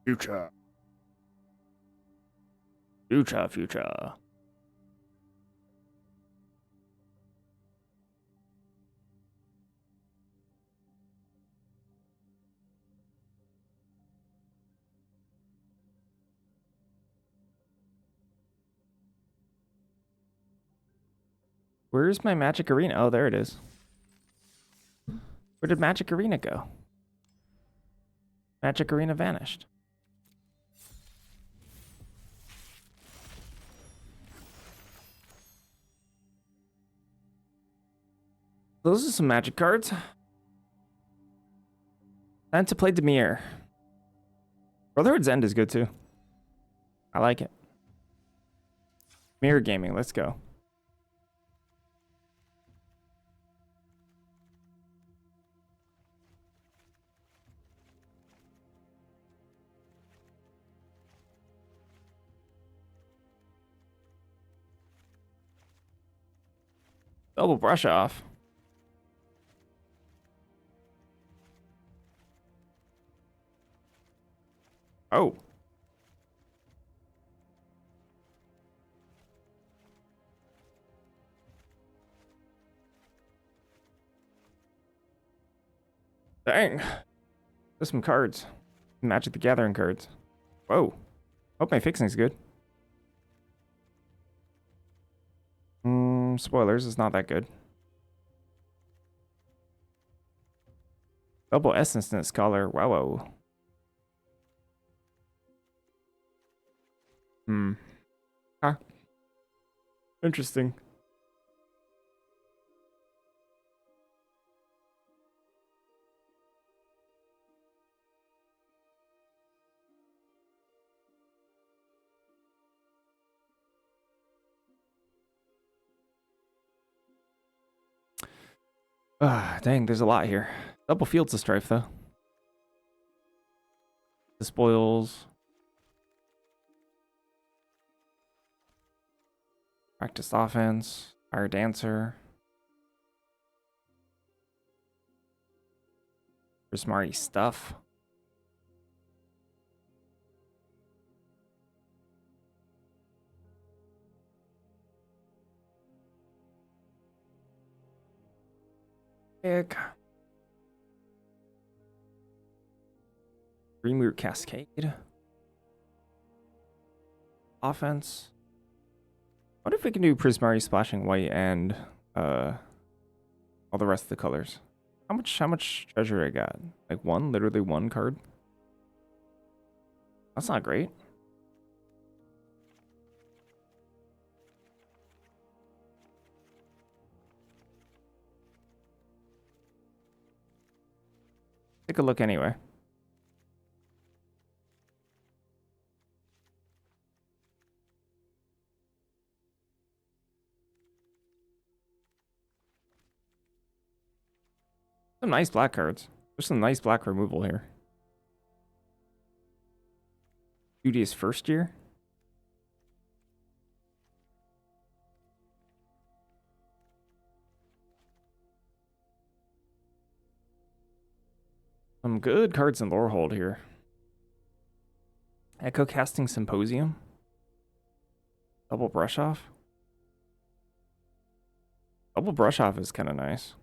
Future. Future, future. Where's my Magic Arena? Oh, there it is. Where did Magic Arena go? Magic Arena vanished. Those are some Magic cards. Time to play Demir. Brotherhood's End is good too. I like it. Mirror Gaming, let's go. Double brush off. Oh. Dang. There's some cards. Magic the Gathering cards. Whoa. Hope my fixing's good. Spoilers, it's not that good. Double Essence Scholar. Wow. Huh. Interesting. Ah, dang, there's a lot here. Double Fields of Strife, though. The spoils. Practice offense. Fire Dancer. Prismari stuff. Pick. Greenroot Cascade. Offense. What if we can do Prismari Splashing White and all the rest of the colors? How much treasure I got? Like one? Literally one card? That's not great. Take a look anyway. Some nice black cards. There's some nice black removal here. Duty's first year. Some good cards in Lorehold here. Echo Casting Symposium. Double Brush Off. Double Brush Off is kind of nice.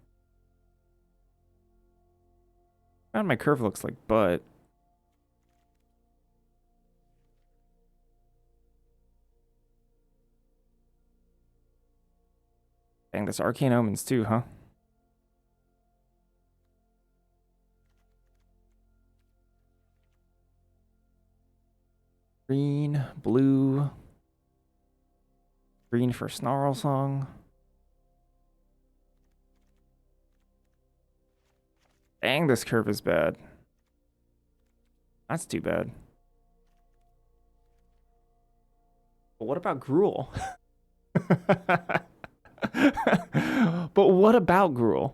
God, my curve looks like butt. Dang, that's Arcane Omens too, huh? Green, blue. Green for Snarl Song. Dang, this curve is bad. That's too bad. But what about Gruul? But what about Gruul?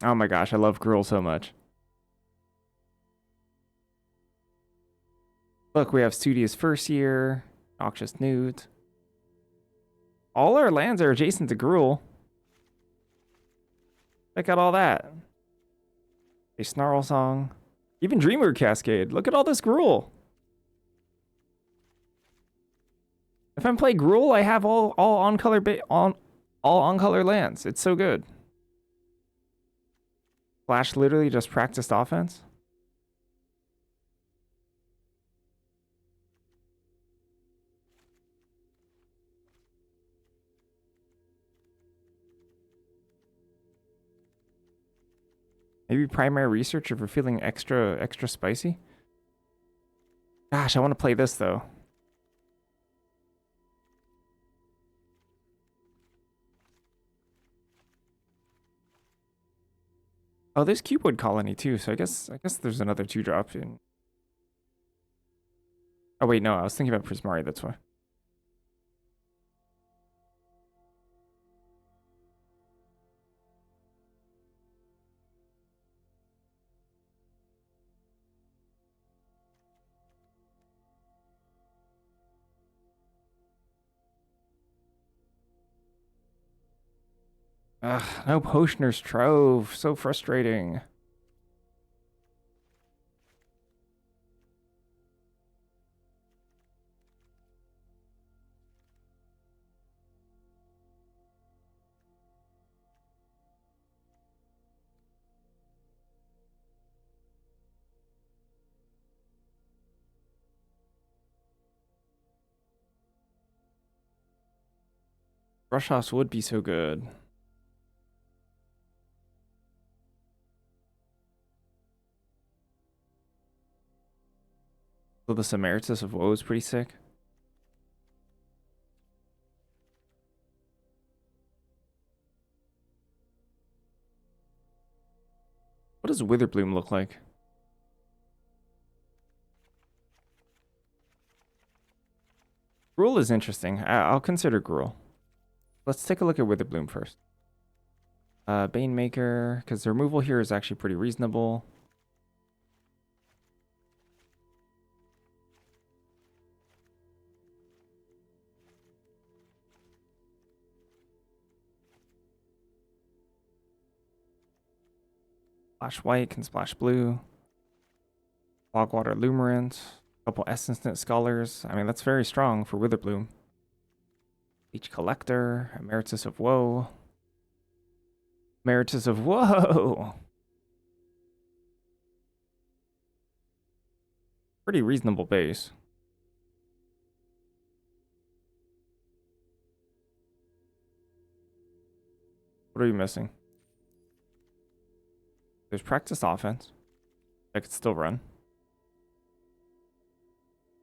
Oh my gosh, I love Gruul so much. Look, we have Studious First Year, Noxious Newt. All our lands are adjacent to Gruul. Check out all that. A Snarl Song. Even Dreamer Cascade. Look at all this Gruul. If I'm playing Gruul, I have all on color lands. It's so good. Flash literally just practiced offense. Maybe primary research if we're feeling extra spicy. Gosh, I want to play this though. Oh, there's Cubewood Colony too, so I guess there's another 2-drop in. Oh wait, no, I was thinking about Prismari, that's why. Ugh, no Potioner's Trove. So frustrating. Brush offs would be so good. So the Samaritus of Woe is pretty sick. What does Witherbloom look like? Gruul is interesting. I'll consider Gruul. Let's take a look at Witherbloom first. Banemaker, because the removal here is actually pretty reasonable. Splash white can splash blue. Fogwater Lumerant. Couple Essence Knit Scholars. I mean, that's very strong for Witherbloom. Each Collector. Emeritus of Woe. Emeritus of Woe! Pretty reasonable base. What are you missing? There's Practice Offense. I could still run.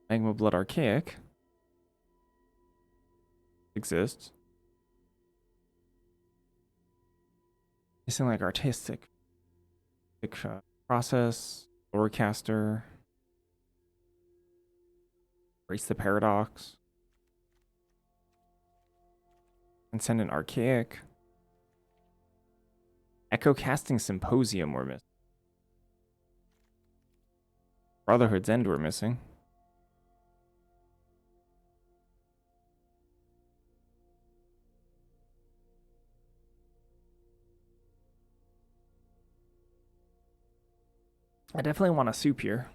Magma Blood Archaic exists. Missing like Artistic Process, Lorecaster, Brace the Paradox, Transcendent Archaic, Echo Casting Symposium we're missing. Brotherhood's End we're missing. I definitely want a soup here.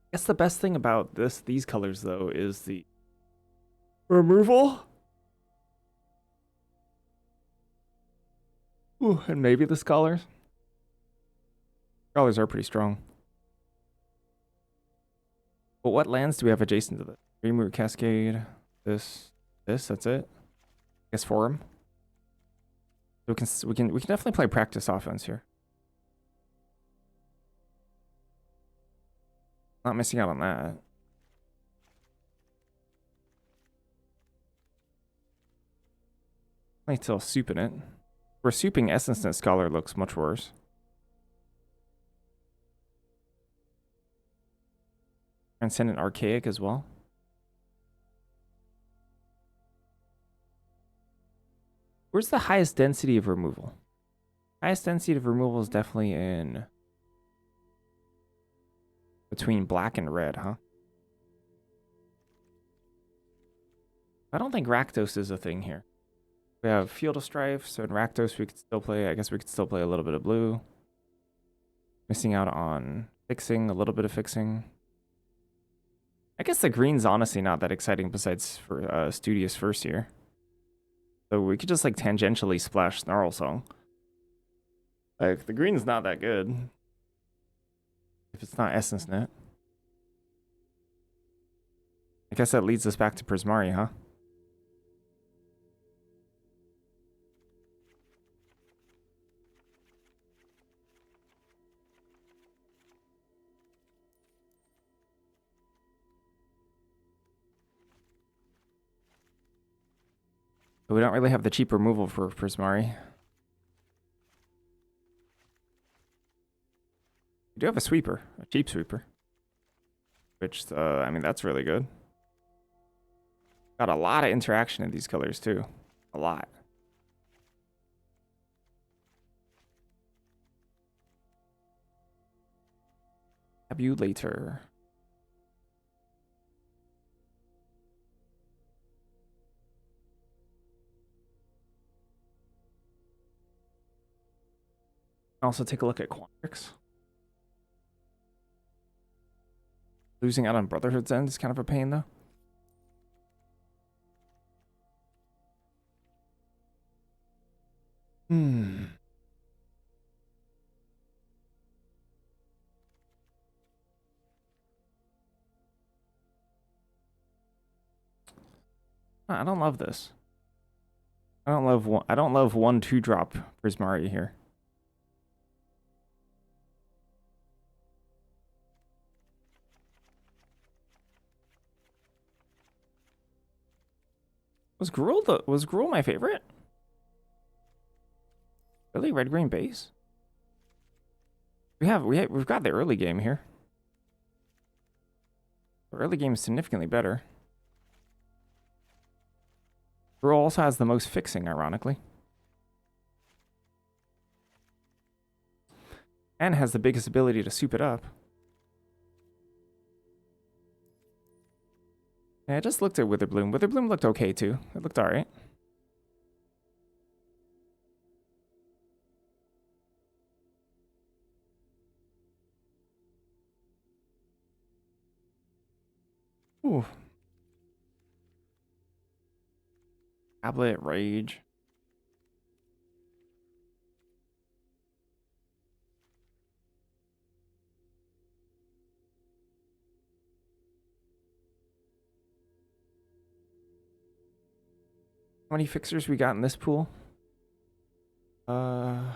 I guess the best thing about these colors though is the removal. Ooh, and maybe the scholars. Scholars are pretty strong. But what lands do we have adjacent to this? Greenroot Cascade. This. That's it. I guess Forum. So we can definitely play practice offense here. Not missing out on that. I still souping it. We're souping Essence Net Scholar looks much worse. Transcendent Archaic as well. Where's the highest density of removal? Highest density of removal is definitely in between black and red, huh? I don't think Rakdos is a thing here. We have Field of Strife, so in Rakdos we could still play, I guess we could still play a little bit of blue. Missing out on fixing, a little bit of fixing. I guess the green's honestly not that exciting besides for Studious first here. So we could just like tangentially splash Snarl Song. Like the green's not that good. If it's not Essence Net. I guess that leads us back to Prismari, huh? But we don't really have the cheap removal for Prismari. We do have a sweeper, a cheap sweeper. Which, I mean, that's really good. Got a lot of interaction in these colors, too. A lot. Tabulator. Also take a look at Quandrix. Losing out on Brotherhood's End is kind of a pain, though. I don't love this. I don't love 1/2 drop Prismari here. Was Gruul my favorite? Really? Red green base? We've got the early game here. The early game is significantly better. Gruul also has the most fixing, ironically. And has the biggest ability to soup it up. Yeah, I just looked at Witherbloom. Witherbloom looked okay too. It looked alright. Ooh. Tablet, Rage. How many fixers we got in this pool? I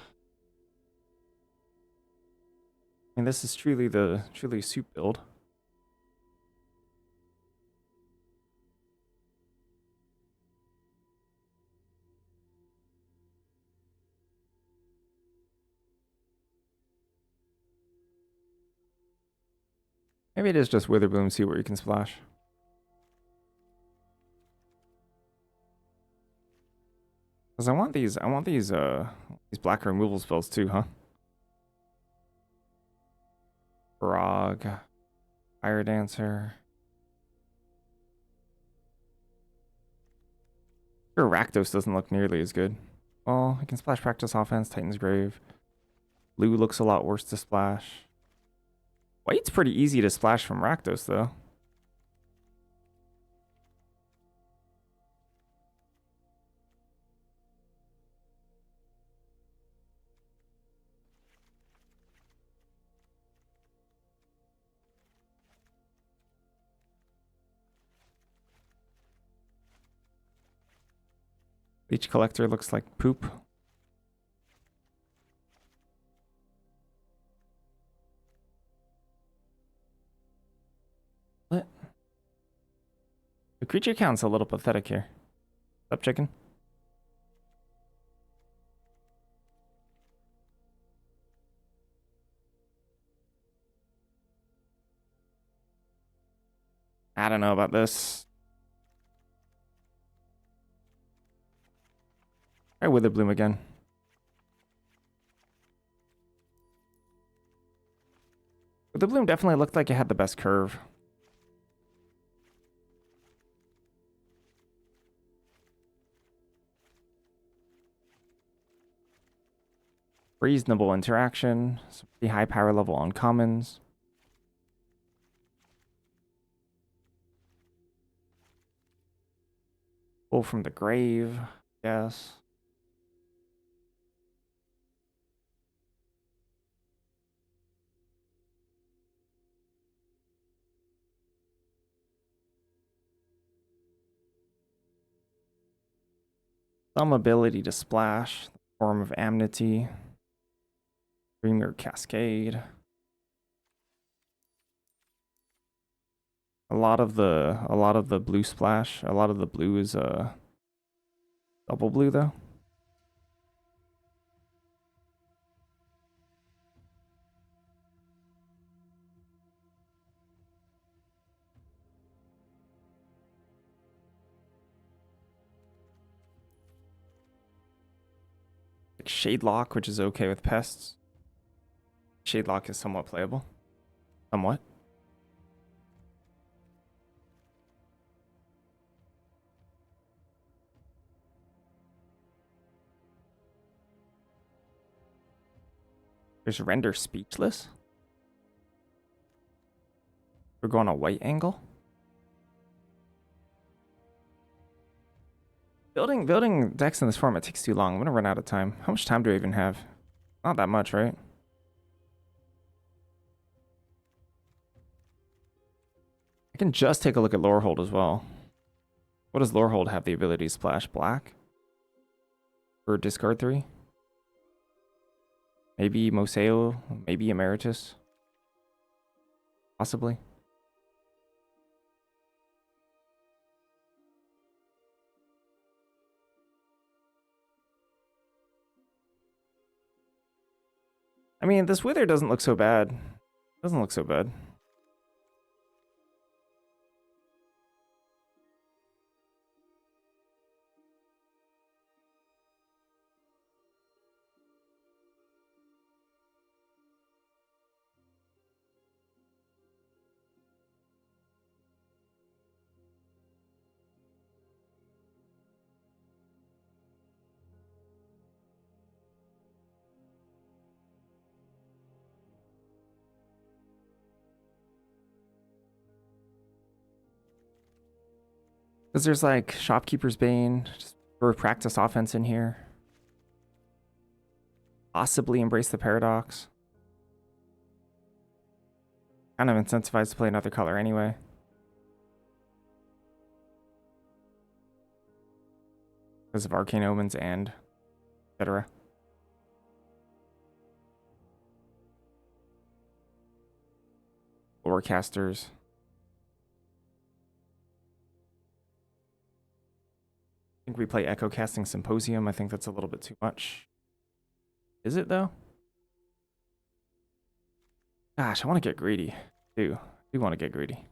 mean, this is truly soup build. Maybe it is just Witherbloom, see where you can splash. Cause I want these black removal spells too, huh? Frog, Fire Dancer. Sure, Rakdos doesn't look nearly as good. Well, I can splash practice offense, Titan's Grave. Blue looks a lot worse to splash. White's pretty easy to splash from Rakdos, though. Leech Collector looks like poop. What? The creature count's a little pathetic here. What's up, chicken? I don't know about this. Try Witherbloom again. Witherbloom definitely looked like it had the best curve. Reasonable interaction. Some pretty high power level on commons. Pull from the grave, yes. Some ability to splash, form of Amnesty, Dreamer Cascade. A lot of the blue splash, a lot of the blue is double blue though. Like Shadelock, which is okay with pests. Shadelock is somewhat playable. Somewhat. There's Render Speechless. We're going a white angle. Building decks in this format takes too long. I'm gonna run out of time. How much time do I even have? Not that much, right? I can just take a look at Lorehold as well. What does Lorehold have the ability to splash? Black? For discard 3? Maybe Moseo, maybe Emeritus. Possibly. I mean, this Wither doesn't look so bad. Doesn't look so bad. Because there's like Shopkeeper's Bane, just for practice offense in here. Possibly Embrace the Paradox. Kind of incentivized to play another color anyway. Because of Arcane Omens and etc. Lorecasters. I think we play Echo Casting Symposium. I think that's a little bit too much. Is it though? Gosh, I want to get greedy. I do want to get greedy.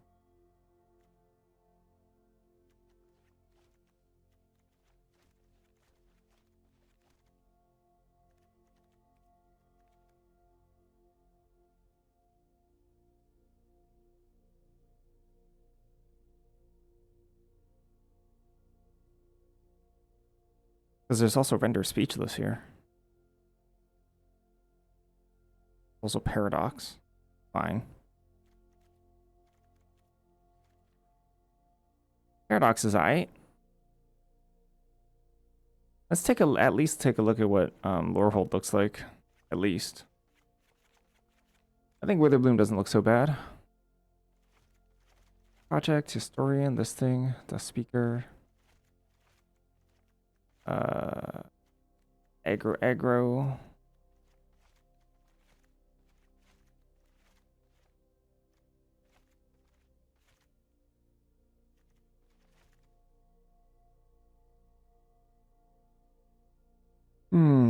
Because there's also Render Speechless here. Also Paradox. Fine. Paradox is aight. Let's at least take a look at what Lorehold looks like. At least. I think Witherbloom doesn't look so bad. Project, Historian, this thing, the speaker. Aggro.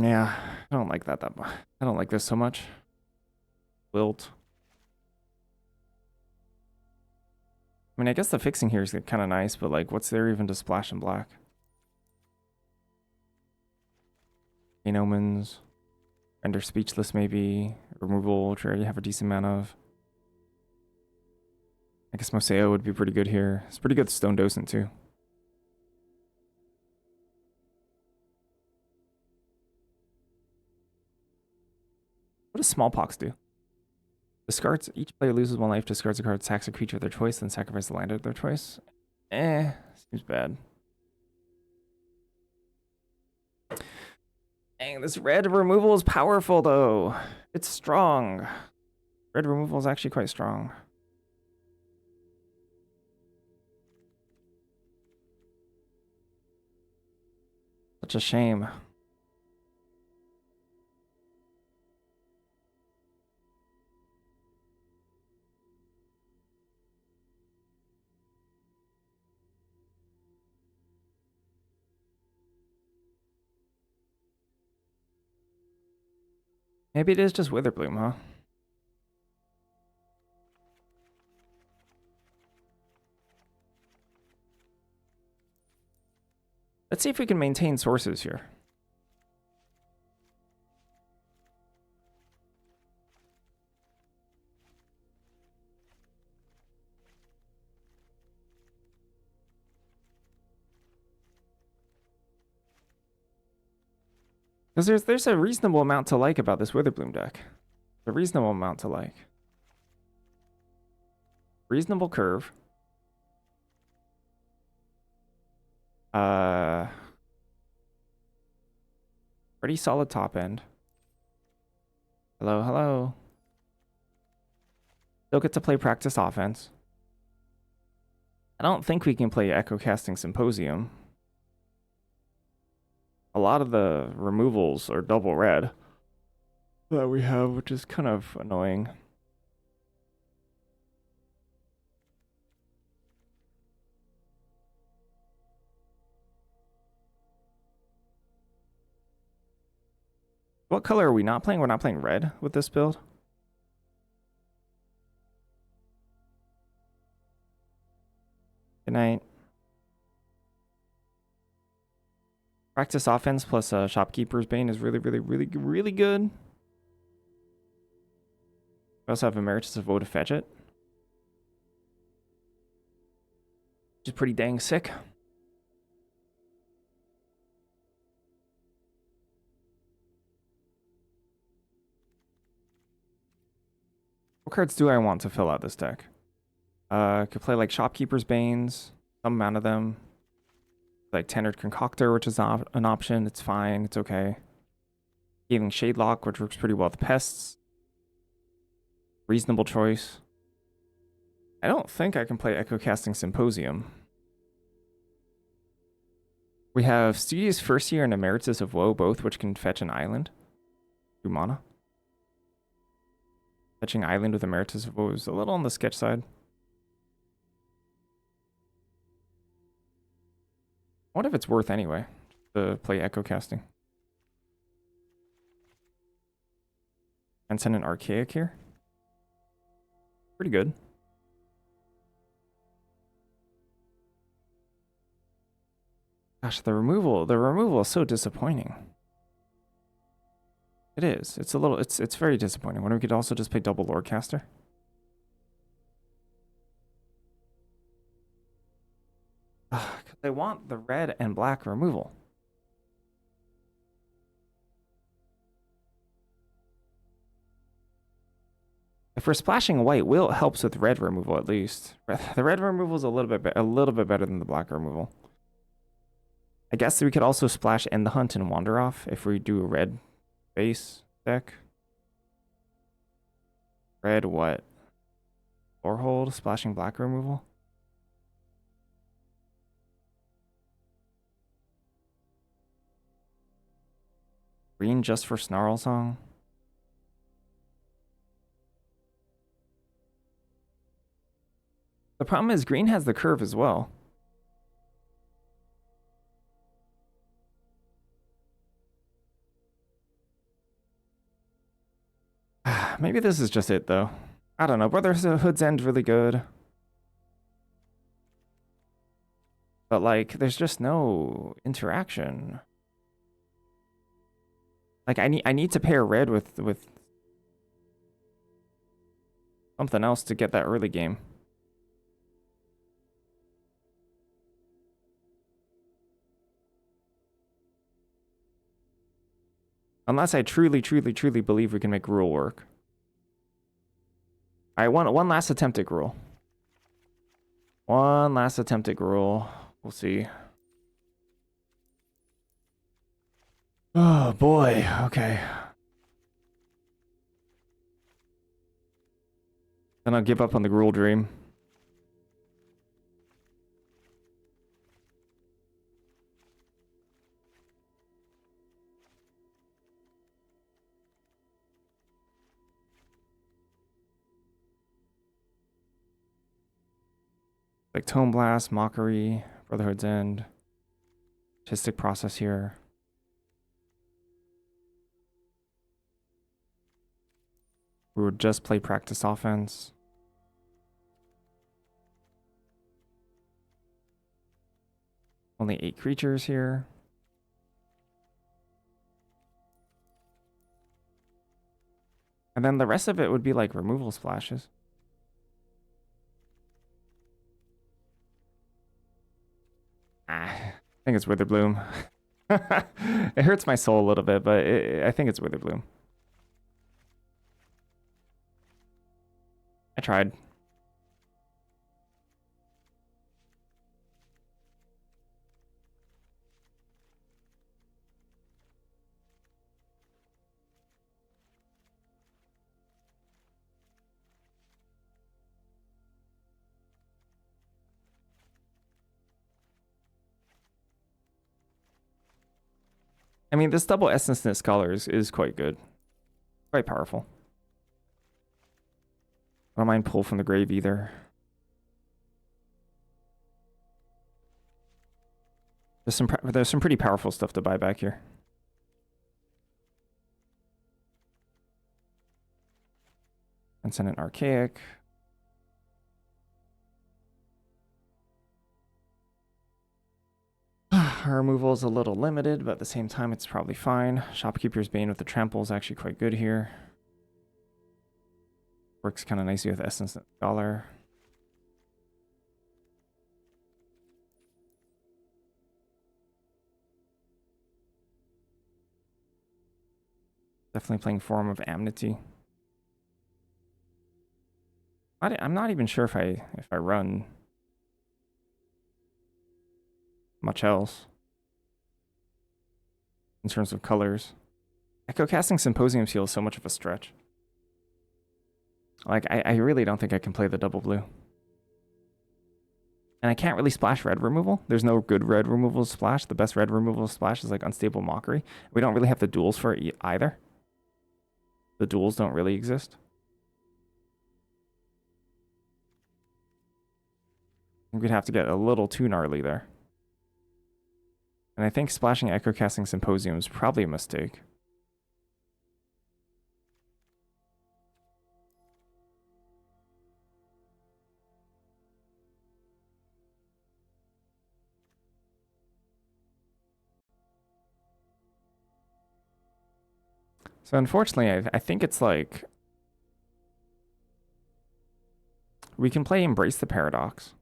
Yeah. I don't like that much. I don't like this so much. Wilt. I mean, I guess the fixing here is kind of nice, but like, what's there even to splash in black? Pain Omens. Render Speechless, maybe. Removal, which I already have a decent amount of. I guess Moseo would be pretty good here. It's pretty good Stone Docent, too. What does Smallpox do? Discards, each player loses 1 life, discards a card, sacks a creature of their choice, then sacrifices the land of their choice. Seems bad. Dang, this red removal is powerful, though. It's strong. Red removal is actually quite strong. Such a shame. Maybe it is just Witherbloom, huh? Let's see if we can maintain sources here. Because there's a reasonable amount to like about this Witherbloom deck. A reasonable amount to like. Reasonable curve. Pretty solid top end. Hello. Still get to play practice offense. I don't think we can play Echo Casting Symposium. A lot of the removals are double red that we have, which is kind of annoying. What color are we not playing? We're not playing red with this build. Good night. Practice offense plus Shopkeeper's Bane is really good. We also have Emeritus of Woe to fetch it, which is pretty dang sick. What cards do I want to fill out this deck? Could play like Shopkeeper's Banes, some amount of them. Like Tenured Concoctor, which is an option. It's fine. It's okay. Giving Shadelock, which works pretty well with pests. Reasonable choice. I don't think I can play Echo Casting Symposium. We have Studious First Year and Emeritus of Woe, both which can fetch an island. 2 mana. Fetching island with Emeritus of Woe is a little on the sketch side. What if it's worth anyway to play Echo Casting? And send an Archaic here. Pretty good. Gosh, the removal is so disappointing. It is. It's very disappointing. When we could also just play double Lordcaster. Because they want the red and black removal. If we're splashing white, will helps with red removal at least. The red removal is a little bit better than the black removal. I guess we could also splash End the Hunt and Wander Off if we do a red base deck. Red what? Or hold, splashing black removal. Green just for Snarl Song. The problem is green has the curve as well. Maybe this is just it though. I don't know. Brotherhood's End really good. But like there's just no interaction. Like I need to pair red with something else to get that early game. Unless I truly believe we can make Gruul work. I want one last attempt at Gruul. One last attempt at Gruul. We'll see. Oh boy, okay. Then I'll give up on the Gruul dream. Like Tome Blast, Mockery, Brotherhood's End. Artistic Process here. We would just play Practice Offense. Only 8 creatures here. And then the rest of it would be like removal splashes. I think it's Witherbloom. It hurts my soul a little bit, but I think it's Witherbloom. I tried. I mean, this double Essence Knit Scholars is quite good. Quite powerful. I don't mind Pull from the Grave either. There's some pretty powerful stuff to buy back here. Transcendent Archaic. Our removal is a little limited, but at the same time, it's probably fine. Shopkeeper's Bane with the Trample is actually quite good here. Works kind of nicely with Essence Scholar. Definitely playing Forum of Amnesty. I'm not even sure if I run much else in terms of colors. Echo Casting Symposium Seal is so much of a stretch. Like, I really don't think I can play the double blue. And I can't really splash red removal. There's no good red removal splash. The best red removal splash is like Unstable Mockery. We don't really have the duels for it either. The duels don't really exist. I think we'd have to get a little too gnarly there. And I think splashing Echo Casting Symposium is probably a mistake. So unfortunately, I think it's like we can play Embrace the Paradox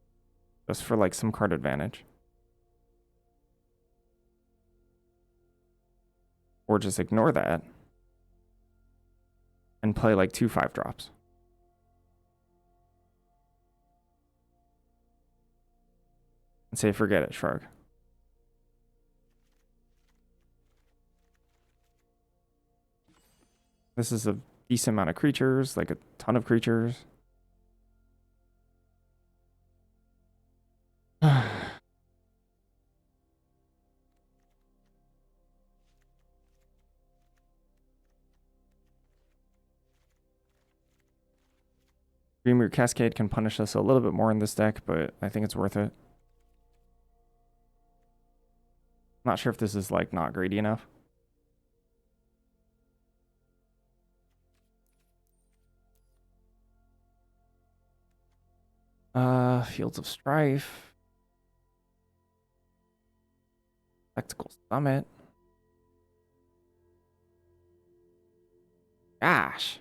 just for like some card advantage. Or just ignore that and play like 2 5-drops. and say, forget it, shrug. This is a decent amount of creatures, like a ton of creatures. Dreamroot Cascade can punish us a little bit more in this deck, but I think it's worth it. Not sure if this is like not greedy enough. Fields of Strife. Spectacle Summit. Gosh.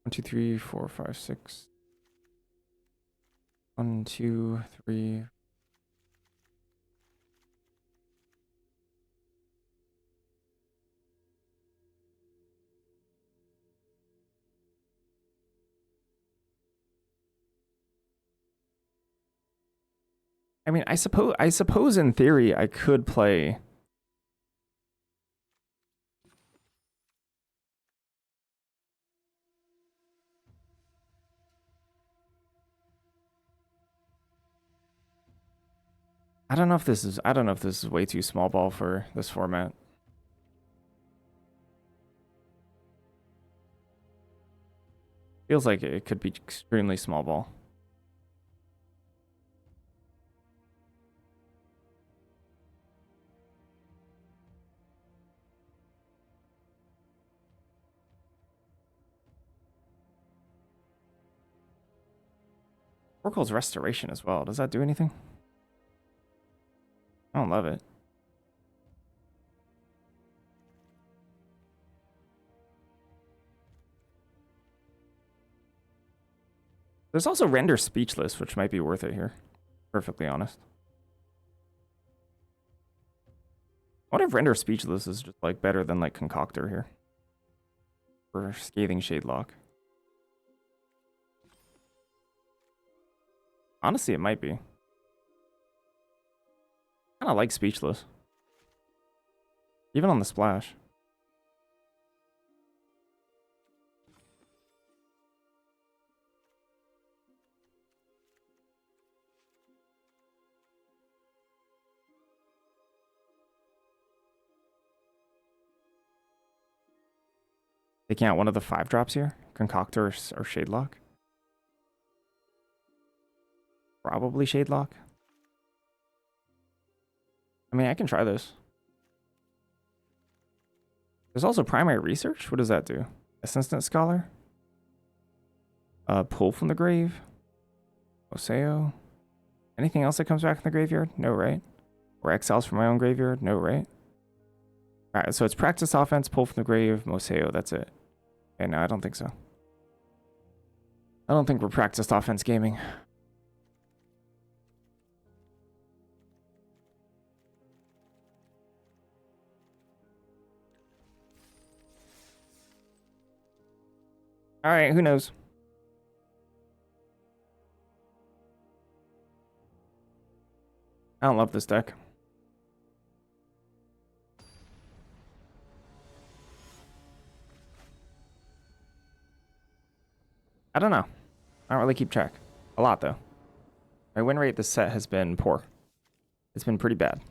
One, two, three, four, five, six. 1, 2, 3. I mean, I suppose in theory I could play. I don't know if this is way too small ball for this format. Feels like it could be extremely small ball. Oracle's Restoration as well. Does that do anything? I don't love it. There's also Render Speechless, which might be worth it here. Perfectly honest. What if Render Speechless is just like better than like Concoctor here? Or Scathing Shadelock? Honestly, it might be. Kinda like Speechless. Even on the splash. Taking out one of the 5 drops here? Concoctor or Shadelock? Probably Shadelock. I mean, I can try this. There's also Primary Research. What does that do? Assistant Scholar? Pull from the Grave? Oseo? Anything else that comes back in the graveyard? No, right? Or exiles from my own graveyard? No, right? Alright, so it's Practice Offense, Pull from the Grave, Moseo. That's it. Okay, no, I don't think so. I don't think we're Practiced Offense gaming. Alright, who knows? I don't love this deck. I don't know. I don't really keep track. A lot, though. My win rate this set has been poor. It's been pretty bad.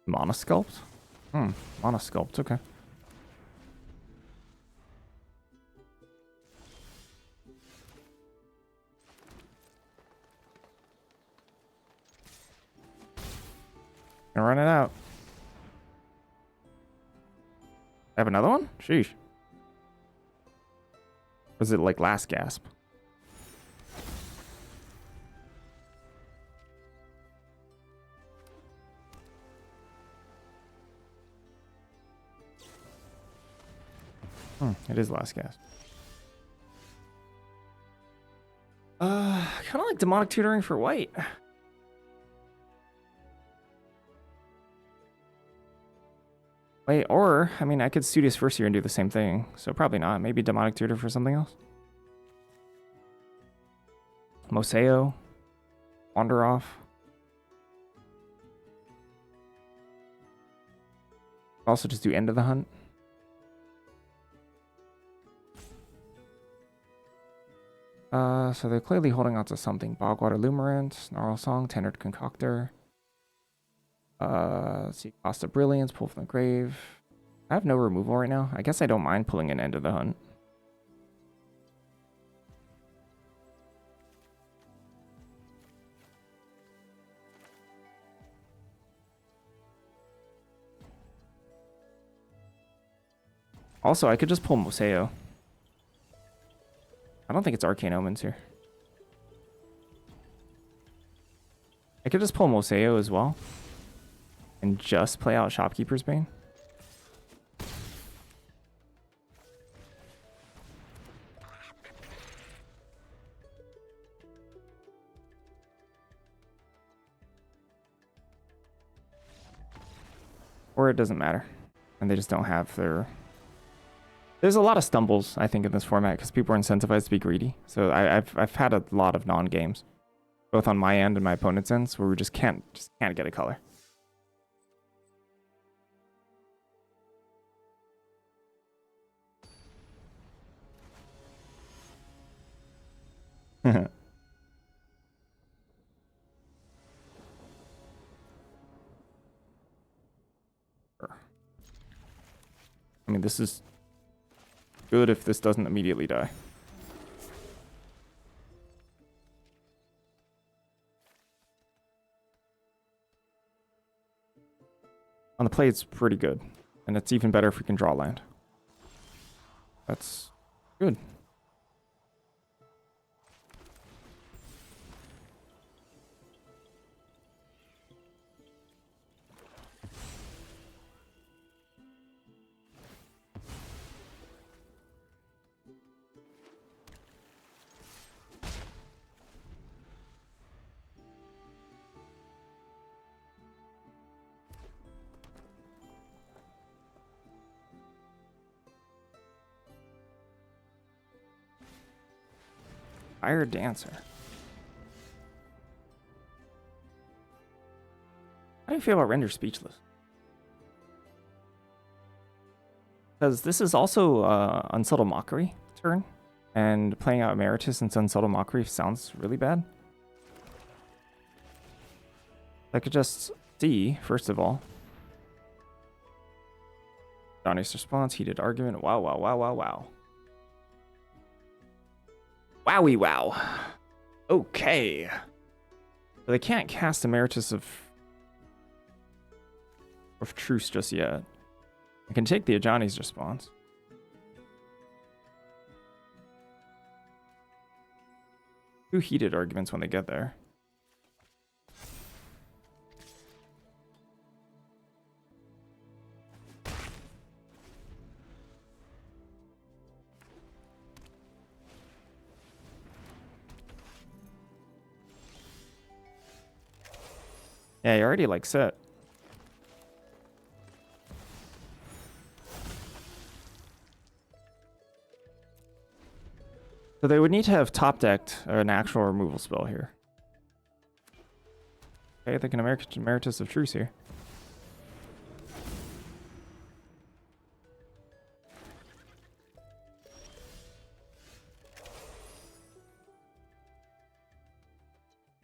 Monosculpt? Monosculpt, okay. Gonna run it out. I have another one? Sheesh. Was it like last gasp? It is last gasp. Kind of like demonic tutoring for white. Wait, or, I mean, I could Studious First here and do the same thing. So probably not. Maybe demonic tutor for something else. Moseo. Wander off. Also just do end of the hunt. So they're clearly holding on to something. Bogwater Lumerant, Snarl Song, Tenured Concoctor. Let's see, Cost of Brilliance, pull from the grave. I have no removal right now. I guess I don't mind pulling an end of the hunt. Also, I could just pull Moseo. I don't think it's Arcane Omens here. I could just pull Moseo as well. And just play out Shopkeeper's Bane. Or it doesn't matter. And they just don't have their... There's a lot of stumbles, I think, in this format because people are incentivized to be greedy. So I've had a lot of non-games, both on my end and my opponent's ends, where we just can't get a color. I mean, this is good if this doesn't immediately die. On the play, it's pretty good. And it's even better if we can draw land. That's good. Fire Dancer. How do you feel about Render Speechless? Because this is also Unsubtle Mockery turn, and playing out Emeritus into Unsubtle Mockery sounds really bad. I could just see, first of all. Johnny's response, heated argument. Wow, wow, wow, wow, wow. Wowie wow. Okay. But they can't cast Emeritus of Truce just yet. I can take the Ajani's response. Two heated arguments when they get there. Yeah, you're already like set. So they would need to have top decked an actual removal spell here. Okay, they can Emeritus of Truce here.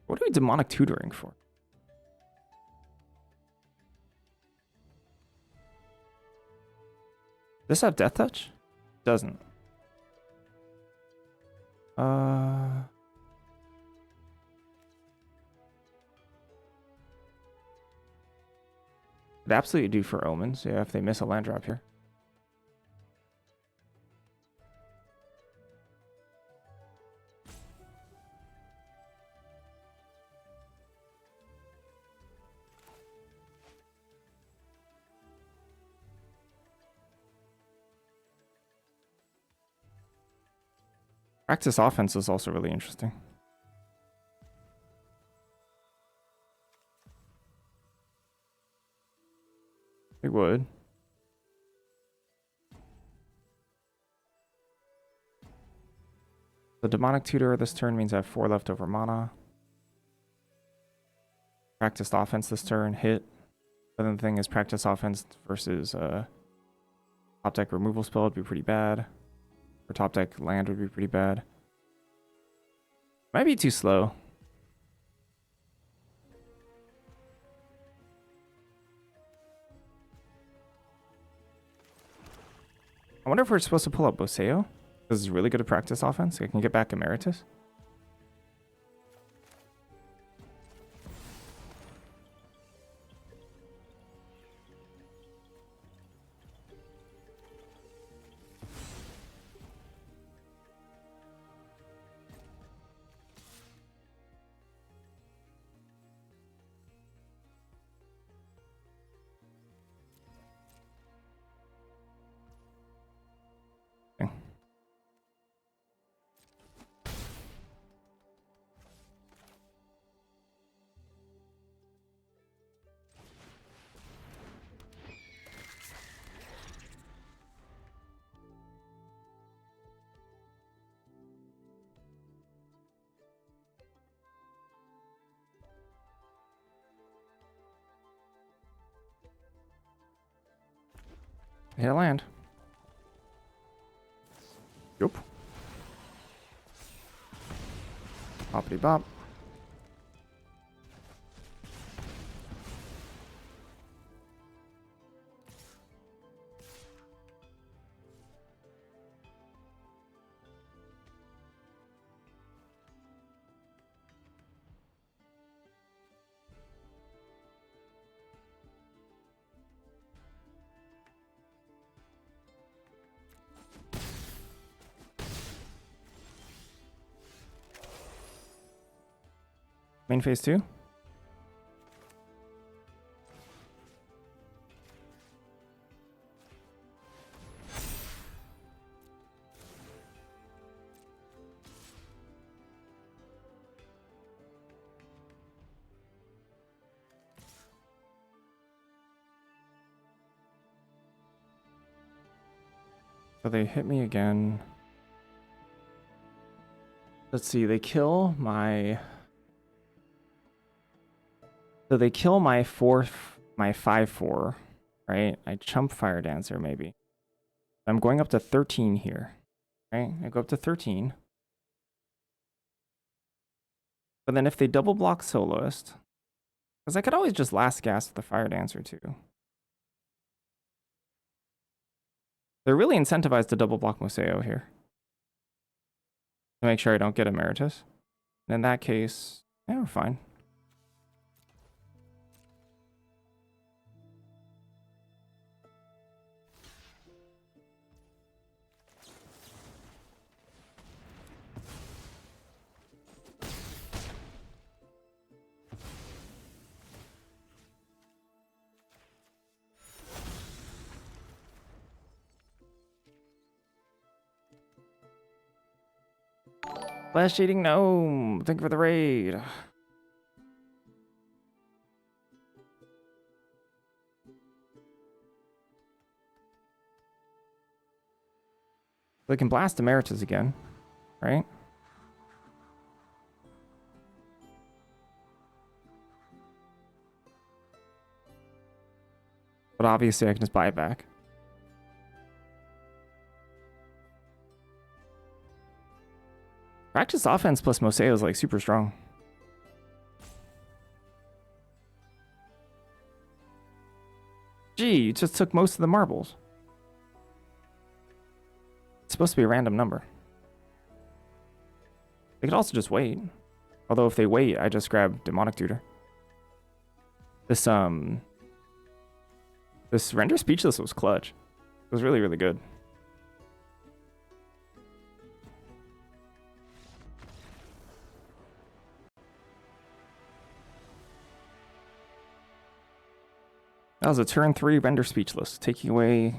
What are we demonic tutoring for? Does this have Death Touch? Doesn't. It'd absolutely do for omens, yeah, if they miss a land drop here. Practice offense is also really interesting. It would. The demonic tutor this turn means I have 4 leftover mana. Practiced offense this turn, hit. But then the thing is, practice offense versus top deck removal spell would be pretty bad. Or top deck land would be pretty bad. Might be too slow. I wonder if we're supposed to pull up Boseo. This is really good at practice offense. I can get back Emeritus. Okay. Hit a land. Yup. Boppity bop. Main phase 2. So they hit me again. Let's see, they kill my... So they kill my 5/4, right? I chump Fire Dancer, maybe. I'm going up to 13 here, right? I go up to 13. But then if they double block Soloist, because I could always just last gas with the Fire Dancer too. They're really incentivized to double block Museo here. To make sure I don't get Emeritus. And in that case, yeah, we're fine. Flash Eating Gnome, thank you for the raid. They can blast Emeritus again, right? But obviously I can just buy it back. Practice offense plus Moseo is like super strong. Gee, you just took most of the marbles. It's supposed to be a random number. They could also just wait. Although if they wait, I just grab Demonic Tutor. This This render speechless was clutch. It was really, really good. That was a turn 3 render speechless, taking away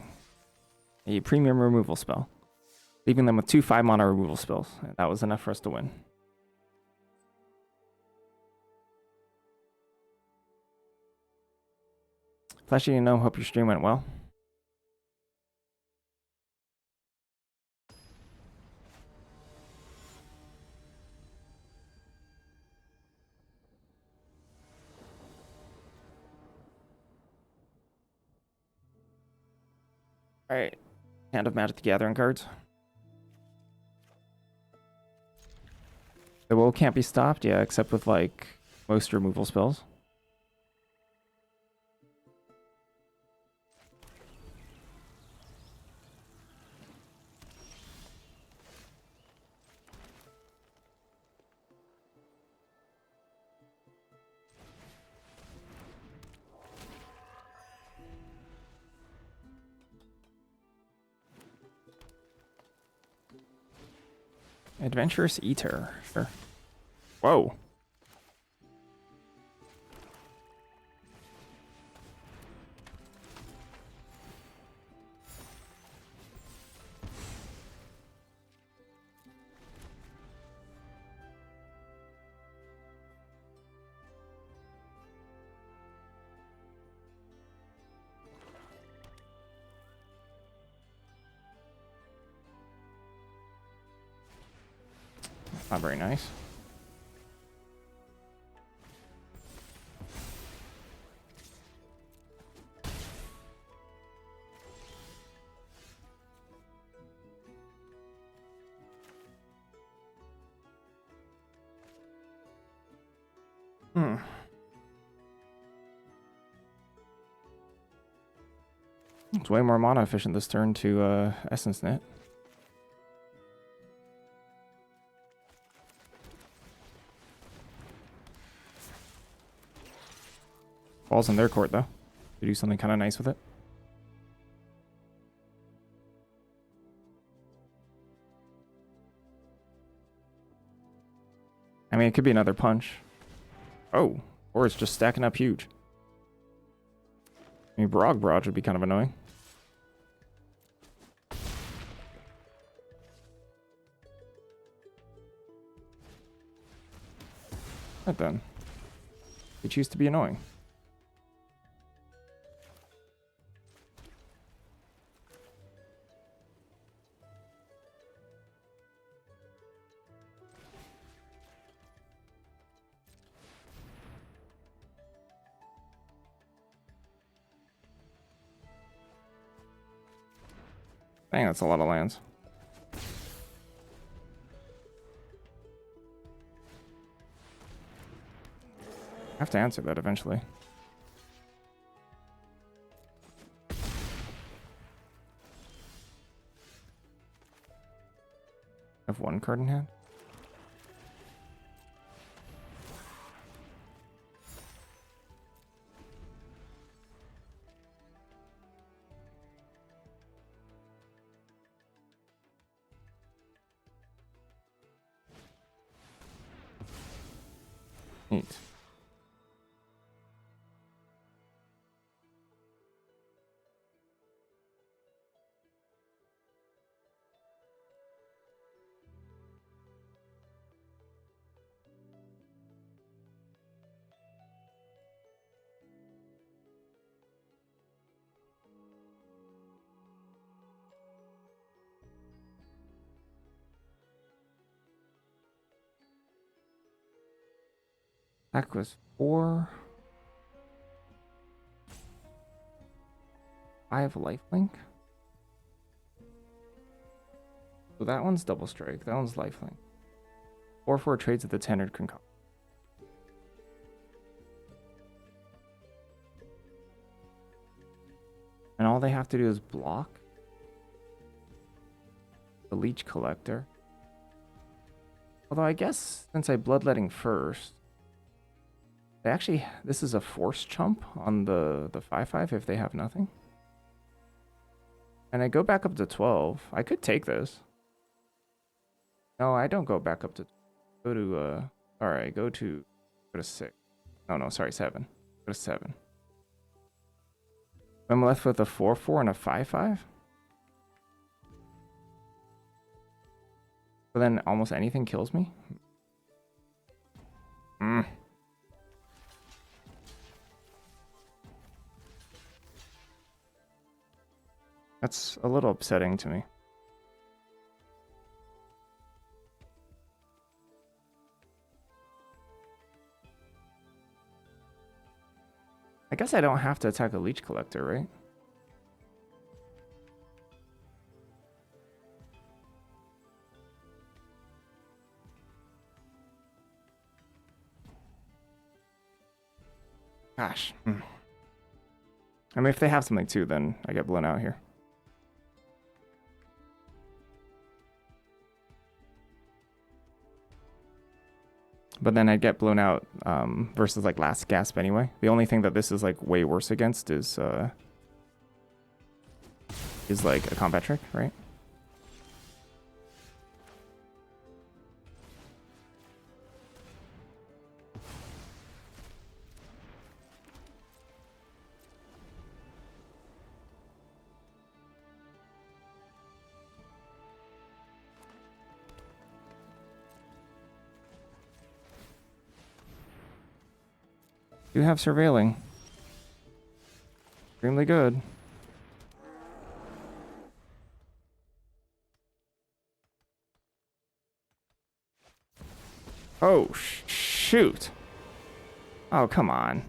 a premium removal spell, leaving them with 2 5-mana removal spells. That was enough for us to win. Flashy, you know, hope your stream went well. Alright, Hand of Magic the Gathering cards. The will can't be stopped, yeah, except with like most removal spells. Adventurous Eater, sure. Whoa. Not very nice. It's way more mana efficient this turn to Essence Knit. Ball's in their court though. To do something kind of nice with it. I mean, it could be another punch. Oh, or it's just stacking up huge. I mean, Brog Barrage would be kind of annoying. Right then. They choose to be annoying. Dang, that's a lot of lands. I have to answer that eventually. I have one card in hand. Neat. That was 4. I have lifelink. So that one's double strike. That one's lifelink. 4/4 trades at the Tenured Concoct. And all they have to do is block the Leech Collector. Although I guess since I Bloodletting first, they actually, this is a force chump on the 5/5 if they have nothing. And I go back up to 12. I could take this. No, I don't go back up to... Go to, Alright, go to 6. No, sorry, 7. Go to 7. I'm left with a 4-4 and a 5-5? But then almost anything kills me? Hmm. That's a little upsetting to me. I guess I don't have to attack a Leech Collector, right? Gosh. I mean, if they have something too, then I get blown out here. But then I'd get blown out versus like Last Gasp anyway. The only thing that this is like way worse against is like a combat trick, right? You have surveilling. Extremely good. Oh, shoot. Oh, come on.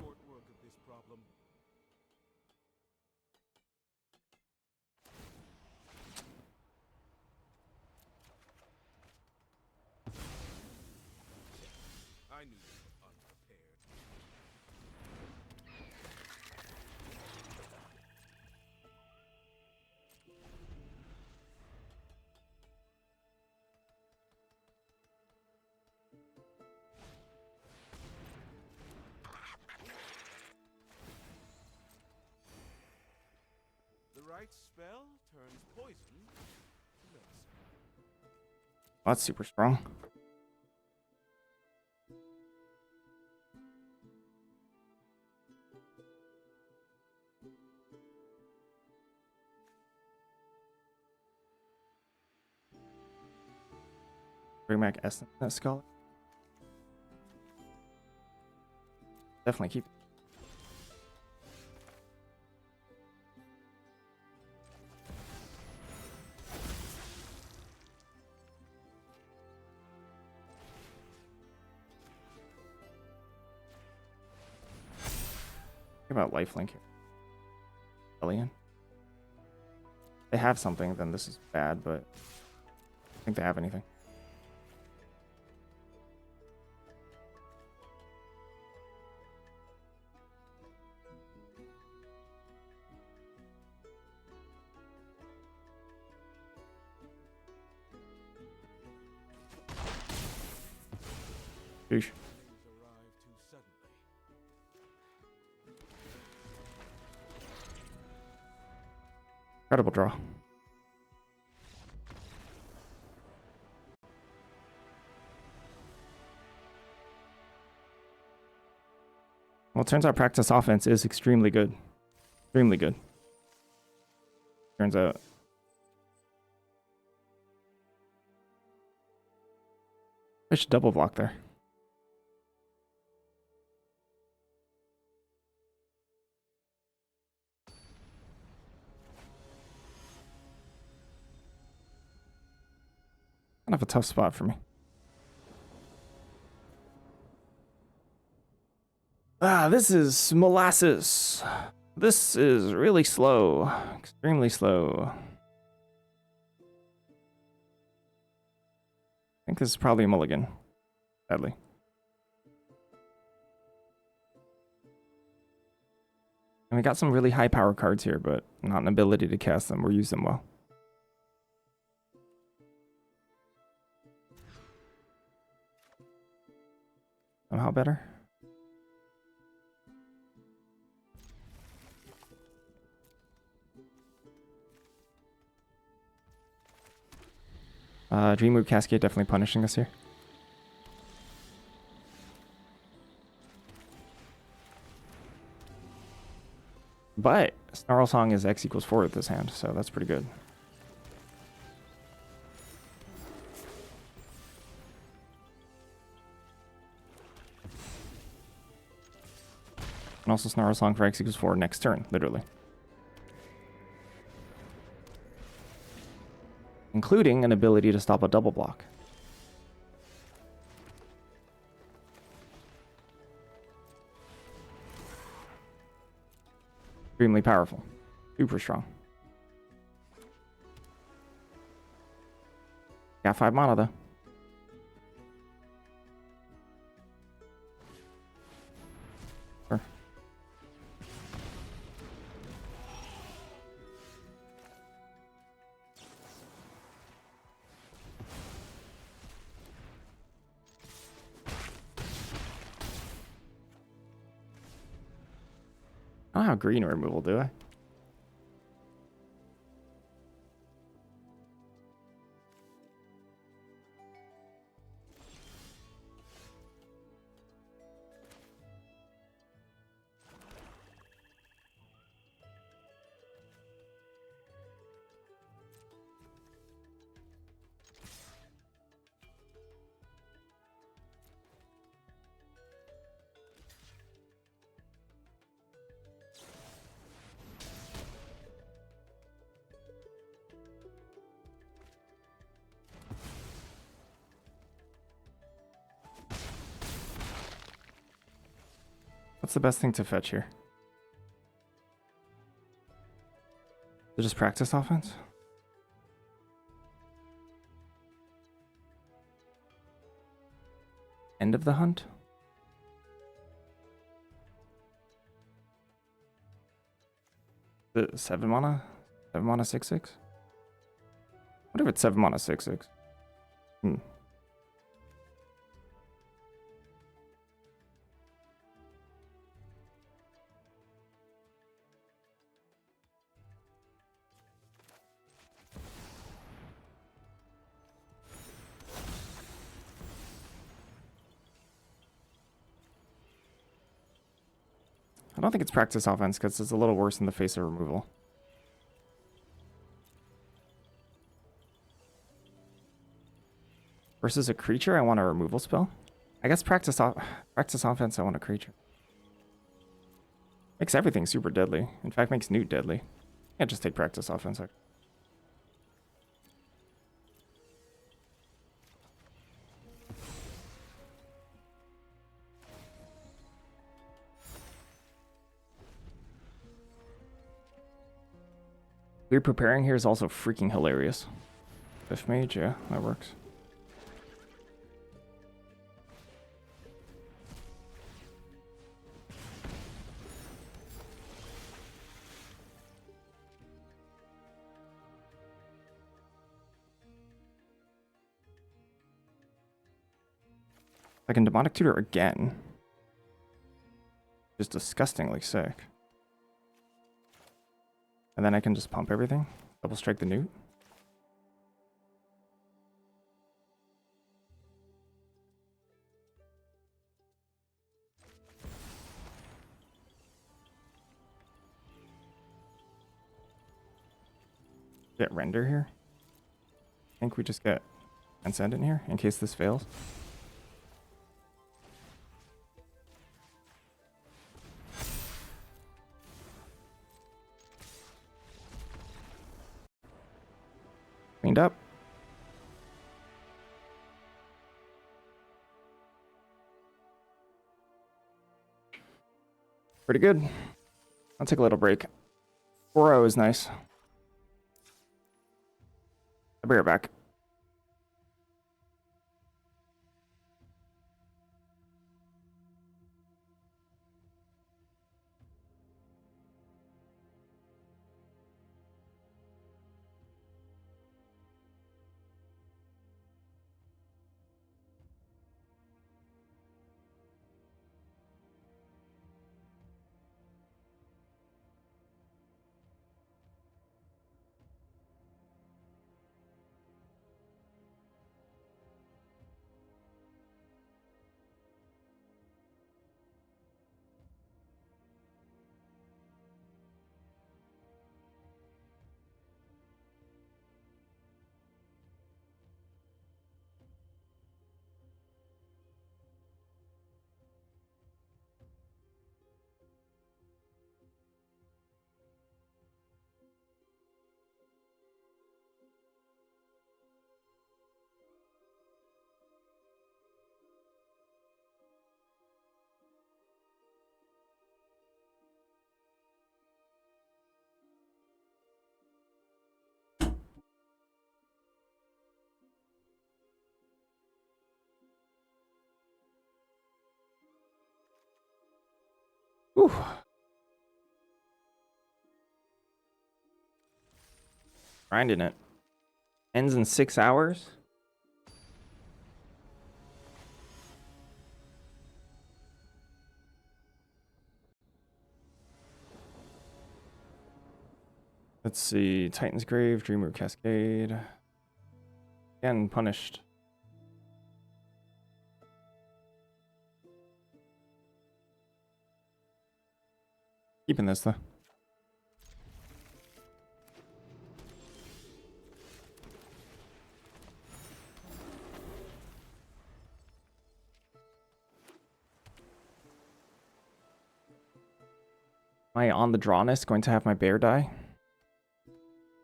Spell turns poison to medicine. That's super strong. Bring back Essence that skull. Definitely keep it. Think about lifelink here. Alien. They have something, then this is bad, but I think they have anything. Sheesh. Incredible draw. Well, it turns out practice offense is extremely good. Extremely good. Turns out. I should double block there. Kind of a tough spot for me. Ah, this is molasses. This is really slow. Extremely slow. I think this is probably a mulligan. Sadly. And we got some really high power cards here, but not an ability to cast them or use them well. Somehow better. Dreamloop Cascade definitely punishing us here. But Snarl Song is X equals 4 with this hand, so that's pretty good. And also Snarl Song for X equals 4 next turn, literally. Including an ability to stop a double block. Extremely powerful. Super strong. Got 5 mana though. Sure. I don't have green removal, do I? What's the best thing to fetch here? To just practice offense? End of the hunt? The 7 mana? 7 mana 6/6? What if it's 7 mana 6/6? Hmm. I don't think it's practice offense because it's a little worse in the face of removal. Versus a creature, I want a removal spell. I guess practice offense, I want a creature. Makes everything super deadly. In fact, makes Newt deadly. Can't just take practice offense. Weird preparing here is also freaking hilarious. Fifth mage, yeah, that works. I can demonic tutor again. Just disgustingly sick. And then I can just pump everything. Double strike the Newt. Get render here. I think we just get Transcendent here in case this fails. Cleaned up. Pretty good. I'll take a little break. 4-0 is nice. I'll be right back. Whew. Grinding it. Ends in 6 hours? Let's see. Titan's Grave, Dreamer Cascade. Again, punished. Keeping this though. Am I on the drawness going to have my bear die?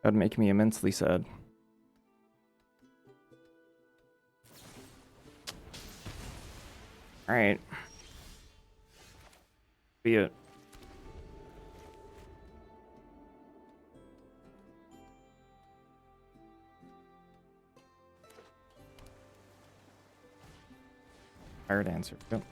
That would make me immensely sad. Alright. Be it. Fire dancer. Yep.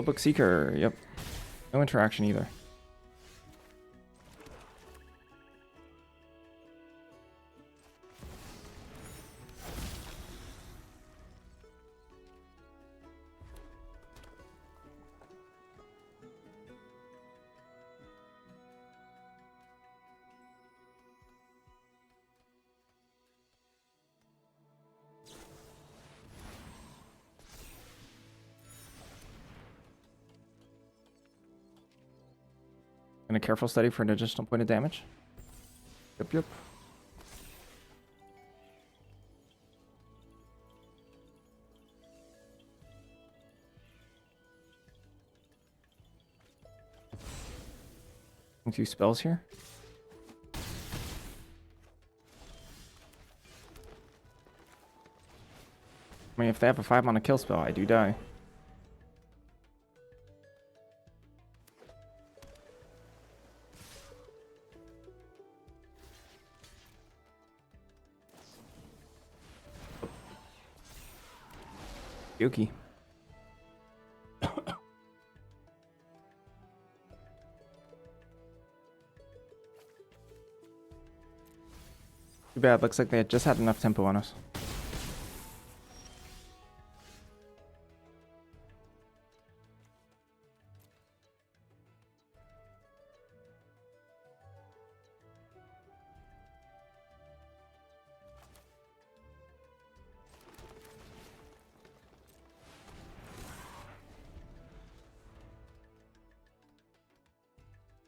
Book Seeker. Yep. No interaction either. And a careful study for an additional point of damage. Yep, yep. Two spells here. I mean, if they have a 5-mana kill spell, I do die. Yuki. Too bad. Looks like they had just had enough tempo on us.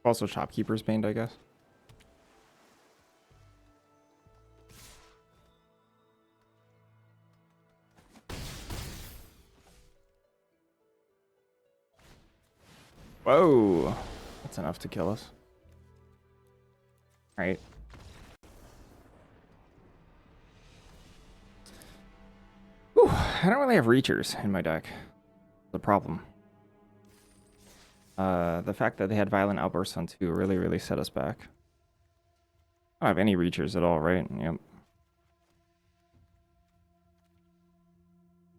Also, Shopkeeper's Bane, I guess. Whoa. That's enough to kill us. Alright. I don't really have Reachers in my deck. The problem. The fact that they had Violent Outbursts on 2 really set us back. I don't have any Reachers at all, right? Yep.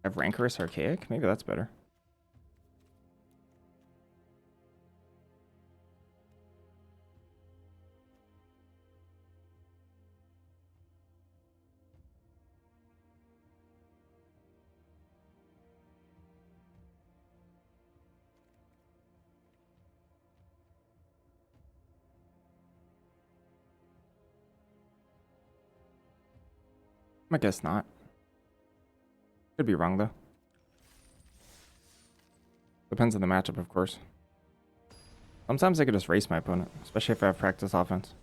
I have Rancorous Archaic? Maybe that's better. I guess not. Could be wrong, though. Depends on the matchup, of course. Sometimes I could just race my opponent, especially if I have practice offense.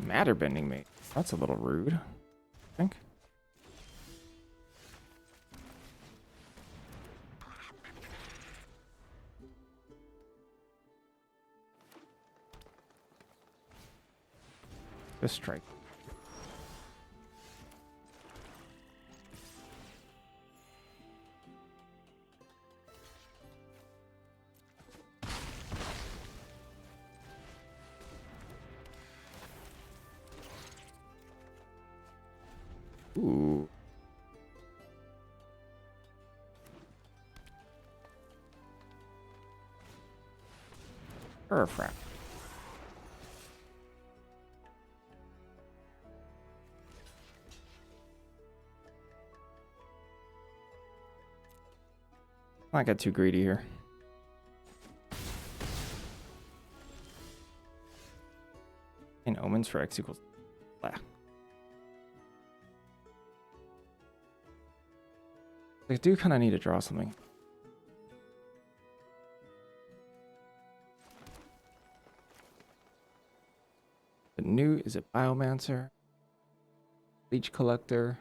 matter bending me. That's a little rude, I think. This strike. Ooh. Perfect. I got too greedy here. And omens for x equals blah. I do kind of need to draw something. The new, is it Biomancer? Leech Collector.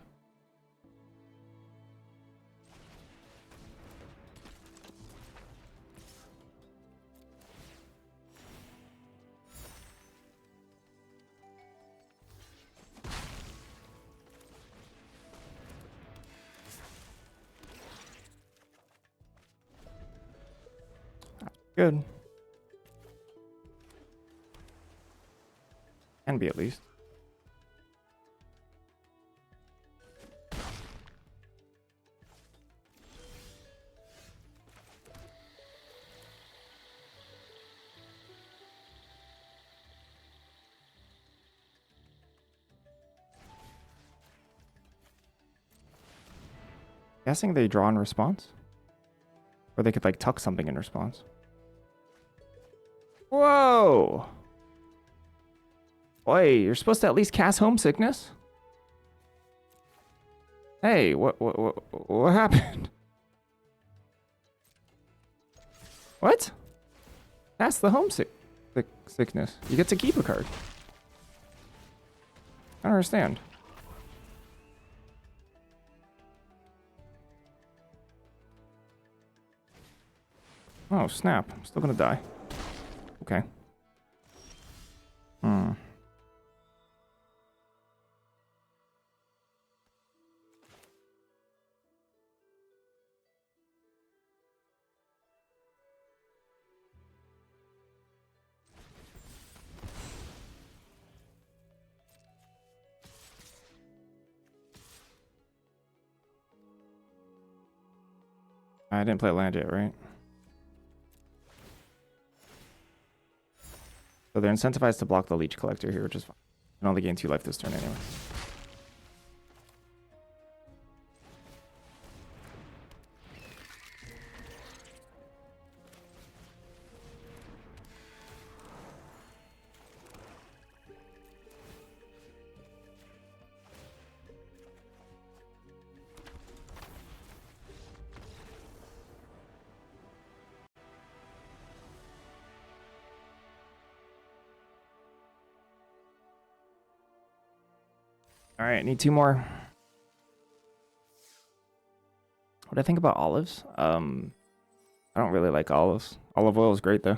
Good. Can be at least. Guessing they draw in response? Or they could like tuck something in response. Whoa! Boy, you're supposed to at least cast Homesickness? Hey, what happened? What? That's the sickness. You get to keep a card. I don't understand. Oh, snap. I'm still gonna die. Okay. I didn't play land yet, right? So they're incentivized to block the Leech Collector here, which is fine. I only gain 2 life this turn anyway. All right, need 2 more. What do I think about olives? I don't really like olives. Olive oil is great though.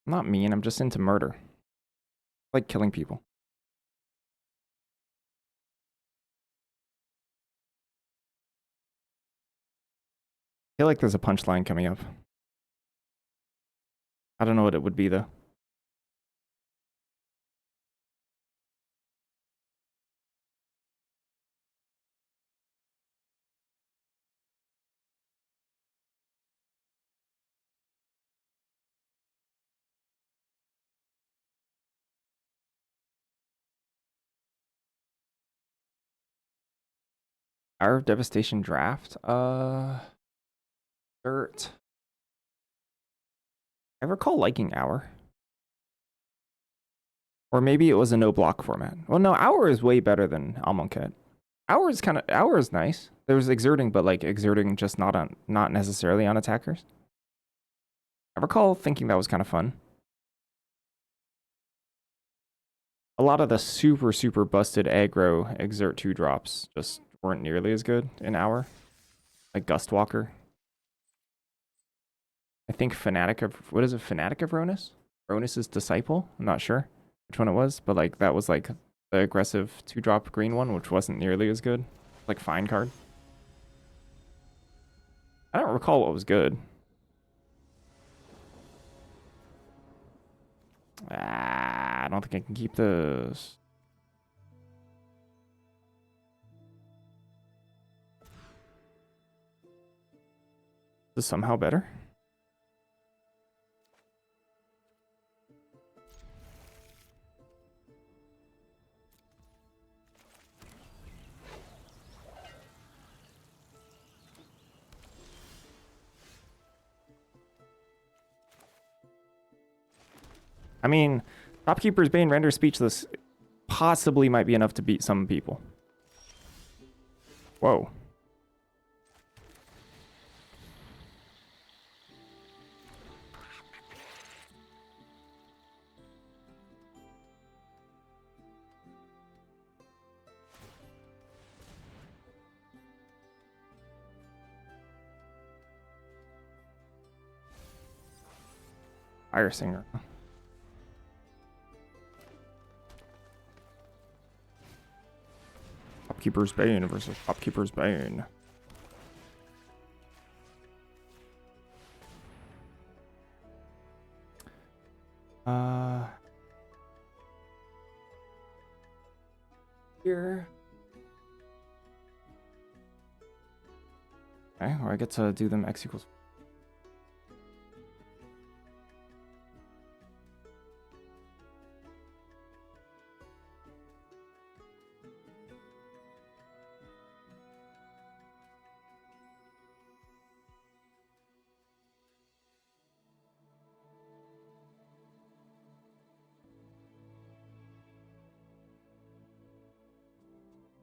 I'm not mean, I'm just into murder. I like killing people. I feel like there's a punchline coming up. I don't know what it would be though. Hour of Devastation draft? Dirt. I recall liking Hour. Or maybe it was a no block format. Well, no, Hour is way better than Amonkhet. Hour is nice. There's exerting, but like exerting just not necessarily on attackers. I recall thinking that was kind of fun. A lot of the super busted aggro exert 2 drops just weren't nearly as good in Hour. Like Gustwalker. I think Fanatic of, what is it, Fanatic of Ronus? Ronus's Disciple? I'm not sure which one it was, but like that was like the aggressive 2-drop green one, which wasn't nearly as good. Like fine card. I don't recall what was good. I don't think I can keep this. Is this somehow better? I mean, Shopkeeper's Bane renders speechless possibly might be enough to beat some people. Whoa. Fire Singer. Shopkeeper's Bane versus Shopkeeper's Bane. Here. Okay, or I get to do them X equals.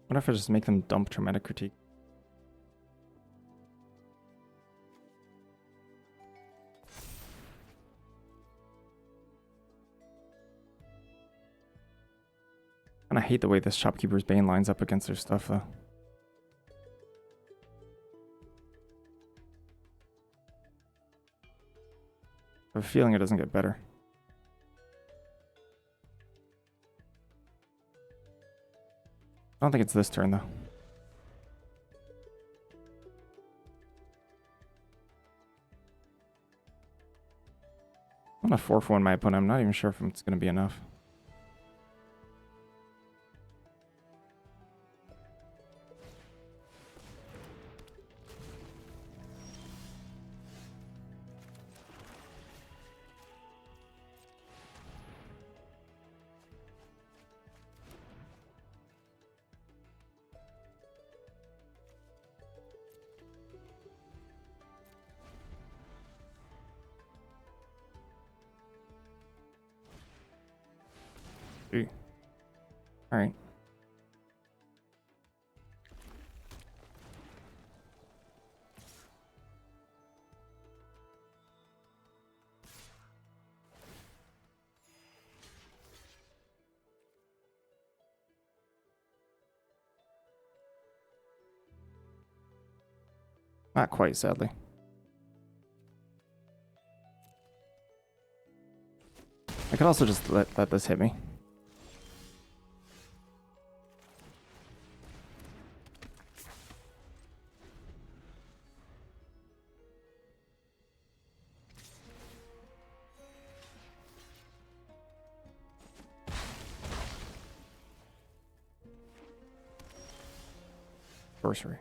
What if I just make them dump Traumatic Critique? And I hate the way this Shopkeeper's Bane lines up against their stuff, though. I have a feeling it doesn't get better. I don't think it's this turn, though. I'm gonna 4-1 my opponent. I'm not even sure if it's gonna be enough. All right. Not quite, sadly. I could also just let this hit me. Sorcery.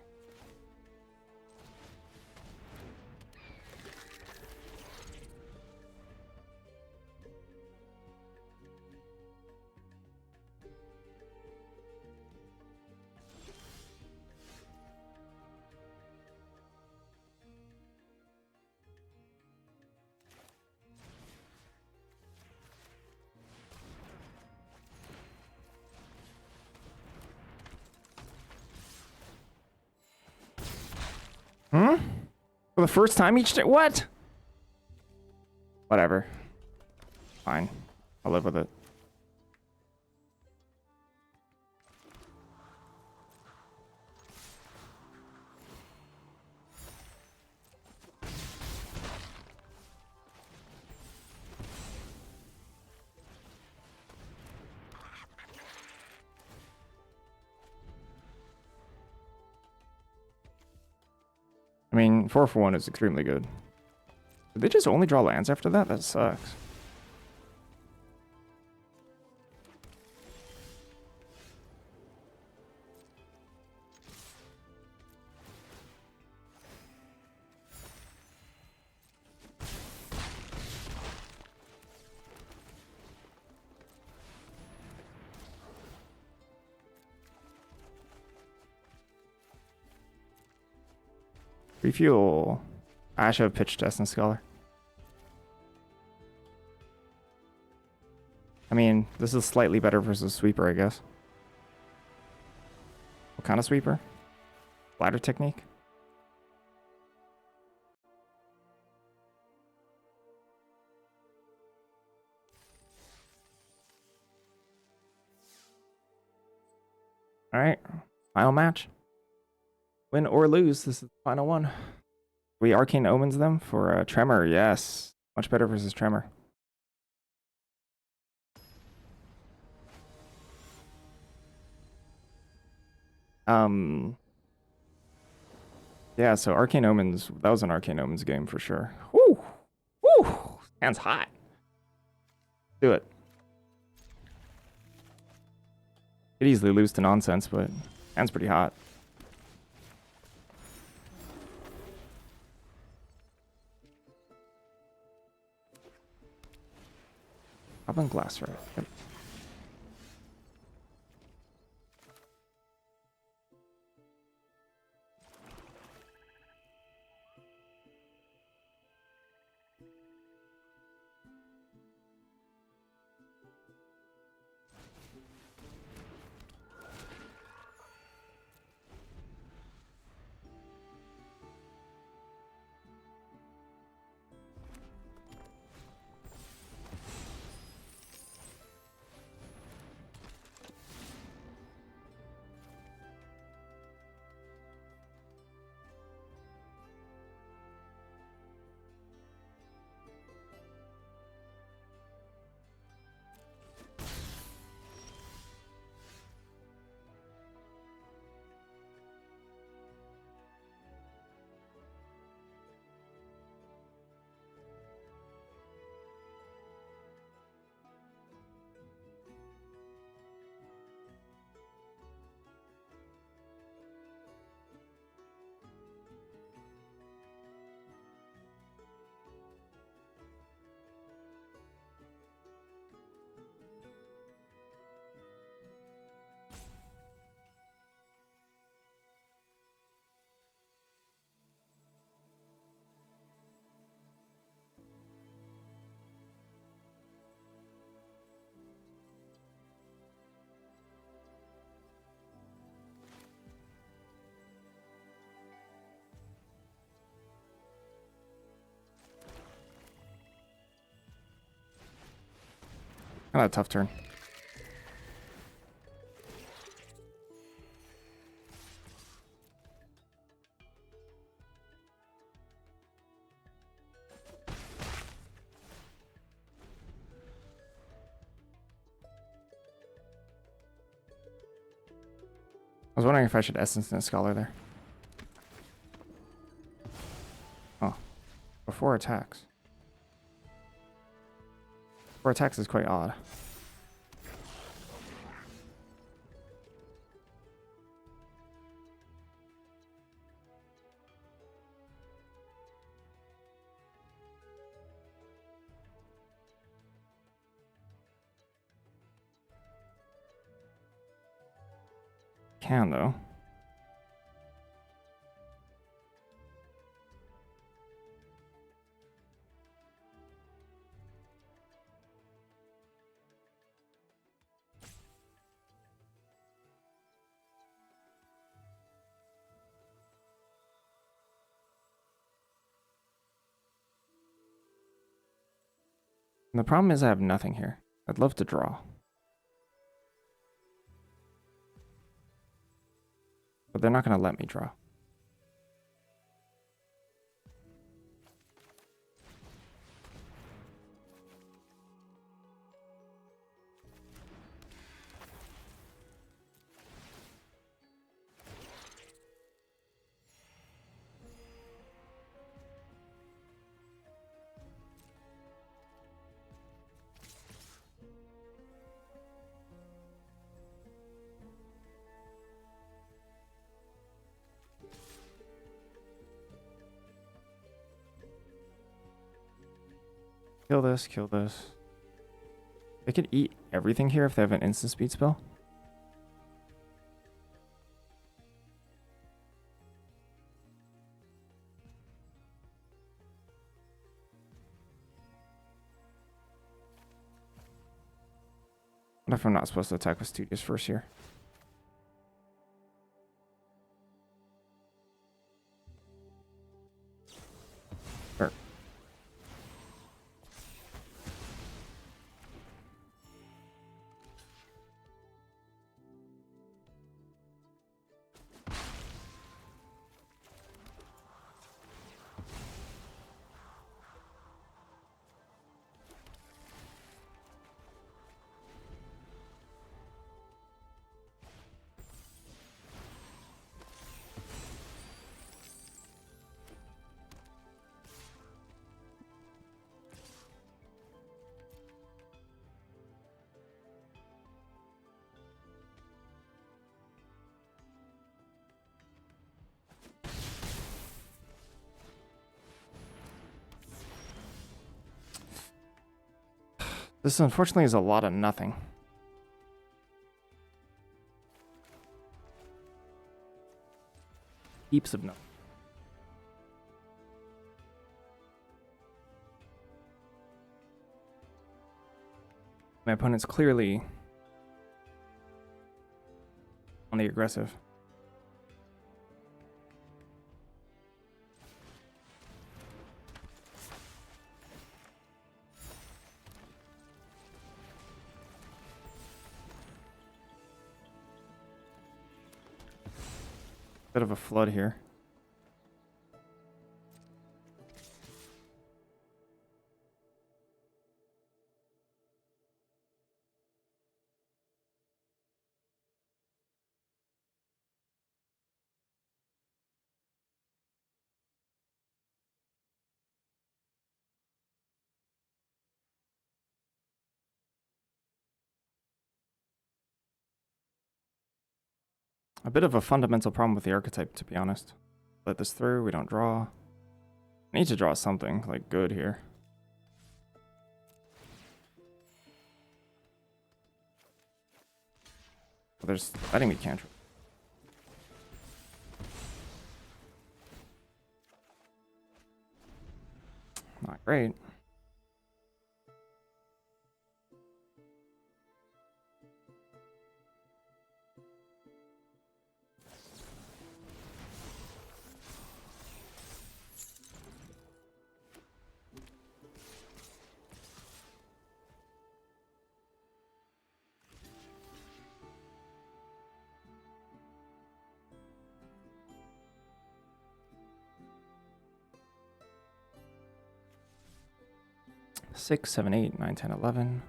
Hmm? For the first time each day? What? Whatever. Fine. I'll live with it. I mean, 4 for 1 is extremely good. Did they just only draw lands after that? That sucks. Refuel. I should have pitched Essence Scholar. I mean, this is slightly better versus Sweeper, I guess. What kind of Sweeper? Ladder technique? Alright. Final match. Win or lose, this is the final one. We Arcane Omens them for Tremor, yes. Much better versus Tremor. Yeah, so Arcane Omens, that was an Arcane Omens game for sure. Woo! Woo! Hand's hot. Do it. Could easily lose to nonsense, but hand's pretty hot. Up on glass, right? Yep. Kind of a tough turn. I was wondering if I should Essence and Scholar there. Oh. Before attacks. Before attacks is quite odd. Can though. And the problem is I have nothing here. I'd love to draw. But they're not going to let me draw. Kill this, kill this. They could eat everything here if they have an instant speed spell. What if I'm not supposed to attack with Studious first here? Sure. This unfortunately is a lot of nothing. Heaps of nothing. My opponent's clearly on the aggressive. Bit of a flood here. A bit of a fundamental problem with the archetype, to be honest. Let this through, we don't draw. I need to draw something, like, good here. Well, there's letting me cantrip. Not great. Six, 7, 8, 9, 10, 11.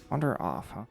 Wander off, huh?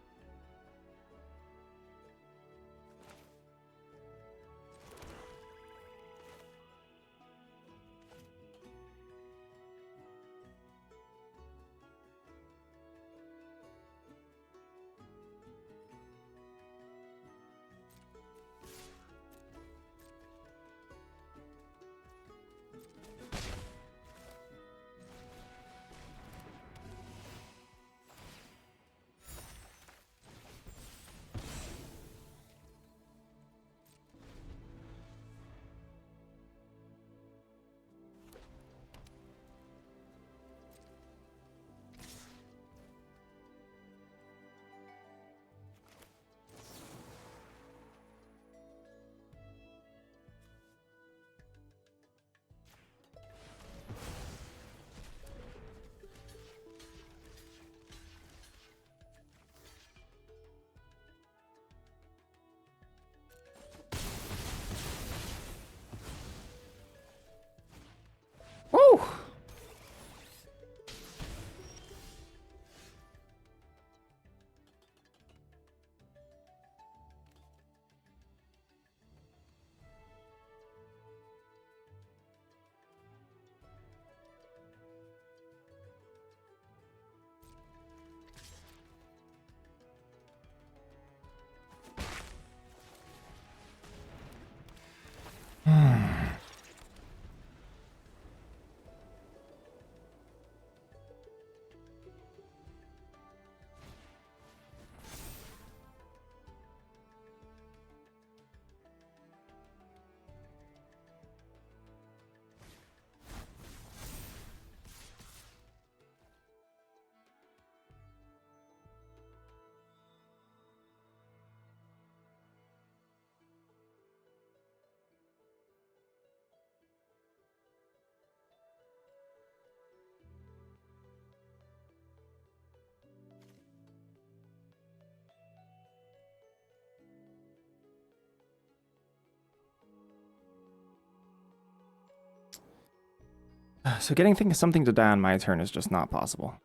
So getting something to die on my turn is just not possible.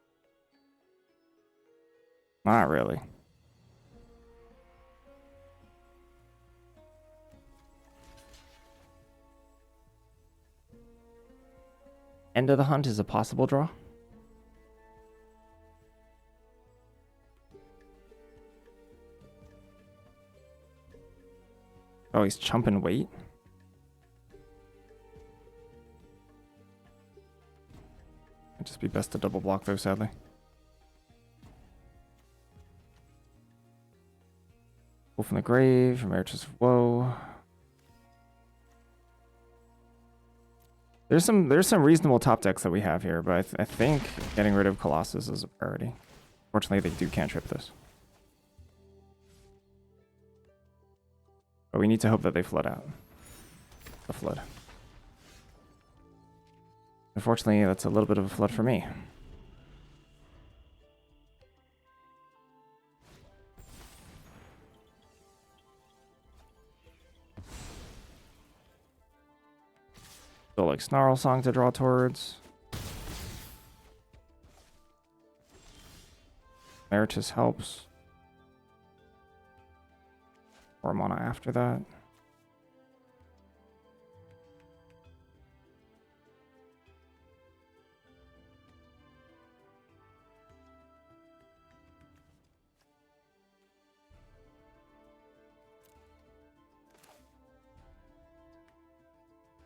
Not really. End of the hunt is a possible draw. Oh, he's chumping weight. It'd just be best to double block though, sadly. Wolf in the Grave, Emeritus of Woe. There's some reasonable top decks that we have here, but I think getting rid of Colossus is a priority. Fortunately, they do cantrip this. But we need to hope that they flood out. The flood. Unfortunately, that's a little bit of a flood for me. So like Snarl Song to draw towards. Emeritus helps. 4 mana after that.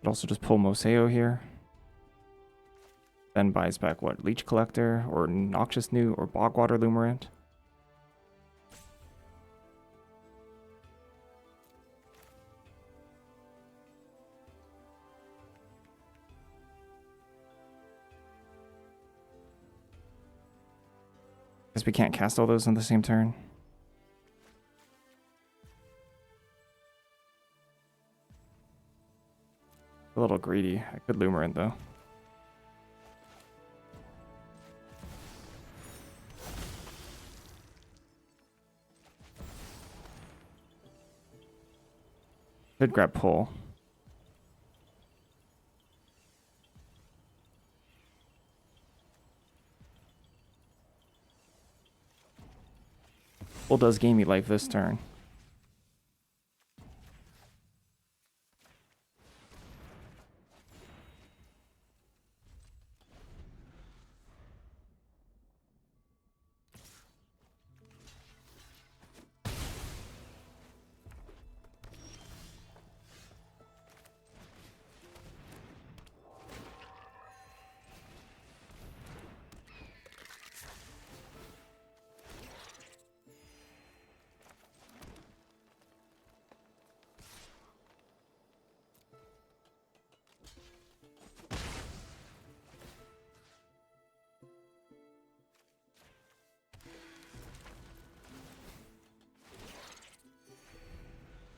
Could also just pull Moseo here. Then buys back what? Leech Collector or Noxious New or Bogwater Lumerant. Guess we can't cast all those on the same turn. A little greedy. I could Lumerant though. Could grab pull. Pull does gain me life this turn.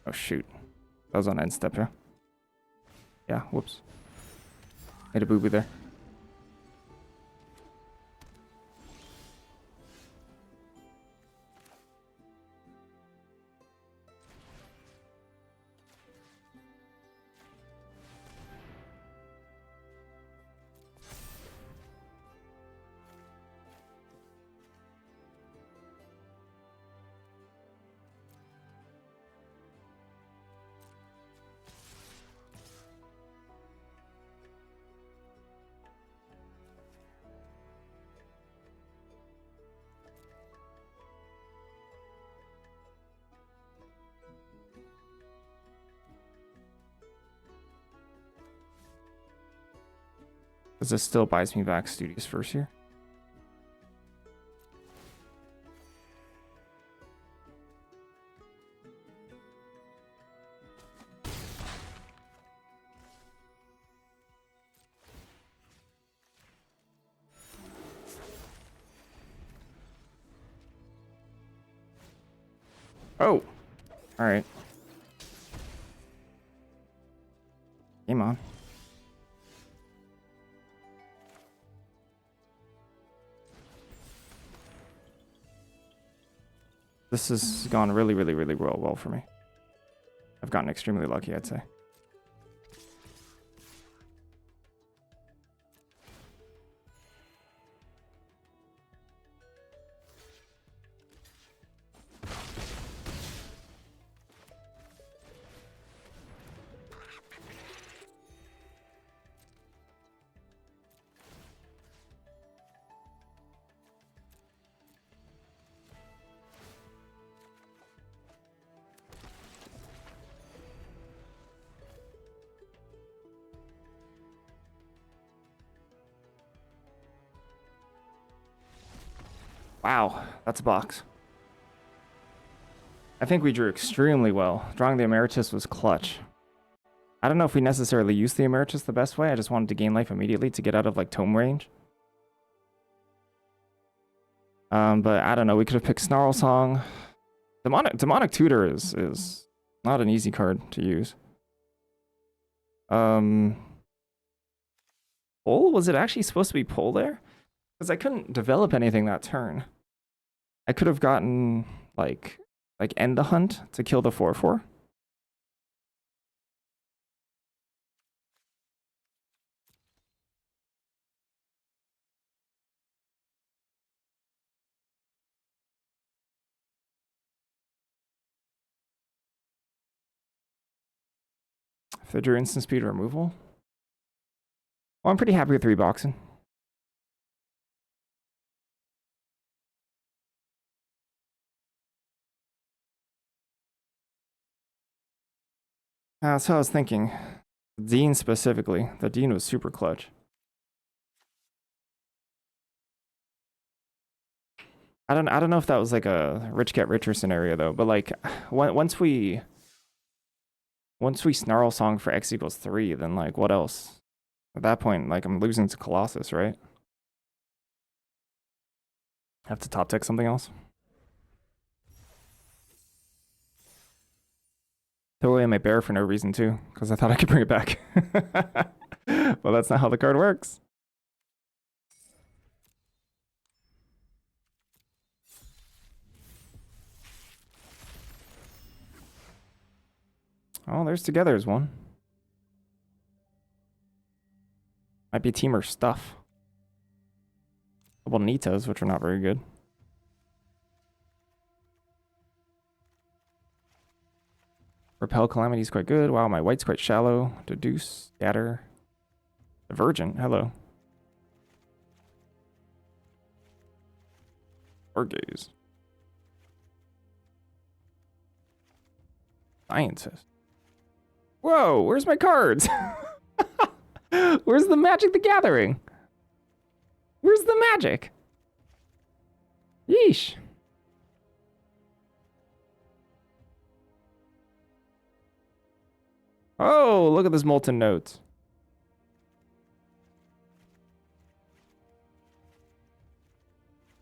Oh shoot. That was on end step, yeah? Yeah, whoops. Made a boo-boo there. Because this still buys me back Studious First here. Oh! Alright. Game on. This has gone really well for me. I've gotten extremely lucky, I'd say. Wow, that's a box. I think we drew extremely well. Drawing the Emeritus was clutch. I don't know if we necessarily used the Emeritus the best way. I just wanted to gain life immediately to get out of like tome range. But I don't know. We could have picked Snarl Song. Demonic Tutor is not an easy card to use. Pull? Was it actually supposed to be pull there? Because I couldn't develop anything that turn. I could have gotten like end the hunt to kill the 4/4. If they drew instant speed removal. Well, I'm pretty happy with 3 boxing. That's what I was thinking. Dean specifically. The Dean was super clutch. I don't know if that was like a rich get richer scenario though, but like once we Snarl Song for X equals 3, then like what else? At that point, like I'm losing to Colossus, right? Have to top deck something else. Throw away my bear for no reason too, because I thought I could bring it back. Well, that's not how the card works. Oh, there's Together's one. Might be Teamer stuff. Couple Nitas, which are not very good. Repel Calamity is quite good. Wow, my white's quite shallow. Deduce, Scatter. Divergent, hello. Orgaze. Scientist. Whoa, where's my cards? Where's the Magic the Gathering? Where's the magic? Yeesh. Oh, look at this Molten Notes.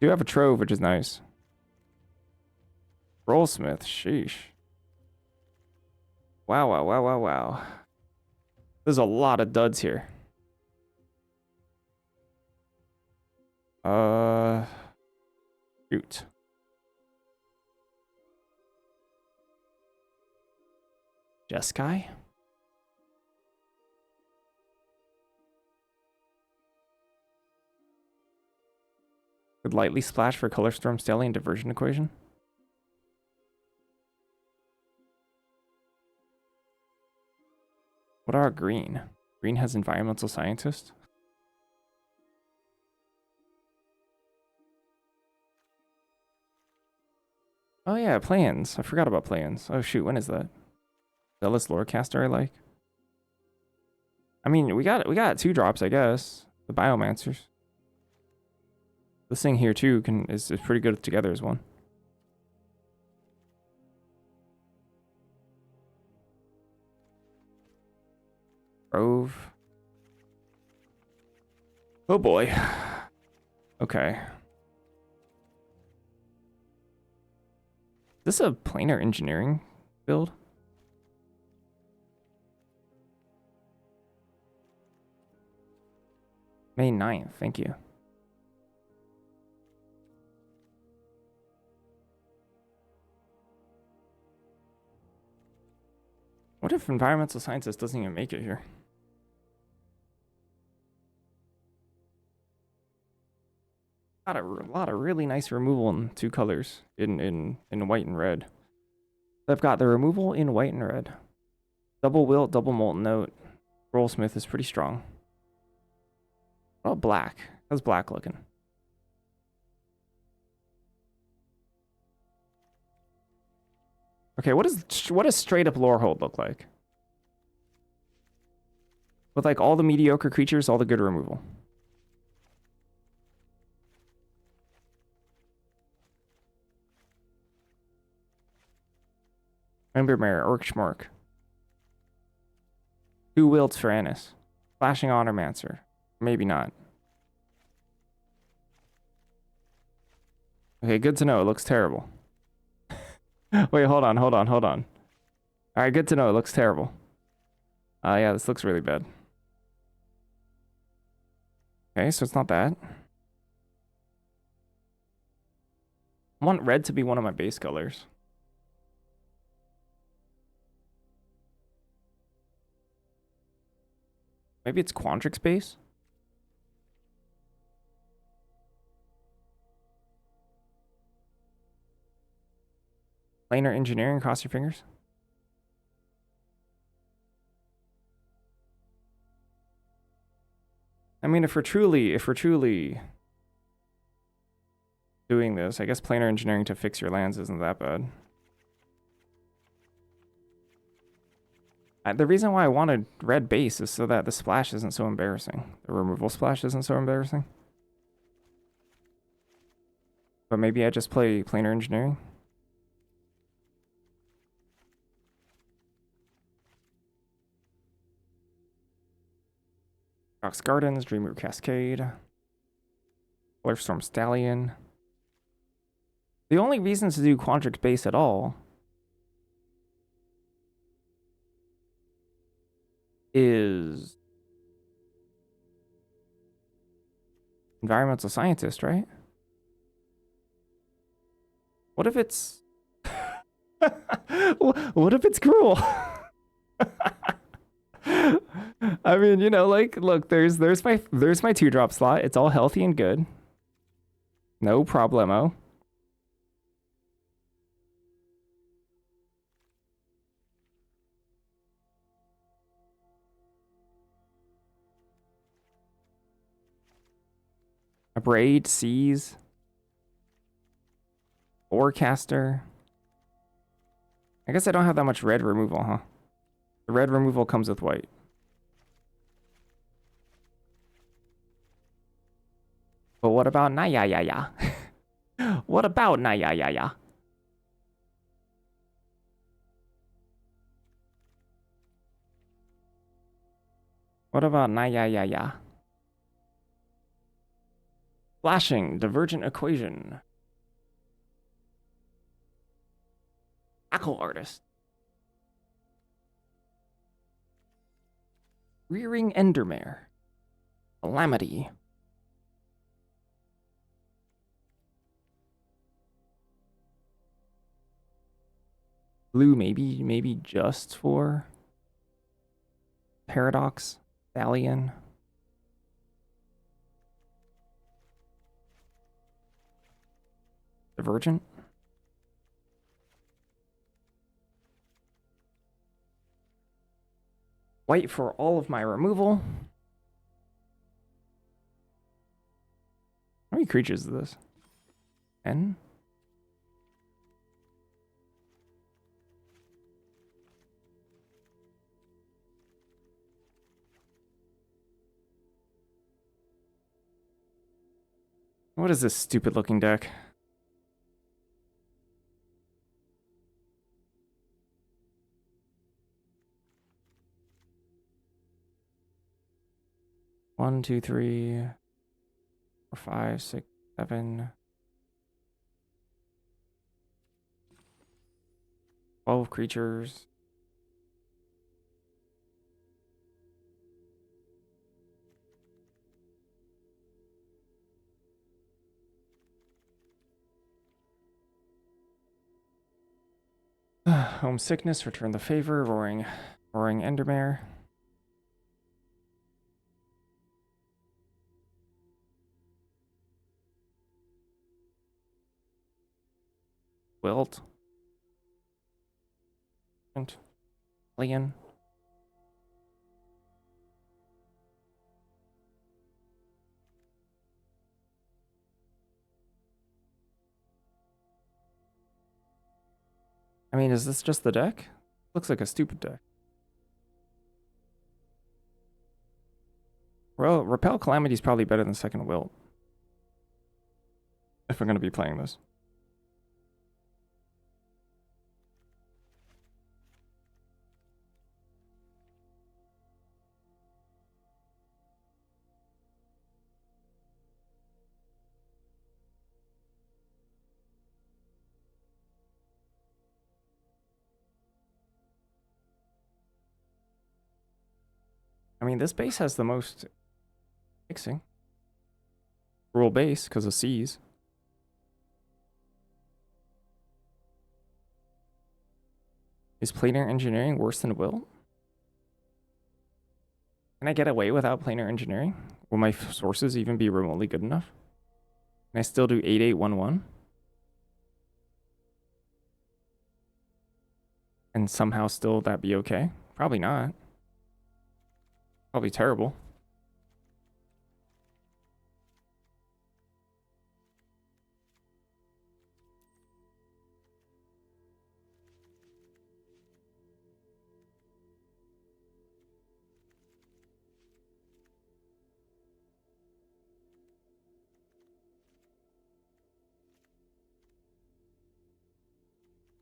Do have a Trove, which is nice. Rollsmith, sheesh. Wow, wow, wow, wow, wow. There's a lot of duds here. Shoot. Jeskai? Could lightly splash for Color Storm Stellian Diversion Equation. What are green? Green has Environmental Scientist. Oh yeah, plans. I forgot about plans. Oh shoot, when is that? Zealous Lorecaster I like. I mean, we got 2 drops, I guess. The Biomancers. This thing here too is pretty good together as one. Grove. Oh boy. Okay. Is this a planar engineering build? May 9th, thank you. What if Environmental Scientist doesn't even make it here? A lot of really nice removal in 2 colors in white and red. I've got the removal in white and red. Double Wilt, double Molten Note. Rollsmith is pretty strong. Oh, black. How's black looking? Okay, what does straight up Lorehold look like? With like all the mediocre creatures, all the good removal. Embermare, Orkshmark. 2 wilts for Annis. Flashing Automancer. Maybe not. Okay, good to know. It looks terrible. Wait, hold on. Alright, good to know. It looks terrible. Yeah, this looks really bad. Okay, so it's not that. I want red to be one of my base colors. Maybe it's Quandrix base? Planar engineering, cross your fingers. I mean, if we're truly doing this, I guess planar engineering to fix your lands isn't that bad. The reason why I wanted red base is so that the splash isn't so embarrassing. The removal splash isn't so embarrassing. But maybe I just play planar engineering. Rock's Gardens, Dreamroot Cascade, Storm Stallion. The only reason to do Quandrix base at all is environmental scientist, right? What if it's what if it's cruel? I mean, you know, like, look, there's my 2-drop slot. It's all healthy and good. No problemo. Abrade, Seize, Forecaster. I guess I don't have that much red removal, huh? The red removal comes with white. But what about Naya? What about Naya? What about Naya? Flashing, Divergent Equation. Tackle Artist. Rearing Endermare. Calamity. Blue, maybe just for Paradox, Stallion. Divergent. White for all of my removal. How many creatures is this? 10? What is this stupid looking deck? One, two, three, 4, 5, 6, 7. 12 creatures. Homesickness, return the favor, roaring Endermare. Wilt. Alien. I mean, is this just the deck? Looks like a stupid deck. Well, Repel Calamity is probably better than second Wilt. If we're going to be playing this. I mean, this base has the most fixing. Rural base, because of C's. Is planar engineering worse than will? Can I get away without planar engineering? Will my sources even be remotely good enough? Can I still do 8811? And somehow still that be okay? Probably not. Probably terrible.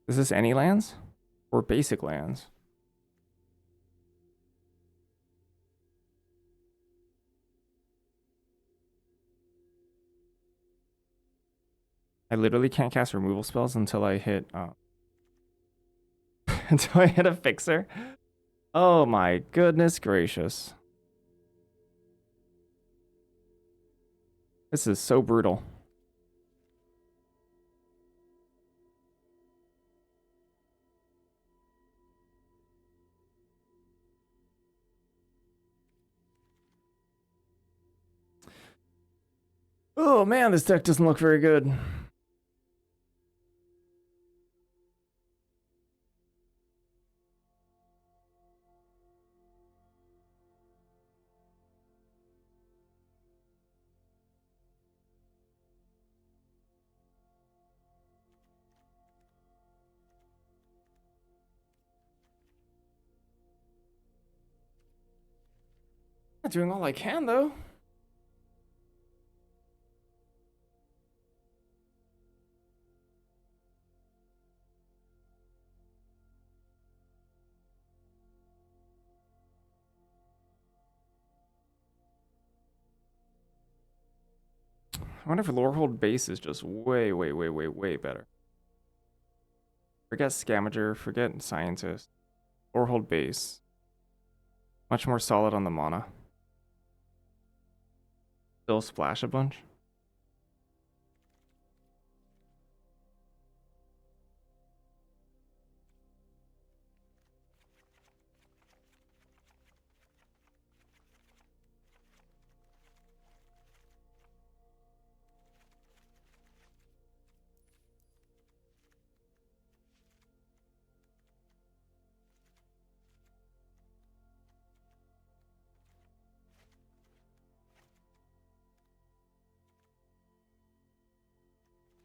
Is this any lands? Or basic lands? I literally can't cast removal spells until I hit until I hit a fixer. Oh my goodness gracious. This is so brutal. Oh man, this deck doesn't look very good. I'm doing all I can though. I wonder if Lorehold base is just way, way, way, way, way better. Forget Scamager, forget Scientist. Lorehold base. Much more solid on the mana. Still splash a bunch.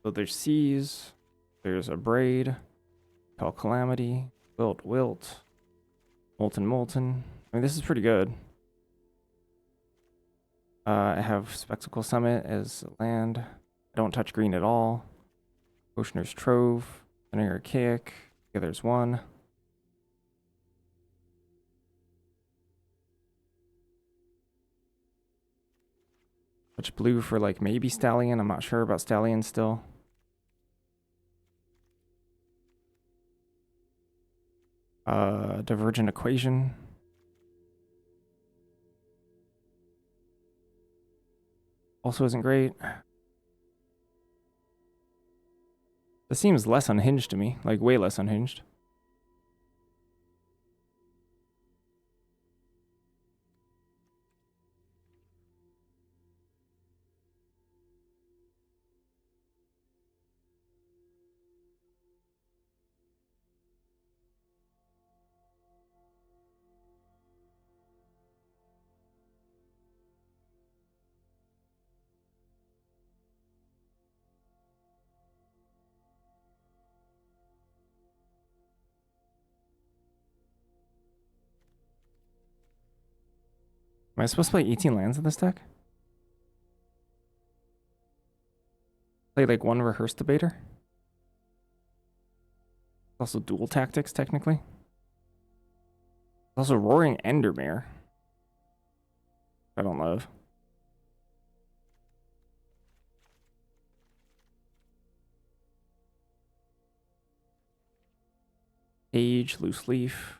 So there's Seas, there's a Braid, Call Calamity, Wilt, Molten. I mean, this is pretty good. I have Spectacle Summit as land. I don't touch green at all. Oceaner's Trove, Cunning Archaic. Yeah, there's one. Touch blue for like maybe Stallion. I'm not sure about Stallion still. Divergent Equation. Also isn't great. This seems less unhinged to me, like way less unhinged. Am I supposed to play 18 lands in this deck? Play like one Rehearsed Debater? Also dual tactics, technically. Also Roaring Endermere. I don't love. Age, Loose Leaf.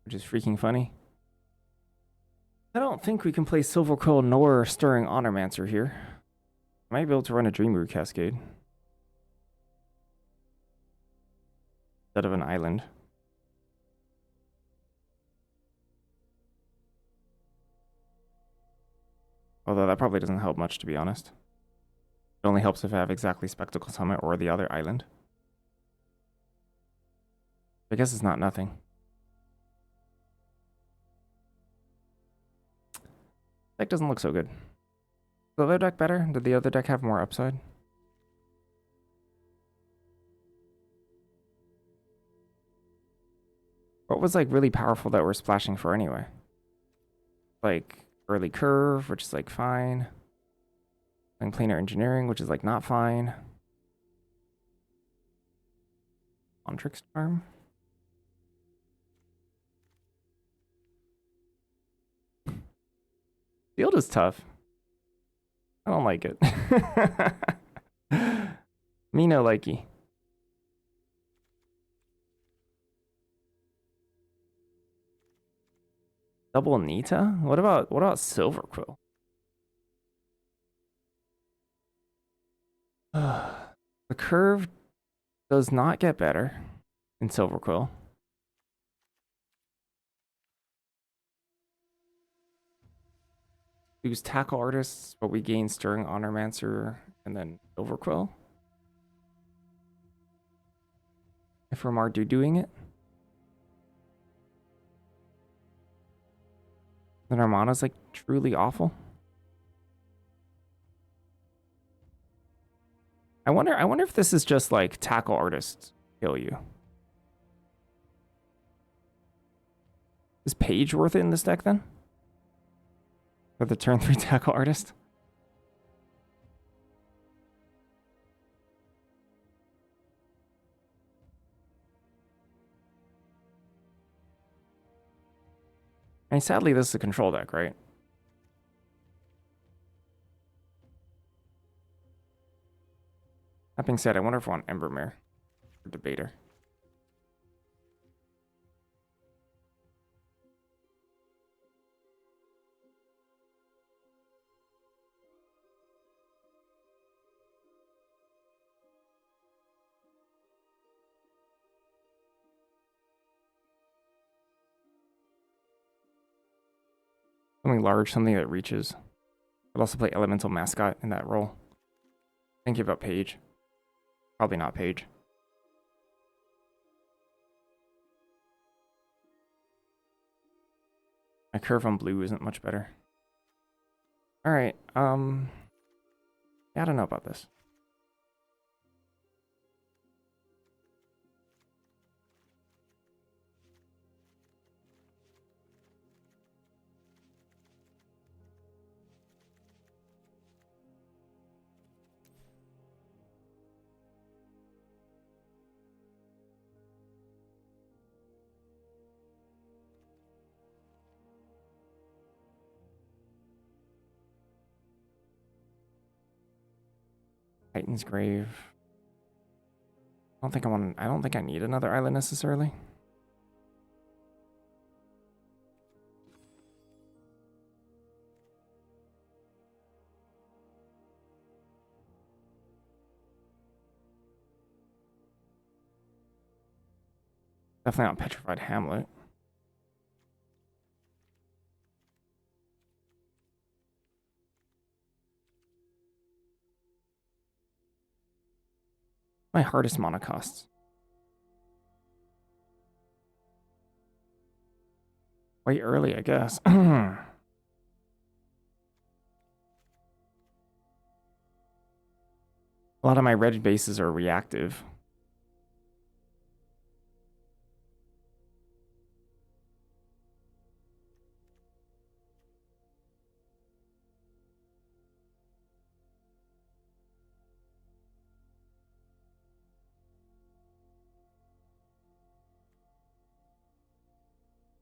Which is freaking funny. I don't think we can play Silver Quill nor Stirring Honormancer here. I might be able to run a Dream Root Cascade instead of an island. Although that probably doesn't help much, to be honest. It only helps if I have exactly Spectacle Summit or the other island. I guess it's not nothing. Deck doesn't look so good. The other deck better? Did the other deck have more upside? What was like really powerful that we're splashing for anyway? Like early curve, which is like fine. And planar engineering, which is like not fine. On Trick Storm. Field is tough. I don't like it. Me no likey. Double Nita? What about Silver Quill? The curve does not get better in Silver Quill. Use Tackle Artists, but we gain Stirring Honormancer and then Silver Quill. If Ramardu doing it. Then Armana's like truly awful. I wonder if this is just like Tackle Artists kill you. Is Page worth it in this deck then? For the turn 3 Tackle Artist? I mean, sadly, this is a control deck, right? That being said, I wonder if I want Embermare or Debater. Something large, something that reaches. I'd also play Elemental Mascot in that role. Think about Page. Probably not Page. My curve on blue isn't much better. Alright, yeah, I don't know about this. Titan's Grave. I don't think I need another island necessarily. Definitely not Petrified Hamlet. My hardest mana costs. Way early, I guess. A lot of my red bases are reactive.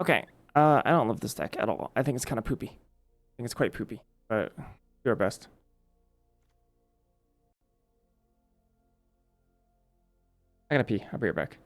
Okay, I don't love this deck at all. I think it's kind of poopy. I think it's quite poopy, but do our best. I gotta pee. I'll be right back.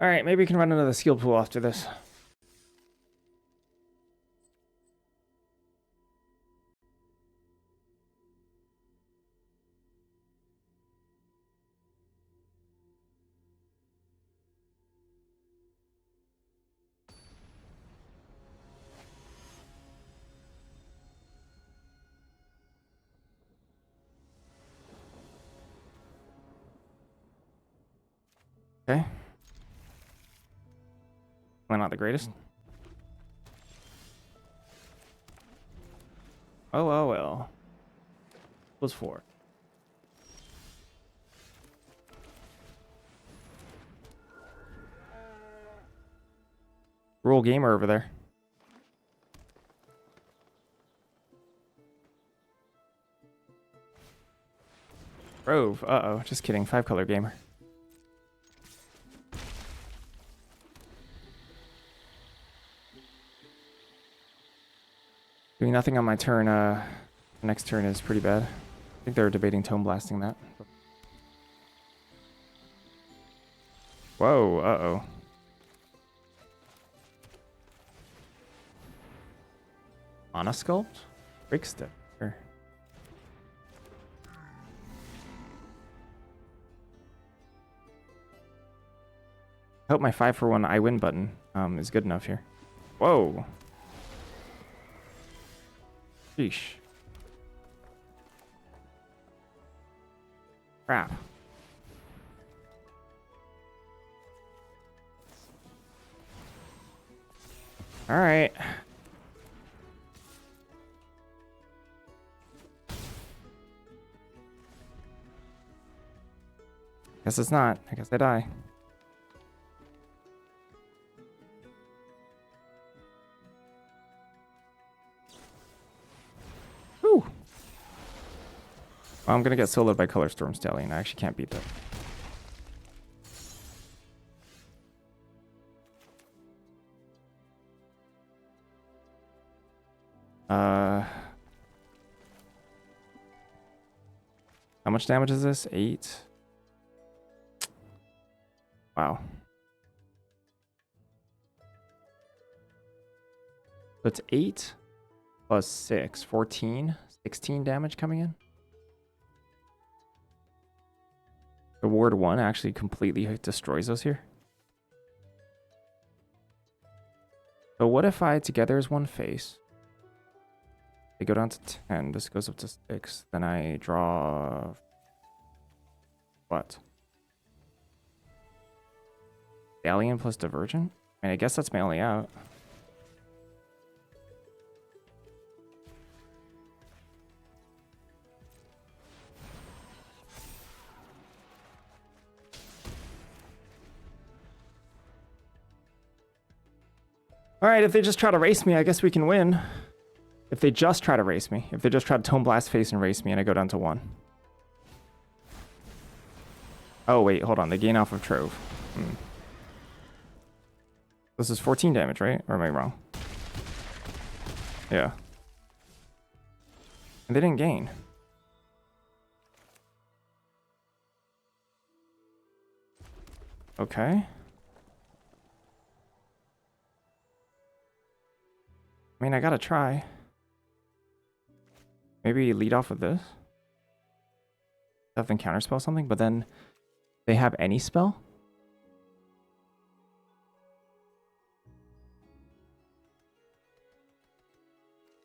Alright, maybe we can run into the skill pool after this. Okay. Well, not the greatest. Oh well. Was 4. Rule gamer over there. Rove. Uh-oh. Just kidding. 5-color gamer. Doing nothing on my turn. Next turn is pretty bad. I think they were debating tone blasting that. Whoa. Uh-oh. Mana Sculpt? Break step. Sure. I hope my 5-for-1 I win button is good enough here. Whoa. Sheesh. Crap. All right. Guess it's not. I guess I die. Whew. Well, I'm gonna get soloed by Color Storm Stallion. I actually can't beat that. How much damage is this? 8. Wow. So it's 8 plus 6, 14, 16 damage coming in. The Ward 1 actually completely destroys us here. So what if I together as one face? They go down to 10. This goes up to 6. Then I draw... what? Alien plus Divergent? I mean, I guess that's my only out. Alright, if they just try to race me, I guess we can win. If they just try to race me. If they just try to Tone Blast face and race me and I go down to 1. Oh, wait, hold on. They gain off of Trove. This is 14 damage, right? Or am I wrong? Yeah. And they didn't gain. Okay. I mean, I gotta try. Maybe lead off with this. Have them counterspell something, but then they have any spell?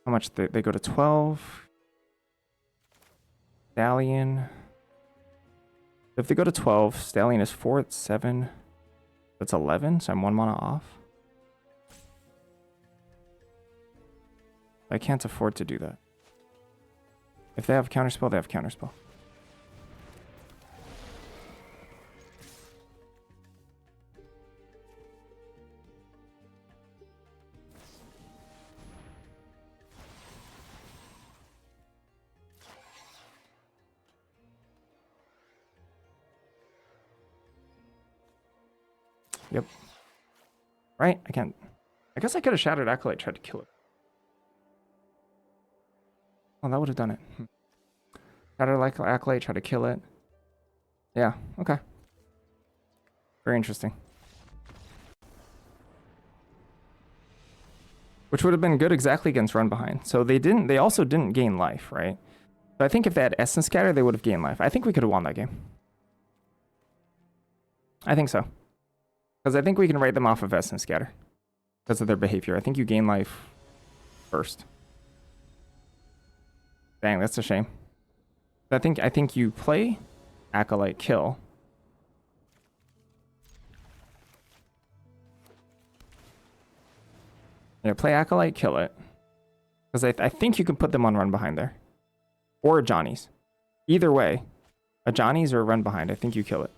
How much? They go to 12. Stallion. If they go to 12, Stallion is 4, it's 7. That's 11, so I'm 1 mana off. I can't afford to do that. If they have counterspell, they have counterspell. Yep. Right? I can't. I guess I could have Shattered Acolyte, tried to kill it. Oh, that would have done it. Shattered Acolyte, try to kill it. Yeah, okay. Very interesting. which would have been good exactly against run behind. So they also didn't gain life, right? So I think if they had Essence Scatter, they would have gained life. I think we could have won that game. I think so. Because I think we can write them off of Essence Scatter because of their behavior. I think you gain life first. Dang, that's a shame. I think you play Acolyte, kill. Yeah, play Acolyte, kill it. Because I think you can put them on run behind there. Or a Johnny's. Either way, a Johnny's or a run behind, I think you kill it.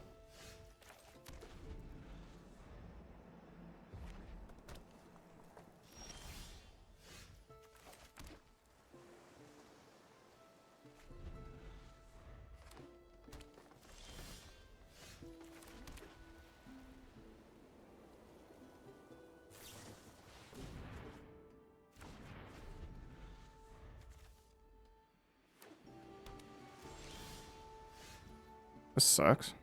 This sucks.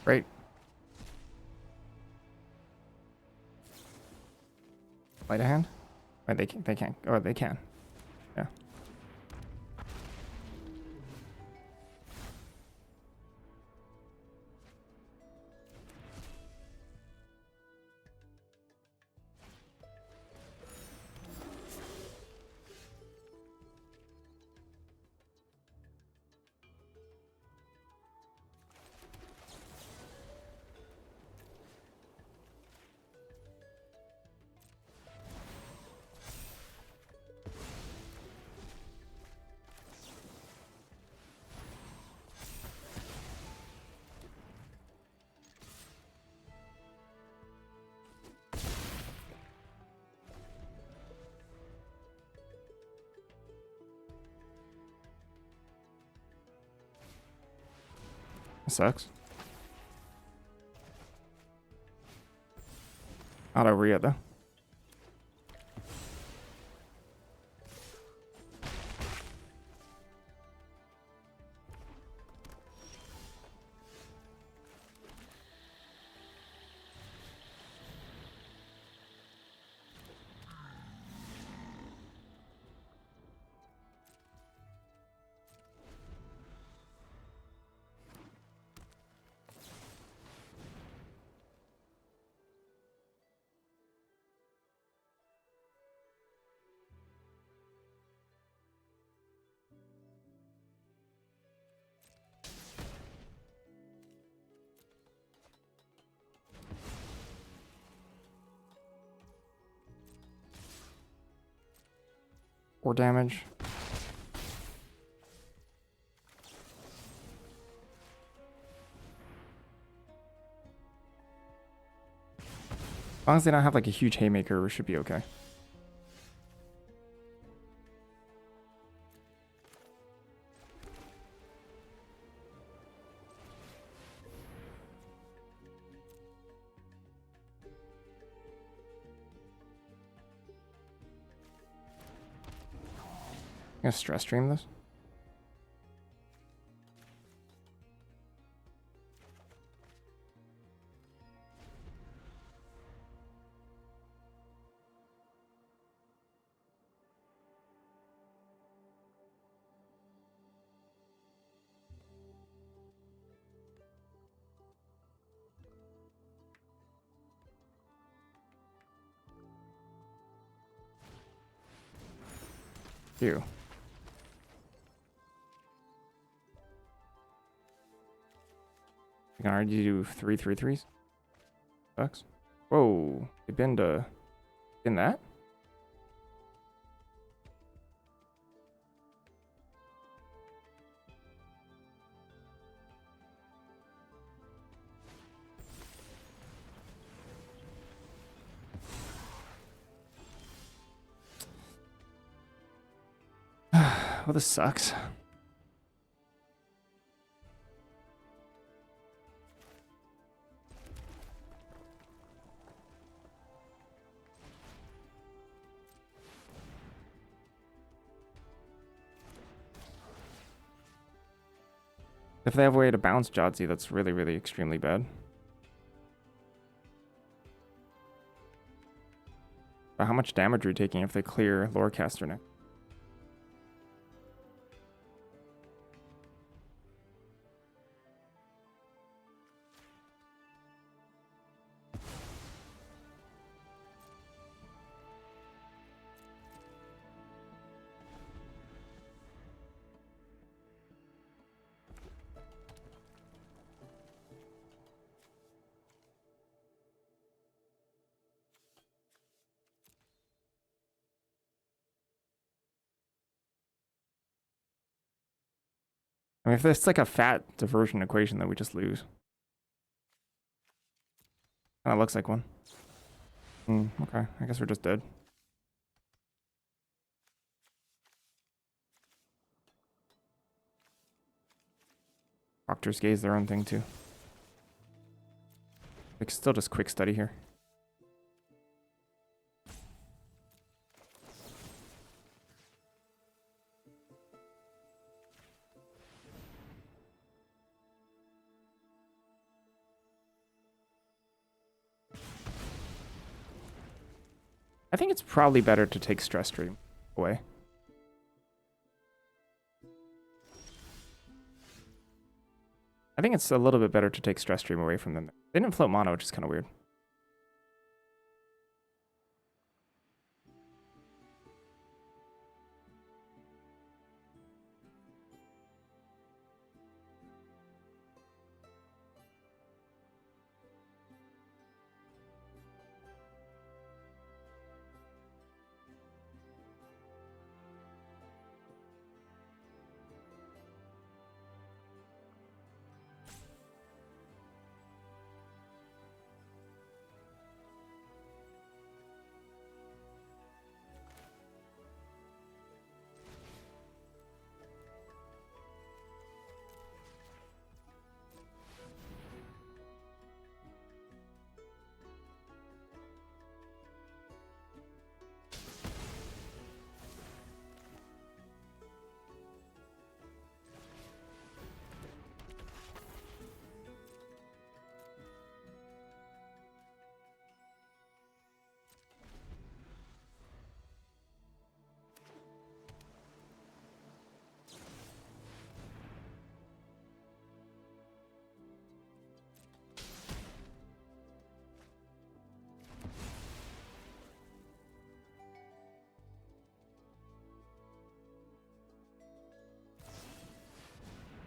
Great. Light a hand? Wait, they can't. Or they can. Yeah. It sucks. Not over yet, though. Or damage. As long as they don't have like a huge haymaker, we should be okay. I'm gonna stress stream this. Ew. I can already do 3 3 3s. Sucks. Whoa. They been to in that? Well, this sucks. If they have a way to bounce Jotzi, that's really, really extremely bad. But how much damage are you taking if they clear Lorecaster next? I mean, if it's like a fat diversion equation, then we just lose. Kinda looks like one. Okay, I guess we're just dead. Doctors gaze their own thing too. Like still just quick study here. I think it's probably better to take Stress Stream away. I think it's a little bit better to take Stress Stream away from them. They didn't float mono, which is kind of weird.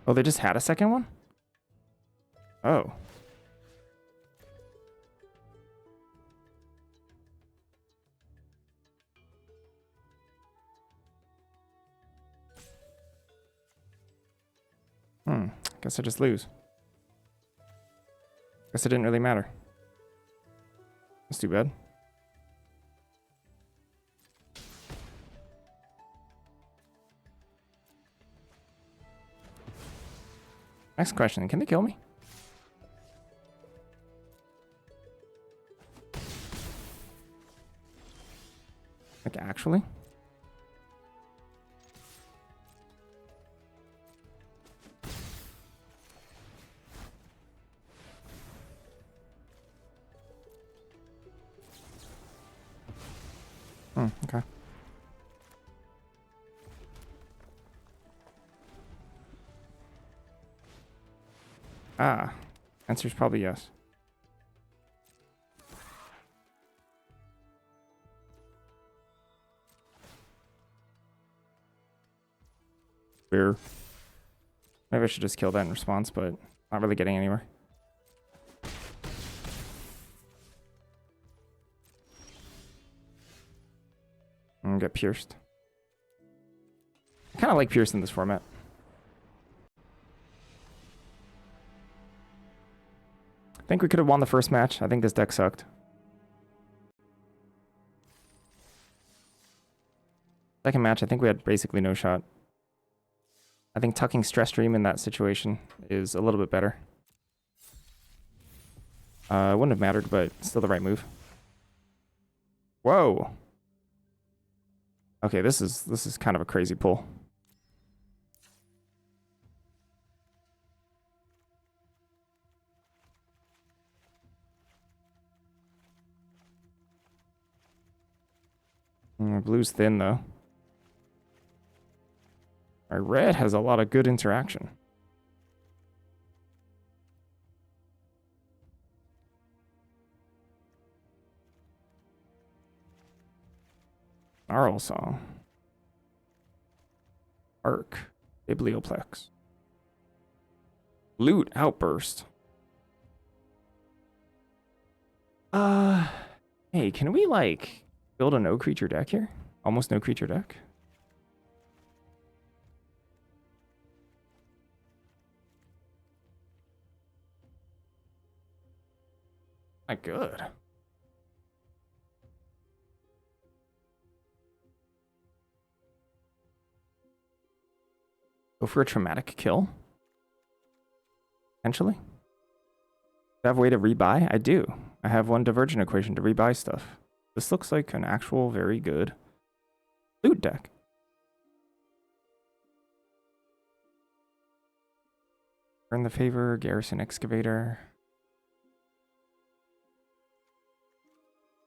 Oh, they just had a second one? Oh. Guess I just lose. Guess it didn't really matter. That's too bad. Next question, can they kill me? Like, actually? Okay. Ah, answer's probably yes. Fair. Maybe I should just kill that in response, but not really getting anywhere. And get pierced. I kind of like pierced in this format. I think we could have won the first match. I think this deck sucked. Second match, I think we had basically no shot. I think tucking Stress Dream in that situation is a little bit better. It wouldn't have mattered, but still the right move. Whoa. Okay, this is kind of a crazy pull. Blue's thin though. Our red has a lot of good interaction. Snarl Song. Arc. Biblioplex. Loot Outburst. Hey, can we like build a no creature deck here? Almost no creature deck. Not good. Go for a traumatic kill? Potentially? Do I have a way to rebuy? I do. I have one divergent equation to rebuy stuff. This looks like an actual very good loot deck. Burn the Favor, Garrison Excavator.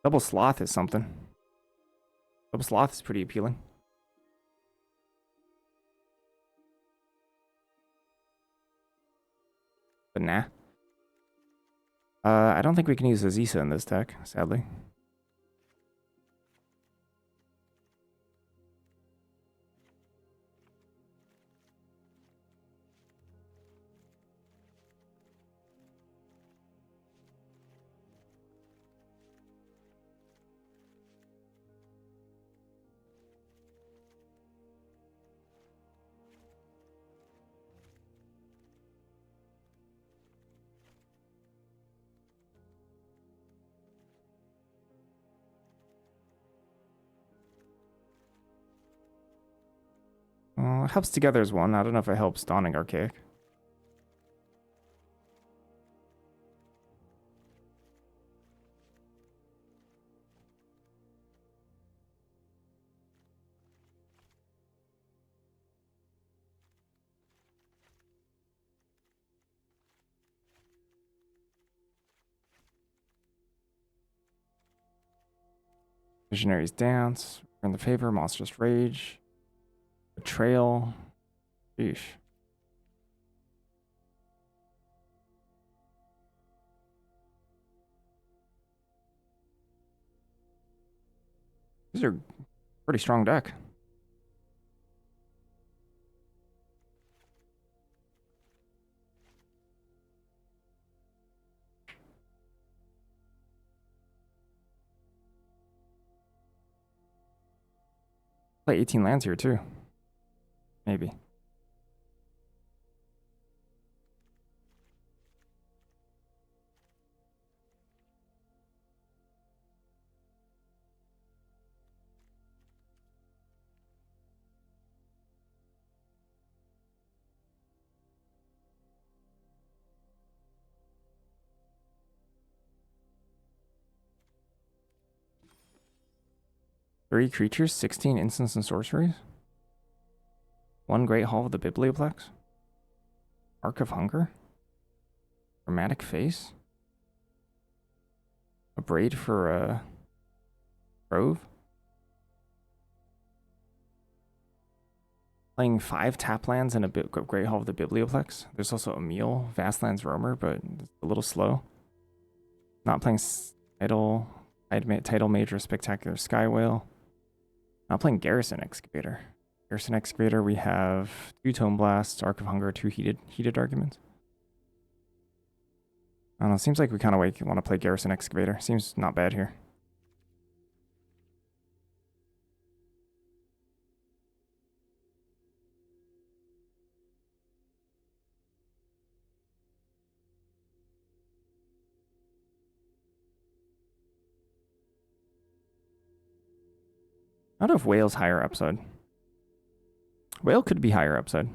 Double Sloth is something. Double Sloth is pretty appealing. But nah. I don't think we can use Aziza in this deck, sadly. It helps together as one. I don't know if it helps Dawning Archaic. Visionary's Dance. Return the Favor. Monstrous Rage. Betrayal. Sheesh. These are pretty strong deck. Play 18 lands here too. Maybe. Three creatures, 16 instants and sorceries. One Great Hall of the Biblioplex. Arc of Hunger. Dramatic Face. A Braid for a Grove. Playing 5 tap lands in a Great Hall of the Biblioplex. There's also Emil, Vastlands Roamer, but it's a little slow. Not playing Tidal Major Spectacular Sky Whale. Not playing Garrison Excavator. Garrison Excavator, we have 2 Tome Blasts, Arc of Hunger, 2 heated arguments. I don't know, seems like we kind of want to play Garrison Excavator. Seems not bad here. I don't know if Whale's higher upside. Whale could be higher upside.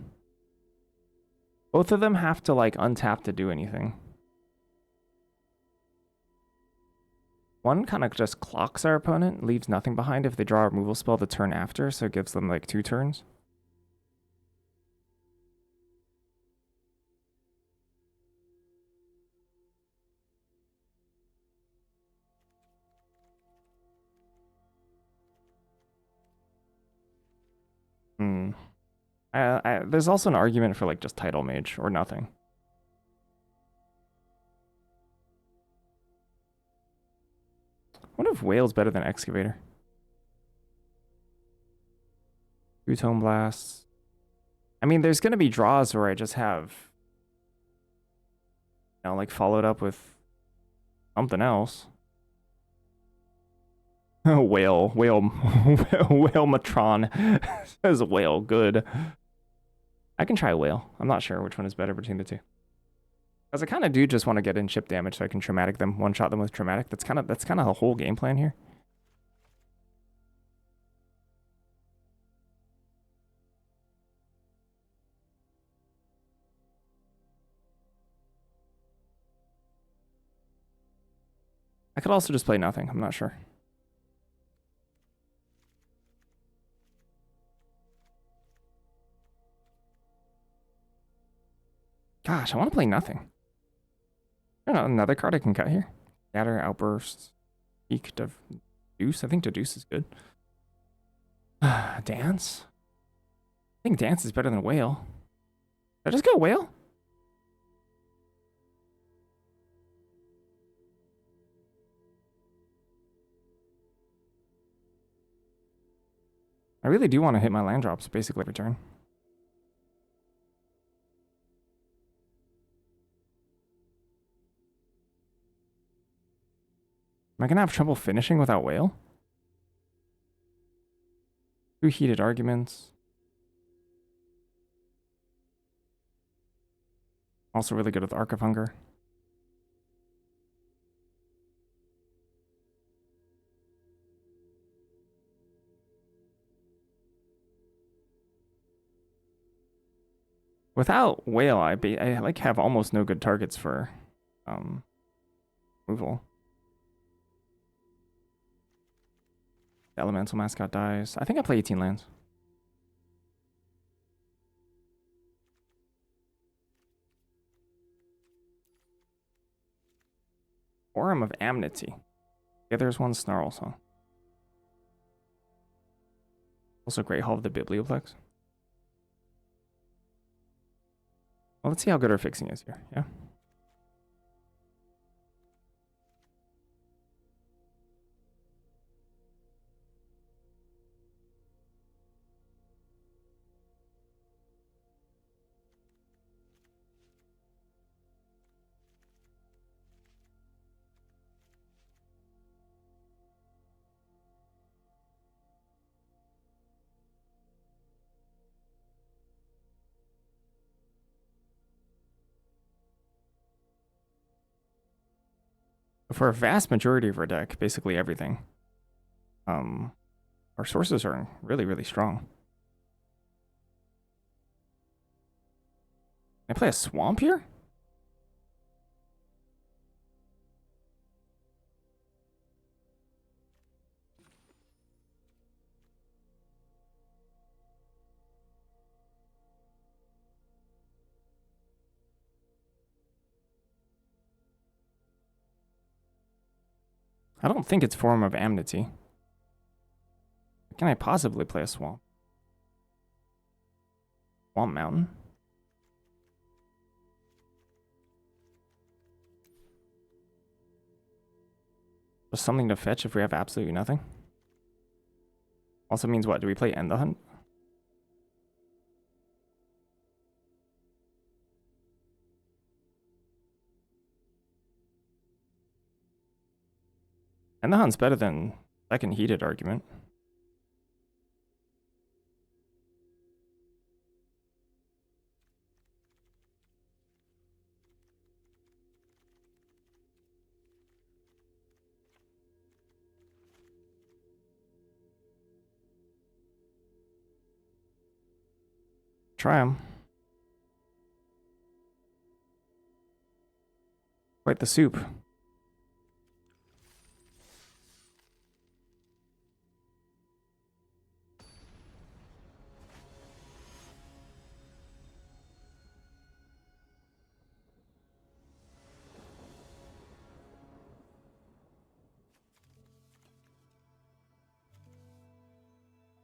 Both of them have to like untap to do anything. One kind of just clocks our opponent, leaves nothing behind if they draw a removal spell the turn after, so it gives them like 2 turns. There's also an argument for like just Title Mage or nothing. I wonder if Whale's better than Excavator. 2 Tome Blasts. I mean, there's gonna be draws where I just have, you know, like followed up with something else. Whale Matron says Whale, good. I can try Whale. I'm not sure which one is better between the two. Because I kind of do just want to get in chip damage so I can traumatic them, one-shot them with traumatic. That's kind of the whole game plan here. I could also just play nothing. I'm not sure. Gosh, I want to play nothing. I don't know, another card I can cut here. Scatter, Outburst, Peak, Deuce. I think Deuce is good. Dance? I think Dance is better than Whale. Did I just go Whale? I really do want to hit my land drops basically every turn. Am I gonna have trouble finishing without Whale? 2 heated arguments. Also really good with Arc of Hunger. Without Whale, I like have almost no good targets for removal. Elemental Mascot dies. I think I play 18 lands. Forum of Amnesty. Yeah, there's one Snarl song. Also Great Hall of the Biblioplex. Well, let's see how good our fixing is here. Yeah. For a vast majority of our deck, basically everything, our sources are really, really strong. Can I play a Swamp here? I don't think it's Forum of Amnesty. Can I possibly play a Swamp? Swamp Mountain? Just something to fetch if we have absolutely nothing. Also means what? Do we play End the Hunt? And the hunt's better than second heated argument. Try them. Quite the soup.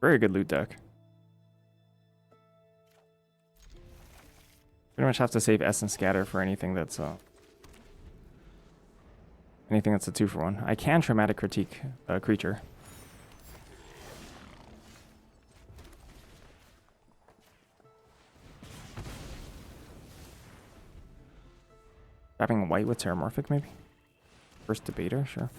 Very good loot deck. Pretty much have to save Essence Scatter for anything that's a 2-for-1. I can Traumatic Critique a creature. Tapping white with Terramorphic, maybe? First Debater, sure.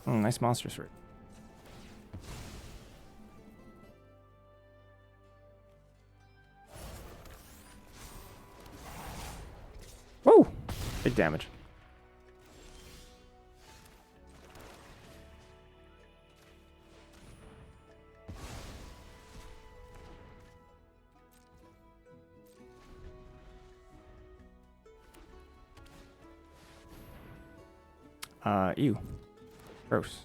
Nice monsters for it. Whoa! Big damage. Ew. Gross.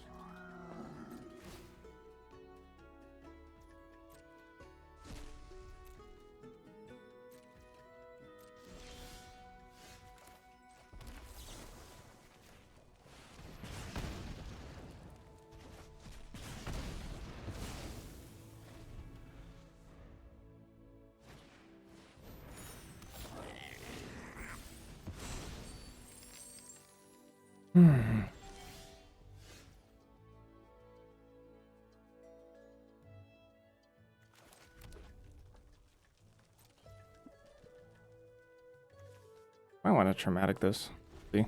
I want to traumatic this. See?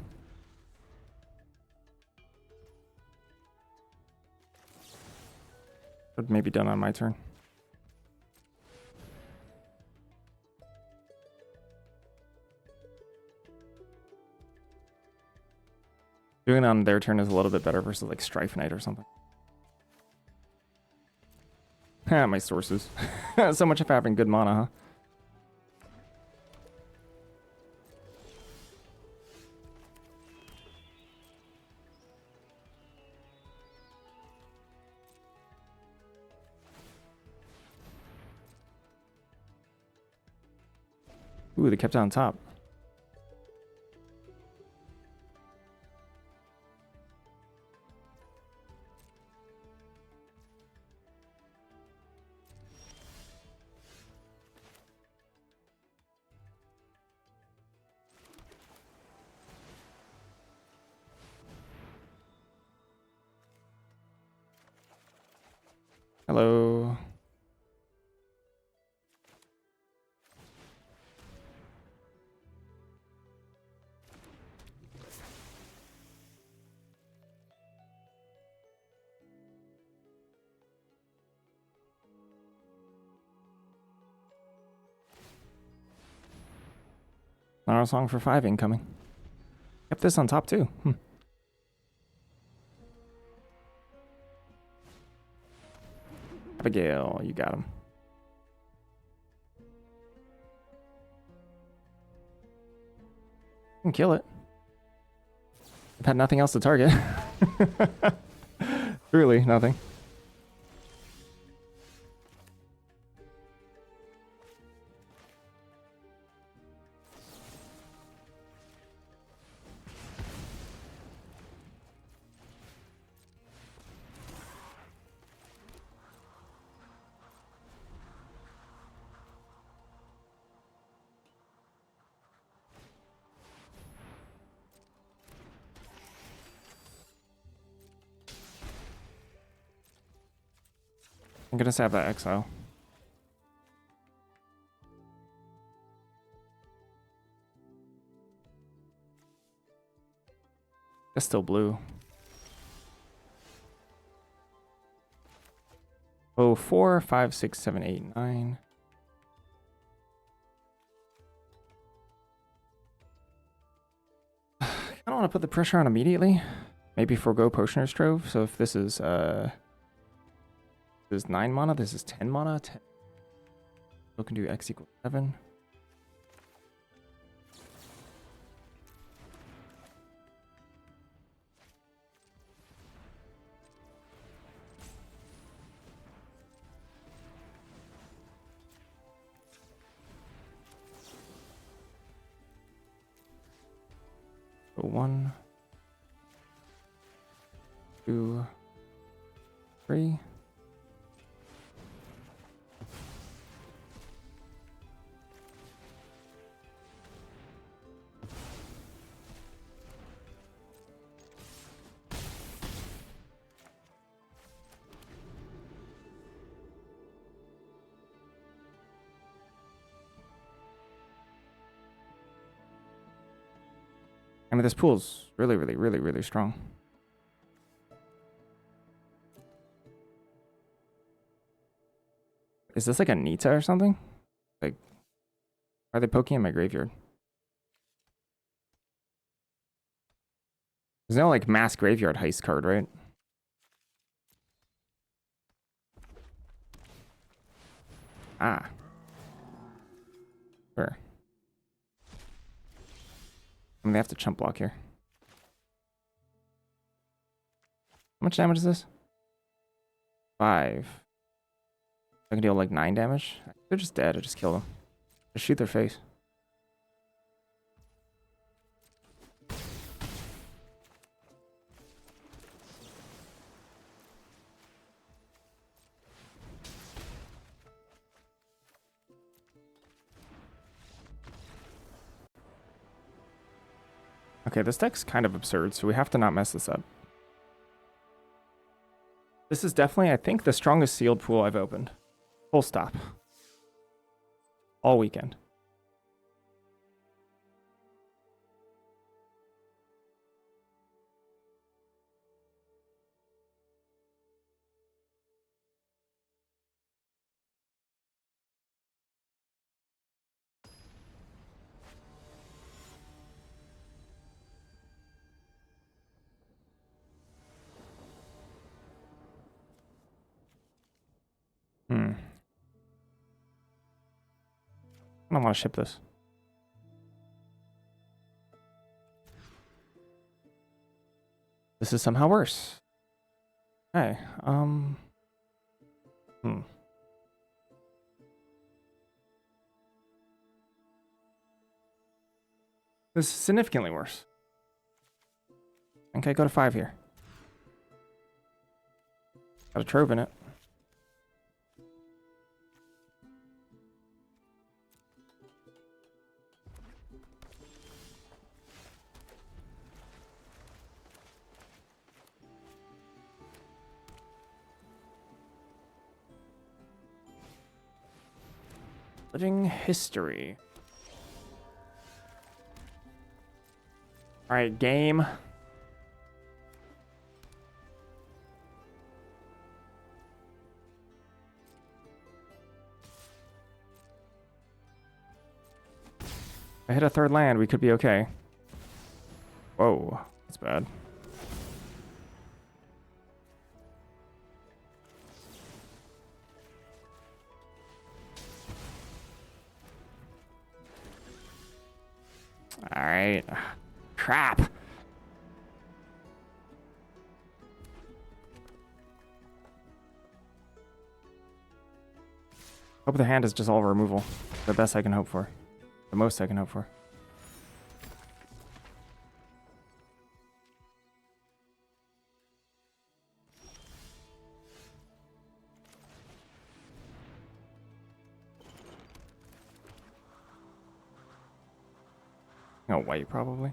But maybe done on my turn. Doing it on their turn is a little bit better versus like Strife Knight or something. My sources. So much of having good mana, huh? Ooh, they kept it on top. Hello. Another song for 5 incoming. Kept this on top too. Abigail, you got him. You can kill it. I've had nothing else to target. Truly, nothing. I'm gonna stab that exile. It's still blue. Oh, 4, 5, 6, 7, 8, 9. I don't want to put the pressure on immediately. Maybe forego Potioner's Trove. So if this is 9 mana, this is 10 mana. Still can do X equals 7. So 1, 2, 3. I mean, this pool's really, really, really, really strong. Is this like a Nita or something? Like, are they poking in my graveyard? There's no like mass graveyard heist card, right? Ah. Sure. I mean, they have to chump block here. How much damage is this? 5. I can deal like 9 damage. They're just dead. I just kill them. Just shoot their face. Okay, this deck's kind of absurd, so we have to not mess this up. This is definitely, I think, the strongest sealed pool I've opened. Full stop. All weekend. I don't want to ship this. This is somehow worse. Okay, This is significantly worse. Okay, go to 5 here. Got a Trove in it. Living history. All right, game. I hit a 3rd land, we could be okay. Whoa, that's bad. All right. Crap. Hope the hand is just all removal. The best I can hope for. The most I can hope for. No, white probably.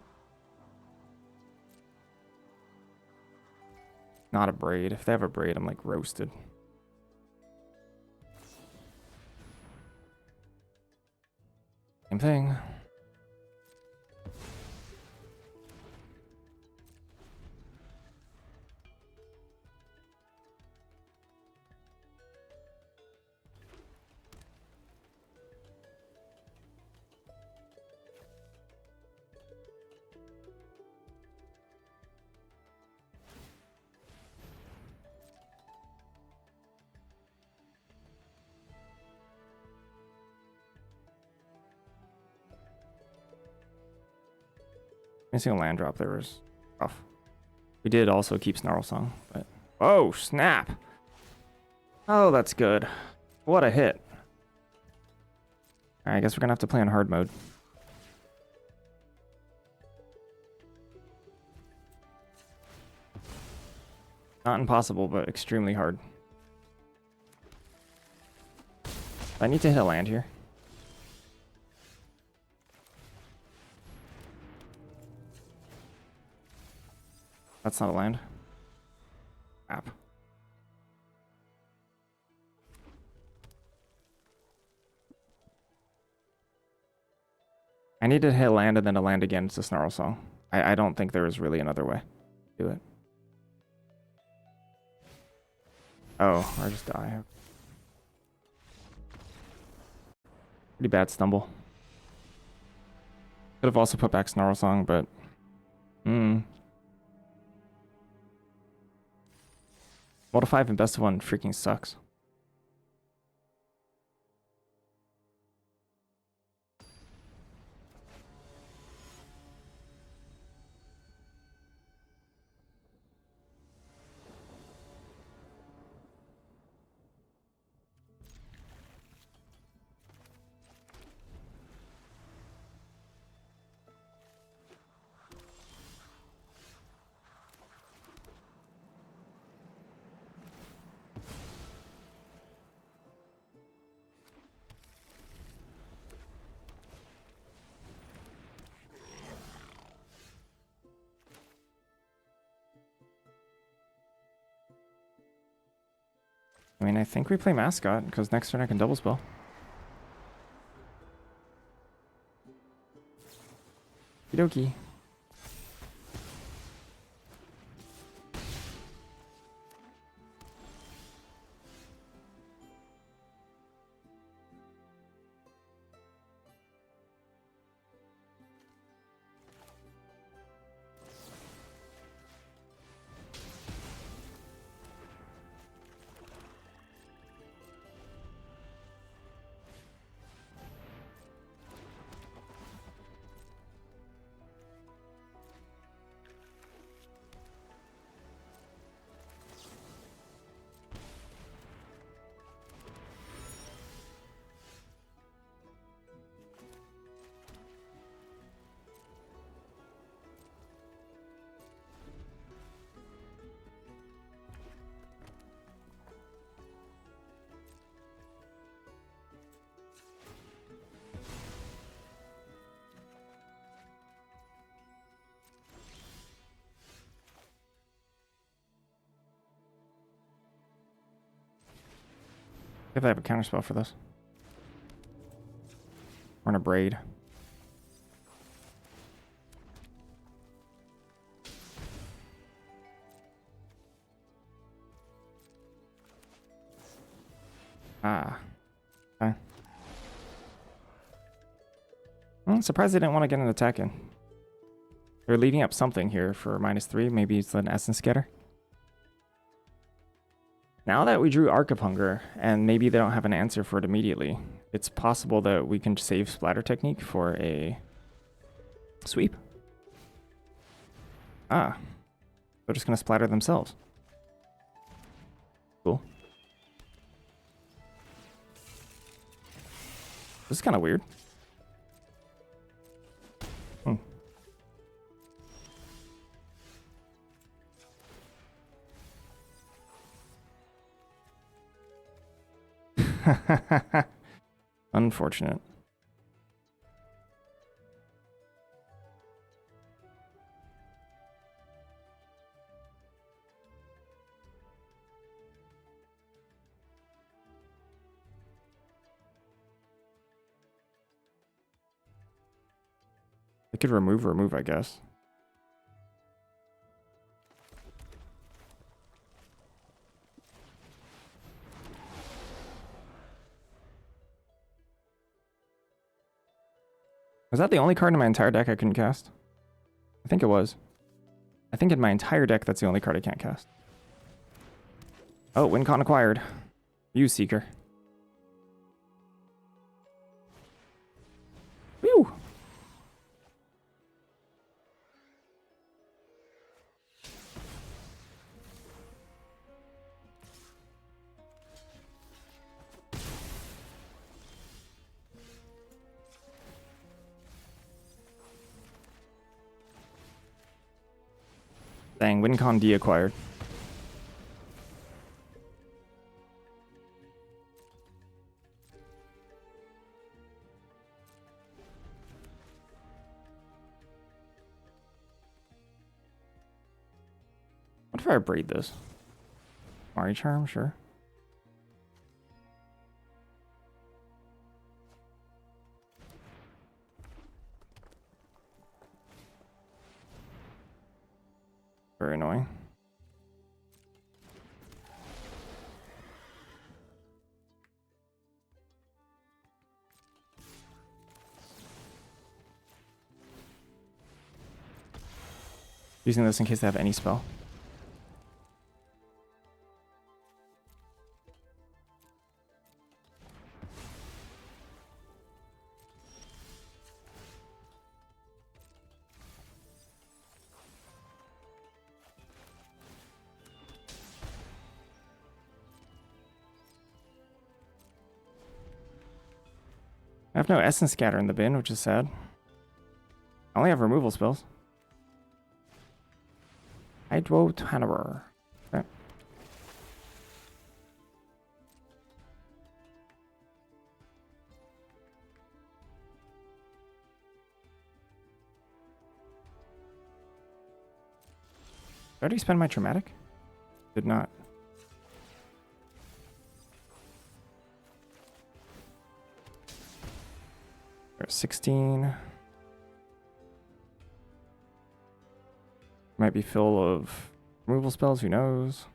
Not a braid. If they have a braid, I'm like roasted. Same thing. Missing a land drop there was rough. We did also keep Snarl Song, but oh snap! Oh, that's good. What a hit. Alright, I guess we're gonna have to play on hard mode. Not impossible, but extremely hard. I need to hit a land here. That's not a land. Crap. I need to hit land and then a land again. It's a Snarl Song. I don't think there is really another way to do it. Oh, I just die. Pretty bad stumble. Could have also put back Snarl Song, but... Moto 5 and best of 1 freaking sucks. I mean, I think we play Mascot, because next turn I can double spell. Okie dokie. If I have a counterspell for this. We're in a braid. Ah. Okay. I'm surprised they didn't want to get an attack in. They're leading up something here for -3. Maybe it's an Essence Getter. Now that we drew Arc of Hunger, and maybe they don't have an answer for it immediately, it's possible that we can save Splatter Technique for a sweep. Ah. They're just going to splatter themselves. Cool. This is kind of weird. Unfortunate. I could remove, I guess. Was that the only card in my entire deck I couldn't cast? I think it was. I think in my entire deck, that's the only card I can't cast. Oh, WinCon acquired. You Seeker. Whew. Dang, WinCon D acquired. What if I braid this? Mari Charm, sure. Very annoying. Using this in case they have any spell. I have no Essence Scatter in the bin, which is sad. I only have removal spells. Hydro Tannerer. Okay. Did I already spend my Traumatic? Did not. There's 16. Might be full of removal spells, who knows?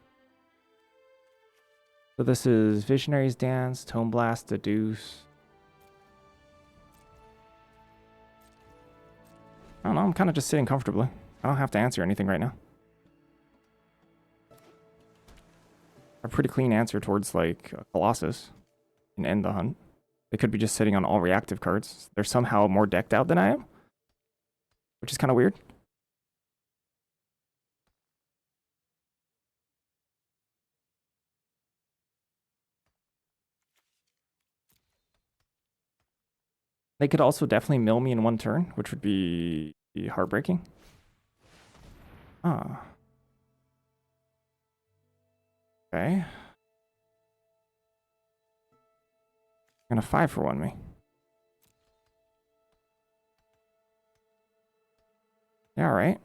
So this is Visionary's Dance, Tome Blast, Deduce. I don't know, I'm kind of just sitting comfortably. I don't have to answer anything right now. A pretty clean answer towards like Colossus and end the hunt. They could be just sitting on all reactive cards. They're somehow more decked out than I am, which is kind of weird. They could also definitely mill me in one turn, which would be heartbreaking. Ah. Okay. Gonna 5-for-1 me. Yeah, alright.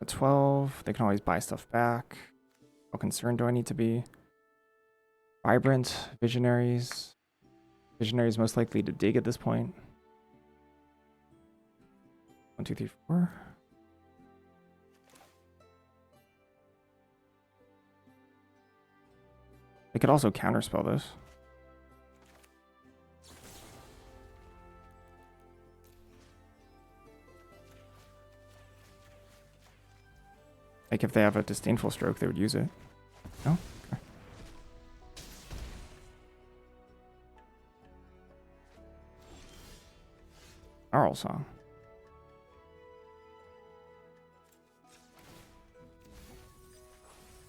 At 12, they can always buy stuff back. How concerned do I need to be? Vibrant, Visionaries. Visionaries most likely to dig at this point. 1, 2, 3, 4. They could also counterspell this. Like if they have a Disdainful Stroke, they would use it. No? Okay. Oral Song.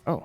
Oh.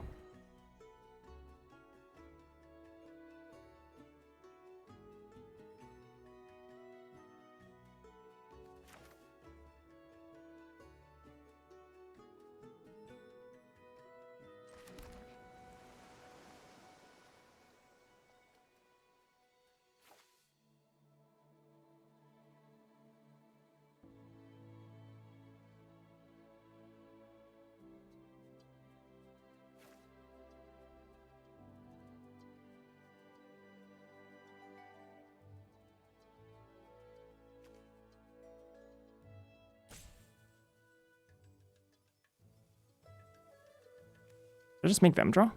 I just make them draw?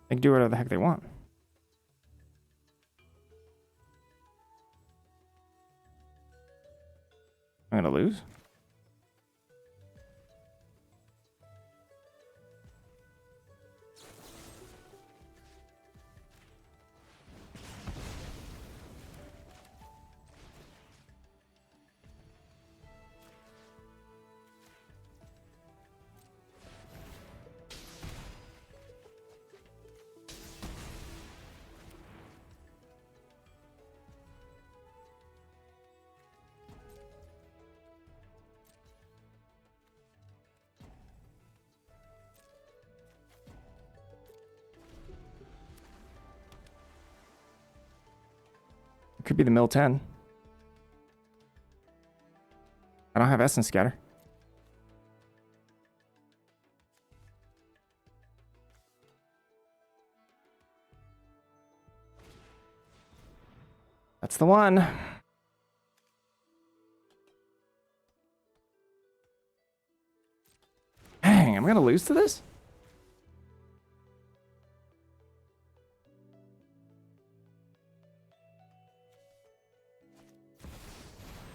They can do whatever the heck they want. I'm gonna lose. It could be the mill 10. I don't have Essence Scatter. That's the one. Dang, I'm gonna lose to this?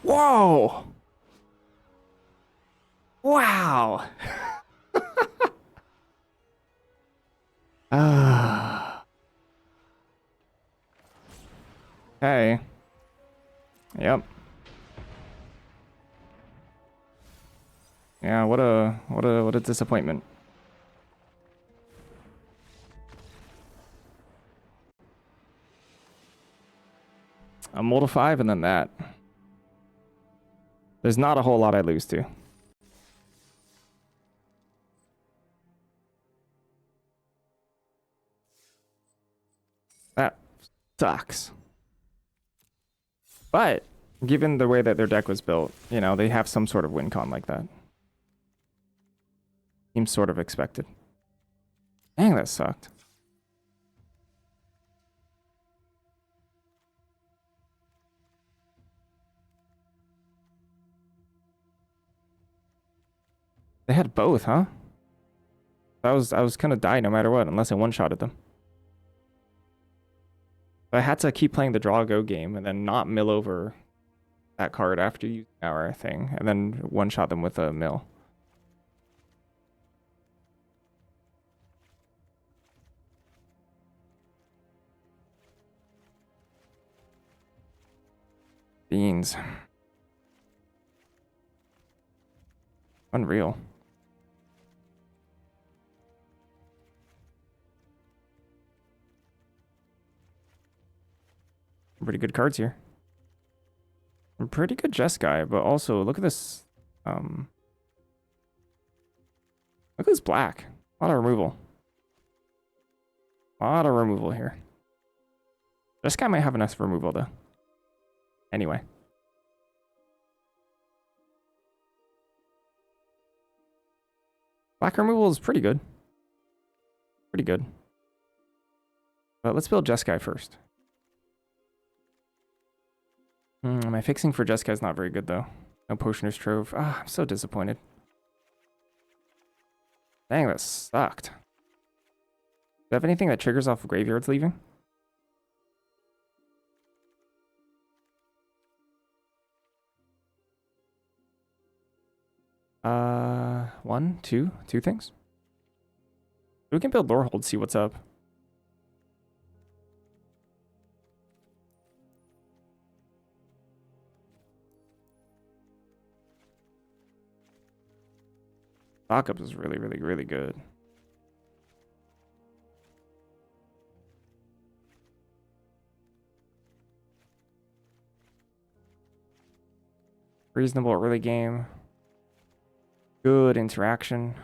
Whoa! Wow! Ah. Hey. Yep. Yeah, what a disappointment. A mull to 5 and then that. There's not a whole lot I lose to. That sucks. But given the way that their deck was built, you know, they have some sort of win con like that. Seems sort of expected. Dang, that sucked. They had both, huh? I was gonna die no matter what, unless I one-shotted them. I had to keep playing the draw go game and then not mill over that card after using our thing, and then one-shot them with a mill. Beans. Unreal. Pretty good cards here. Pretty good Jeskai, but also look at this. Look at this black. A lot of removal. A lot of removal here. Jeskai might have enough removal though. Anyway. Black removal is pretty good. Pretty good. But let's build Jeskai first. My fixing for Jeskai is not very good though. No Potioner's Trove. Ah, I'm so disappointed. Dang, that sucked. Do you have anything that triggers off of graveyards leaving? One, two things. We can build Lorehold, see what's up. Lockup is really, really, really good. Reasonable early game. Good interaction.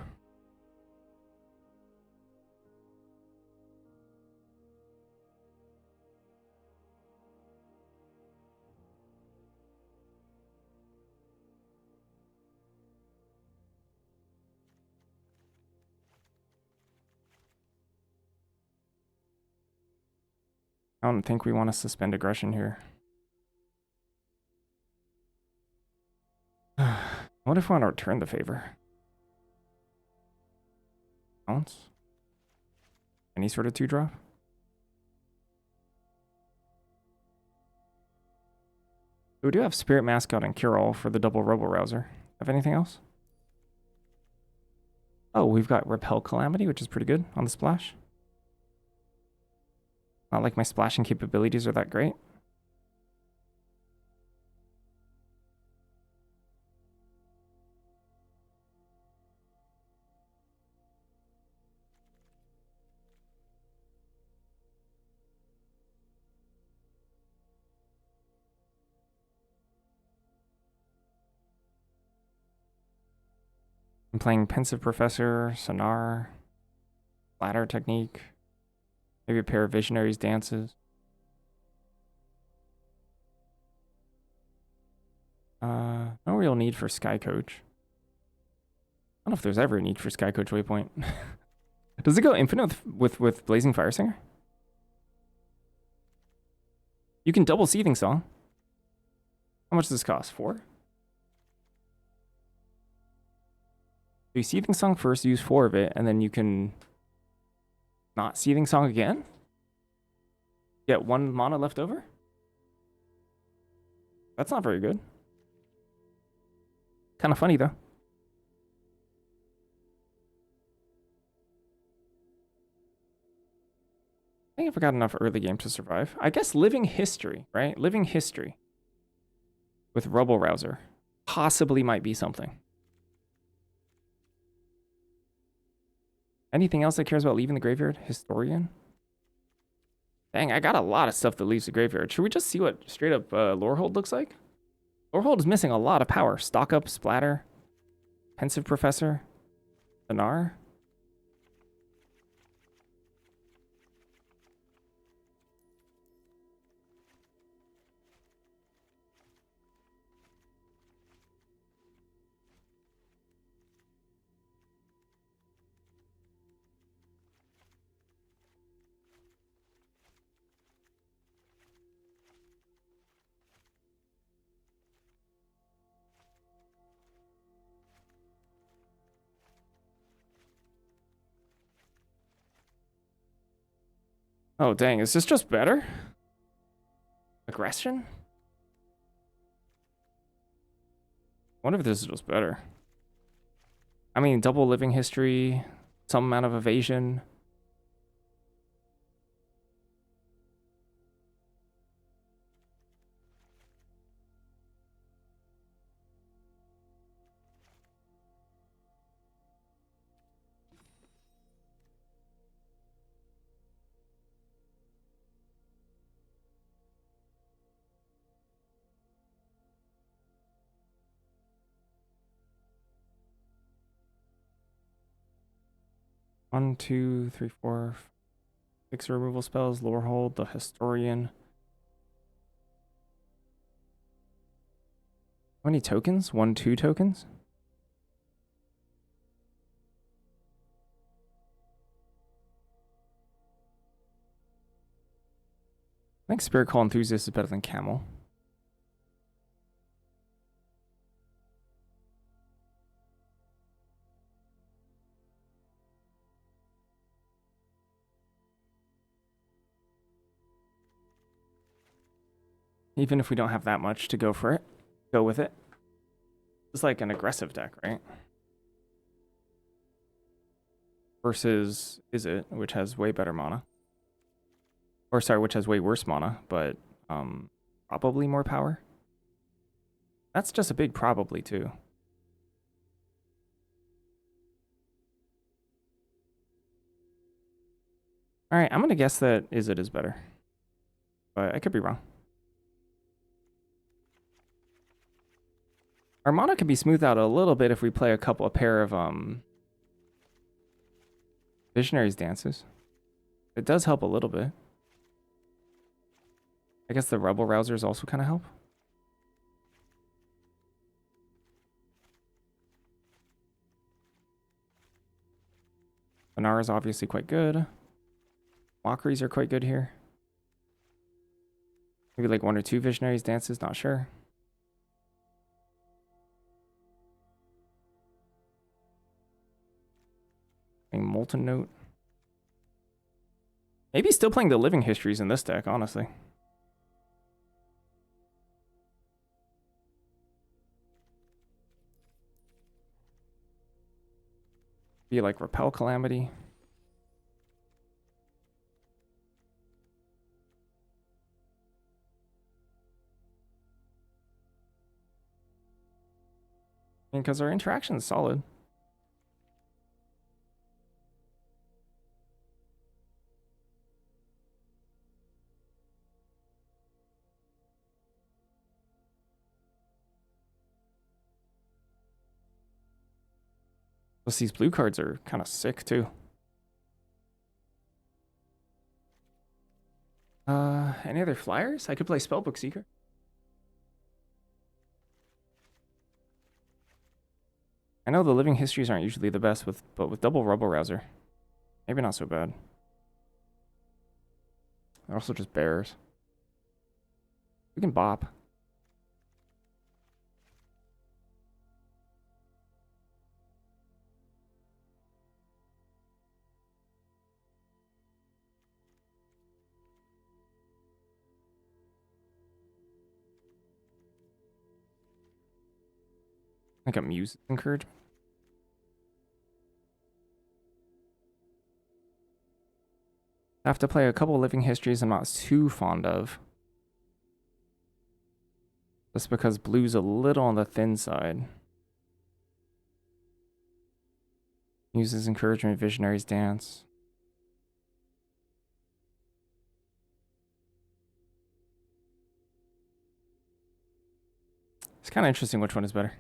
I don't think we want to suspend aggression here. What if we want to return the favor? Balance. Any sort of 2-drop. We do have Spirit Mascot and Cure All for the double Robo Rouser. Have anything else? Oh, we've got Repel Calamity, which is pretty good on the splash. Not like my splashing capabilities are that great. I'm playing Pensive Professor, Sonar, Ladder Technique, maybe a pair of Visionaries Dances. No real need for Sky Coach. I don't know if there's ever a need for Sky Coach Waypoint. Does it go infinite with Blazing Fire Singer? You can double Seething Song. How much does this cost? 4? Do Seething Song first, use 4 of it, and then you can not Seething Song again? Get 1 mana left over? That's not very good. Kind of funny, though. I think I've got enough early game to survive. I guess Living History, right? Living History with Robo Rouser possibly might be something. Anything else that cares about leaving the graveyard? Historian? Dang, I got a lot of stuff that leaves the graveyard. Should we just see what straight up Lorehold looks like? Lorehold is missing a lot of power. Stock Up, Splatter, Pensive Professor, Sonar. Oh, dang. Is this just better? Aggression? I wonder if this is just better. I mean, double Living History, some amount of evasion. One, two, three, four, 6 removal spells. Lorehold, the Historian. How many tokens? 1, 2 tokens? I think Spirit Call Enthusiast is better than Camel. Even if we don't have that much to go for it, go with it. It's like an aggressive deck, right? Versus Izzet, which has way better mana. Or sorry, which has way worse mana, but probably more power. That's just a big probably too. Alright, I'm gonna guess that Izzet is better. But I could be wrong. Our mana can be smoothed out a little bit if we play a pair of Visionaries Dances. It does help a little bit. I guess the Rebel Rousers also kind of help. Sonar is obviously quite good. Mockeries are quite good here. Maybe like 1 or 2 Visionaries Dances, not sure. Playing Molten Note. Maybe still playing the Living Histories in this deck, honestly. Be like Repel Calamity. Because our interaction is solid. Plus these blue cards are kind of sick too. Any other flyers? I could play Spellbook Seeker. I know the Living Histories aren't usually the best, but with double Rubble Rouser, maybe not so bad. They're also just bears. We can bop. Like a Muse Encouragement. I have to play a couple Living Histories I'm not too fond of. Just because blue's a little on the thin side. Muse's Encouragement, Visionary's Dance. It's kind of interesting which one is better.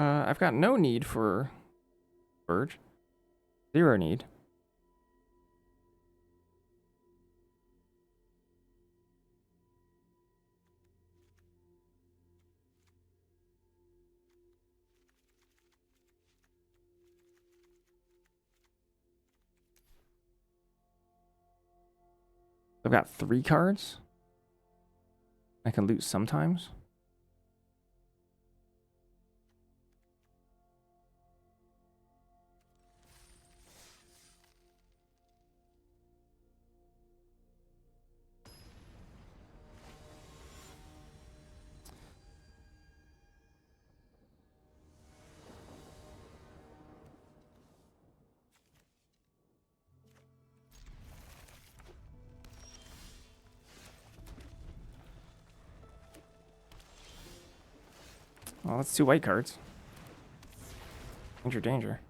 I've got no need for Verge. Zero need. I've got 3 cards. I can loot sometimes. Well, that's 2 white cards. Danger, danger.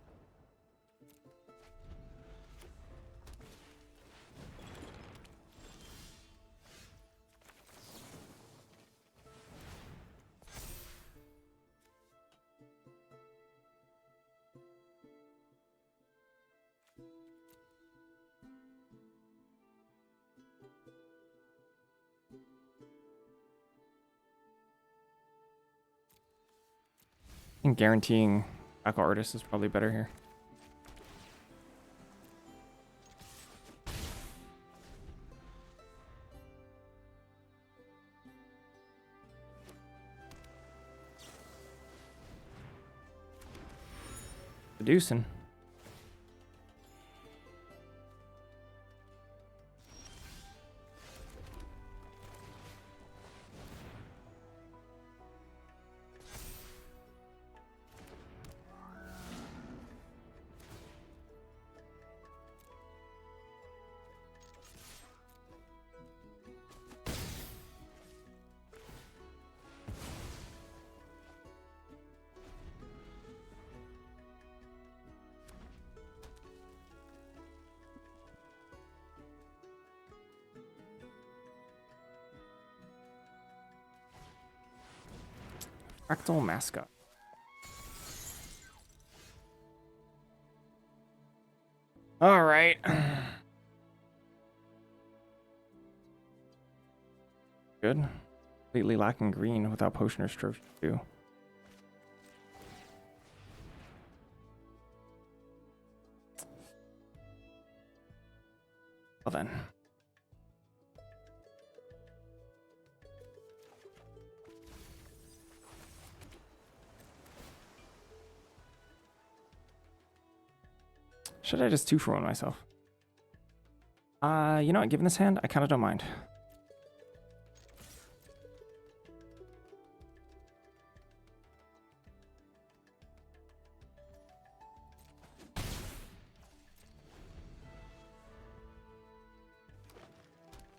I think guaranteeing Aqua Artist is probably better here. Seducing. Fractal Mascot. All right. Good. Completely lacking green without Potioner's Trophy too. Well then. Should I just 2-for-1 myself? You know what? Given this hand, I kind of don't mind.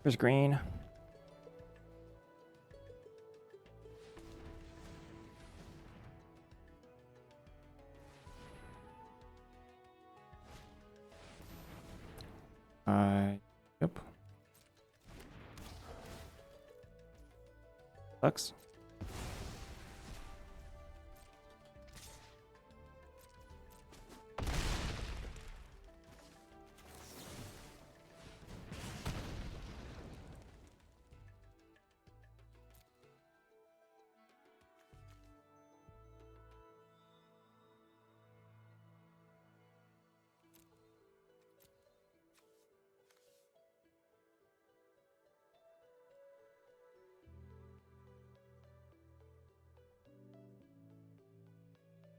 There's green. Yep. Sucks.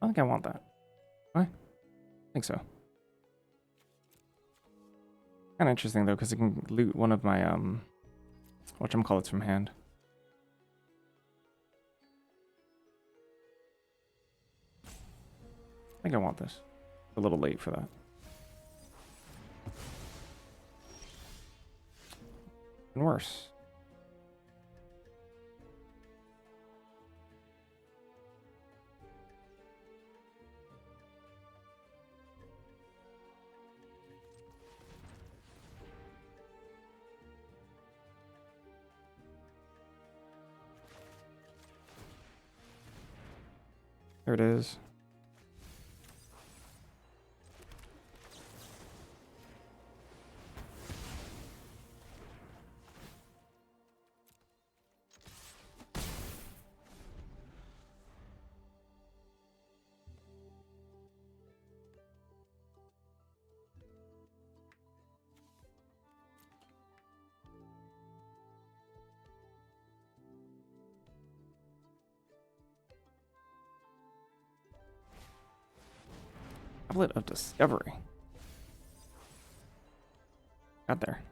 I think I want that. I think so. Kind of interesting though, because it can loot one of my whatchamacallits from hand. I think I want this. A little late for that. And worse. There it is. Tablet of Discovery. Got there.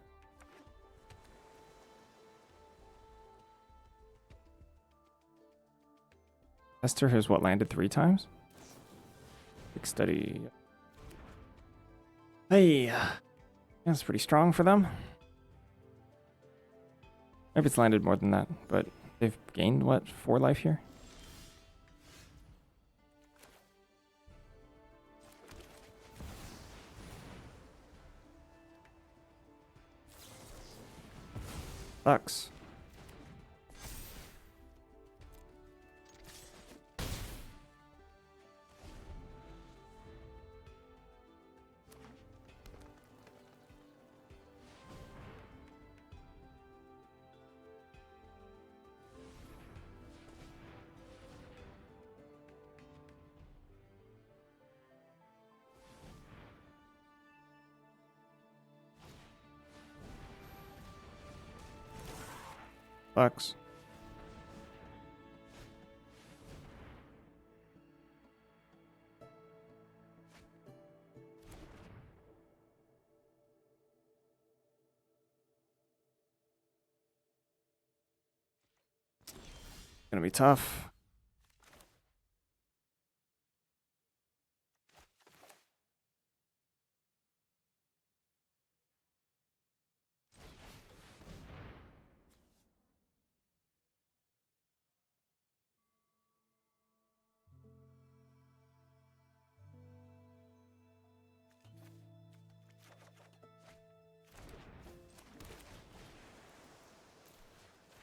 Esther has what, landed 3 times? Big study. Hey, that's pretty strong for them. Maybe it's landed more than that, but they've gained what, 4 life here? Sucks. Sucks. Gonna be tough.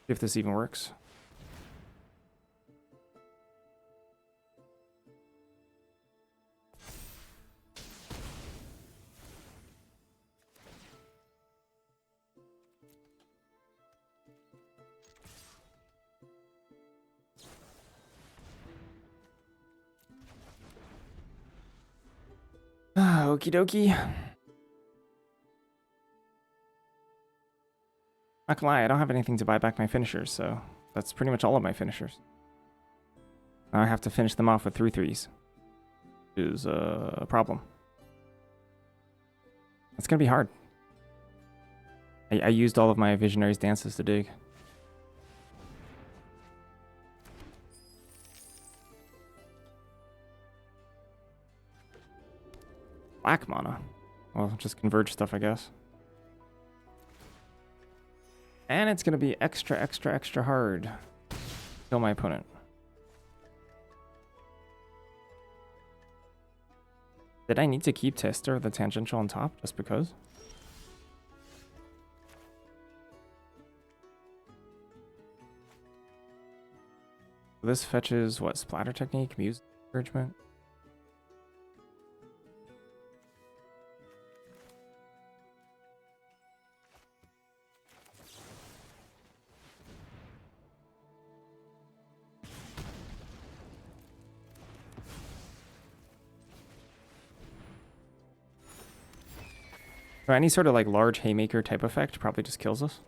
If this even works. Okie dokie. Not gonna lie, I don't have anything to buy back my finishers, so that's pretty much all of my finishers. Now I have to finish them off with 3/3s, which is a problem. It's gonna be hard. I used all of my Visionary's dances to dig. Black mana. Well, just converge stuff, I guess. And it's gonna be extra, extra, extra hard. Kill my opponent. Did I need to keep Tester the tangential on top just because? This fetches what? Splatter technique, music encouragement. So any sort of like large haymaker type effect probably just kills us.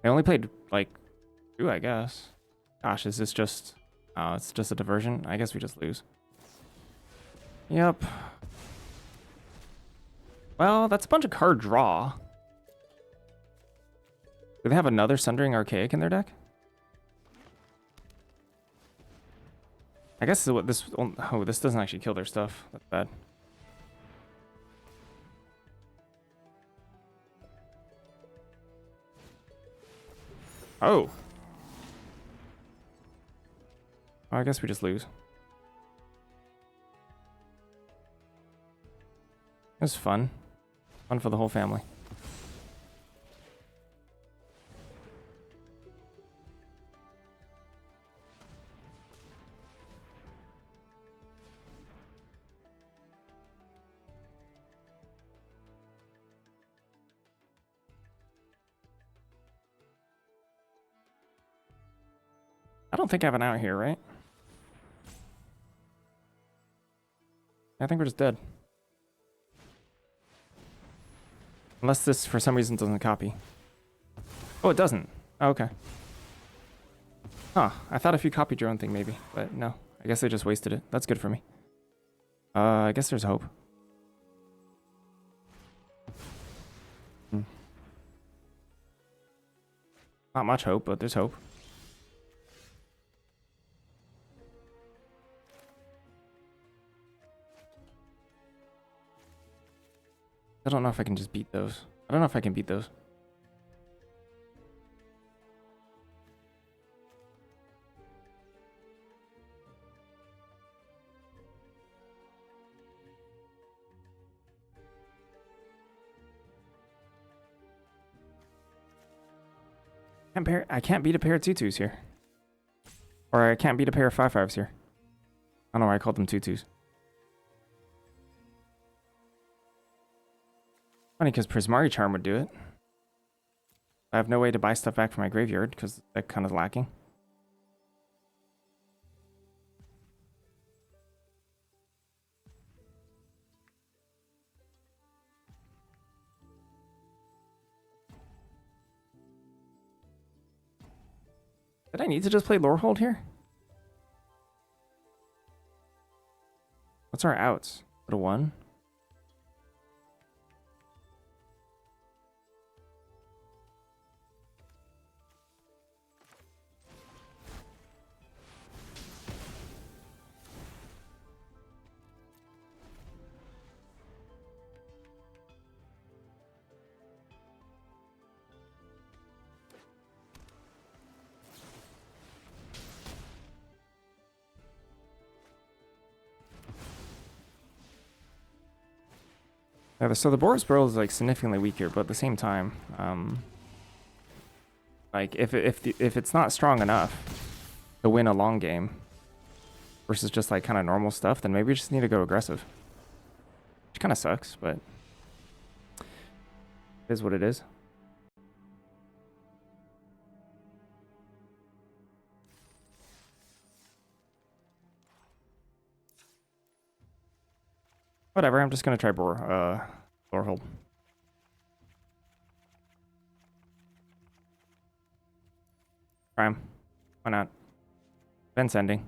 I only played like 2, I guess. Gosh, is this just... Oh, it's just a diversion? I guess we just lose. Yep. Well, that's a bunch of card draw. Do they have another Sundering Archaic in their deck? I guess what this... Oh, this doesn't actually kill their stuff. That's bad. Oh. I guess we just lose. It was fun. Fun for the whole family. I don't think I have an out here, right? I think we're just dead. Unless this, for some reason, doesn't copy. Oh, it doesn't. Oh, okay. Huh. I thought if you copied your own thing, maybe. But no. I guess they just wasted it. That's good for me. I guess there's hope. Not much hope, but there's hope. I don't know if I can just beat those. I don't know if I can beat those. I can't beat a pair of 2/2s here. Or I can't beat a pair of 5/5s here. I don't know why I called them 2/2s. Funny, because Prismari Charm would do it. I have no way to buy stuff back from my graveyard, because that kind of lacking. Did I need to just play Lorehold here? What's our outs? Go to 1? Yeah, so the Boros Burrow is like significantly weaker, but at the same time, like if it's not strong enough to win a long game versus just like kind of normal stuff, then maybe we just need to go aggressive. Which kind of sucks, but it is what it is. Whatever, I'm just gonna try Lorehold. Try 'em. Why not? Vent's ending.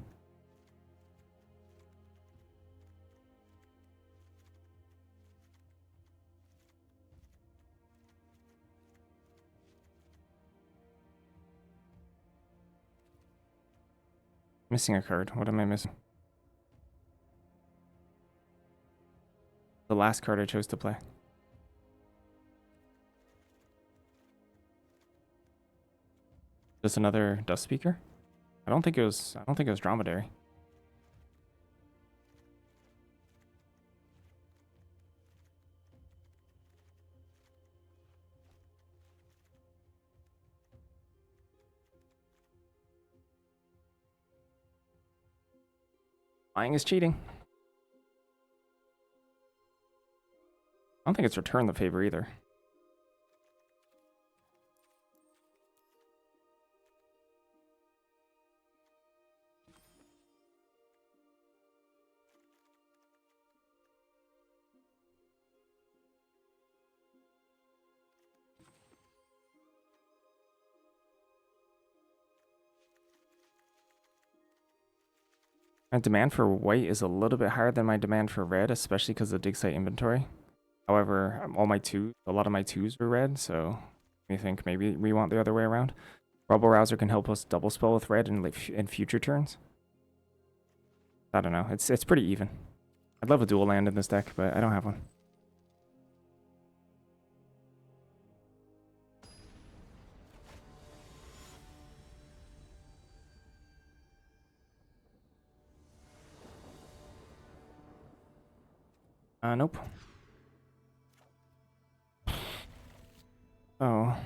Missing a card. What am I missing? The last card I chose to play. Just another Dust Speaker? I don't think it was Dromedary. Lying is cheating. I don't think it's Return the Favor either. My demand for white is a little bit higher than my demand for red, especially because of the dig site inventory. However, a lot of my twos were red, so I think maybe we want the other way around. Rubble Rouser can help us double spell with red in future turns. I don't know. It's pretty even. I'd love a dual land in this deck, but I don't have one. Nope. Oh.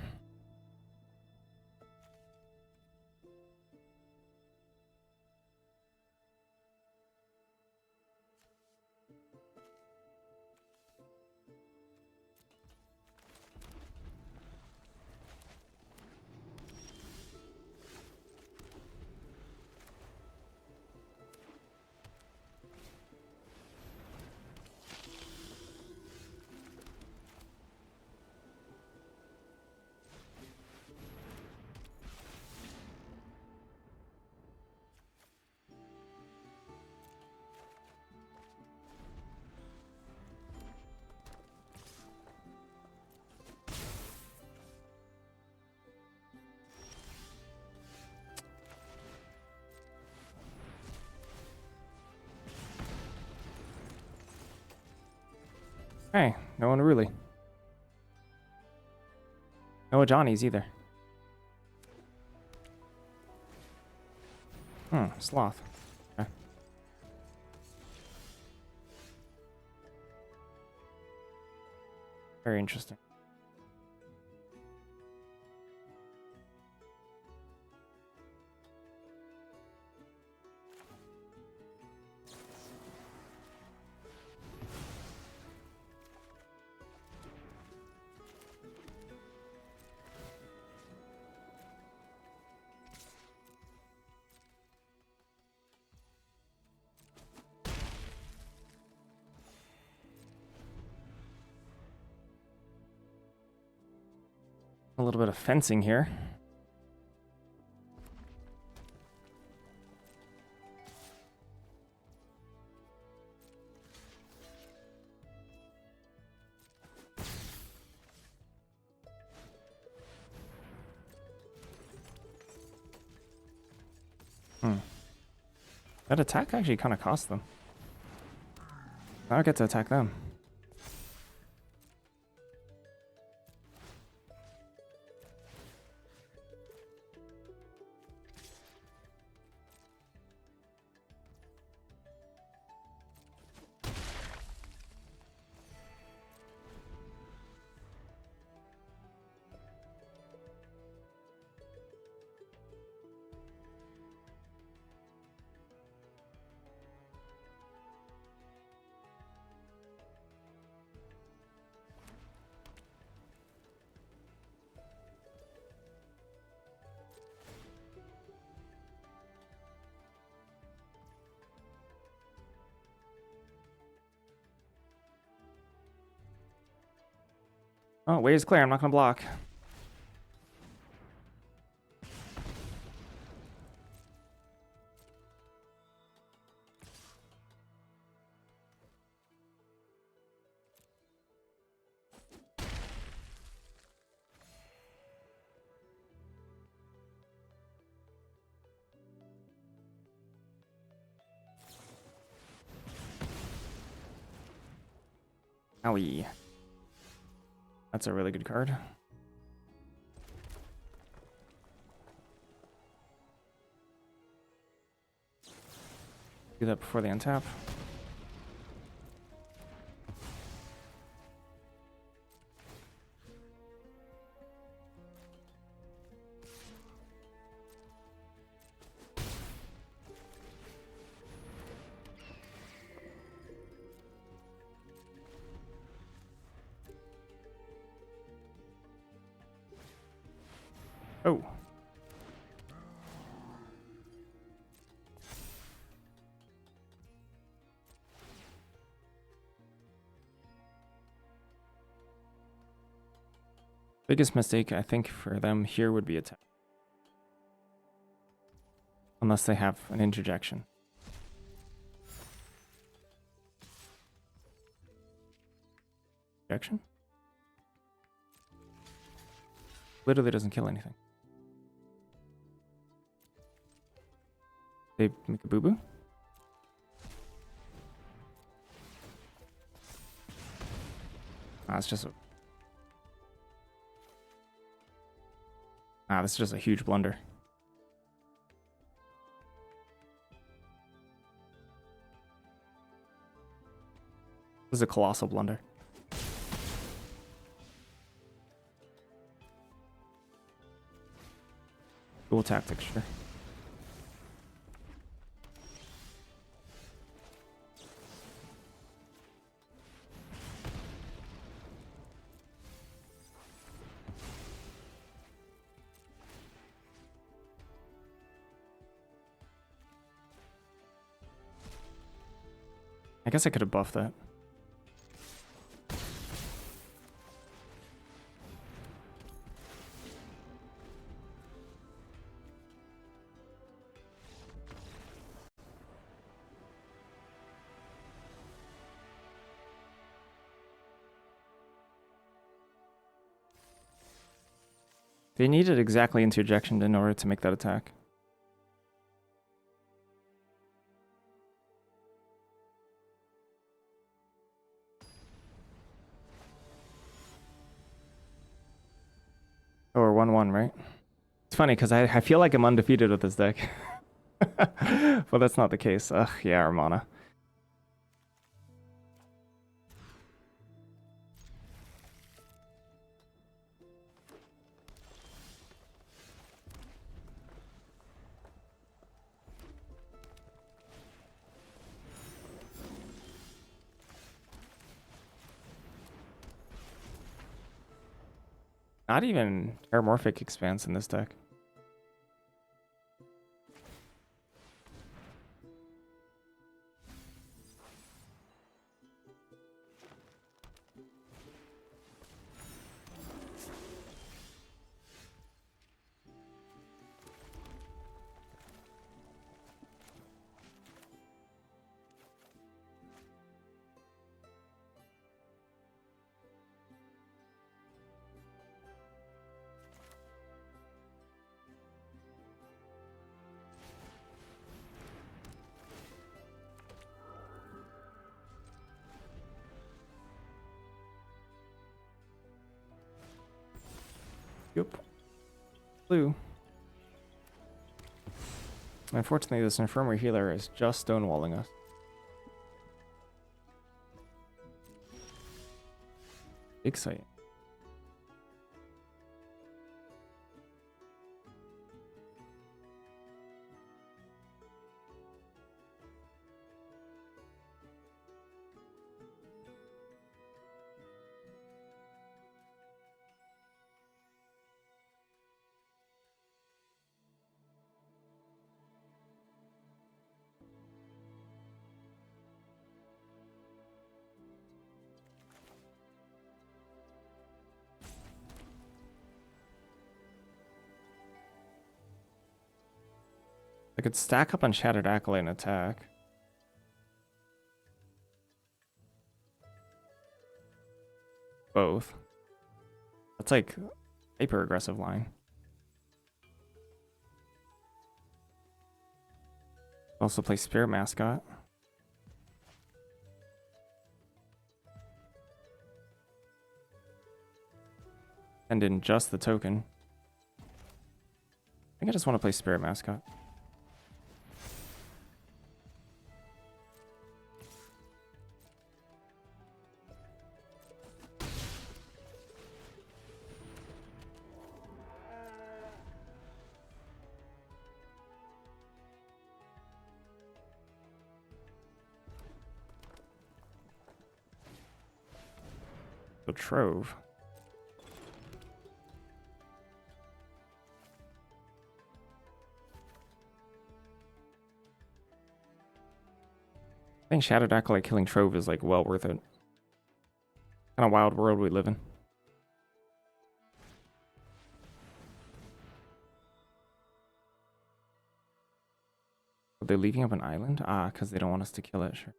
Hey, no one really. No Johnny's either. Sloth. Okay. Very interesting. A little bit of fencing here. That attack actually kind of cost them. Now I get to attack them. Oh, way is clear. I'm not gonna block. Owie. That's a really good card. Do that before they untap. Oh. Biggest mistake, I think, for them here would be attack. Unless they have an interjection. Injection? Literally doesn't kill anything. They make a boo-boo? Ah, it's just a... Ah, this is just a huge blunder. This is a colossal blunder. Cool tactics, sure. I guess I could have buffed that. They needed exactly interjection in order to make that attack. Or 1-1, right? It's funny because I feel like I'm undefeated with this deck. Well, that's not the case. Ugh, yeah, Armana. Not even Terramorphic Expanse in this deck. Yep. Blue. Unfortunately, this Infirmary Healer is just stonewalling us. Exciting. I could stack up on Shattered Acolyte and attack. Both. That's like hyper aggressive line. Also play Spirit Mascot. Send in just the token. I think I just want to play Spirit Mascot. The Trove. I think Shadow Acolyte killing Trove is like well worth it. Kind of wild world we live in. Are they leaving up an island? Ah, because they don't want us to kill it, sure.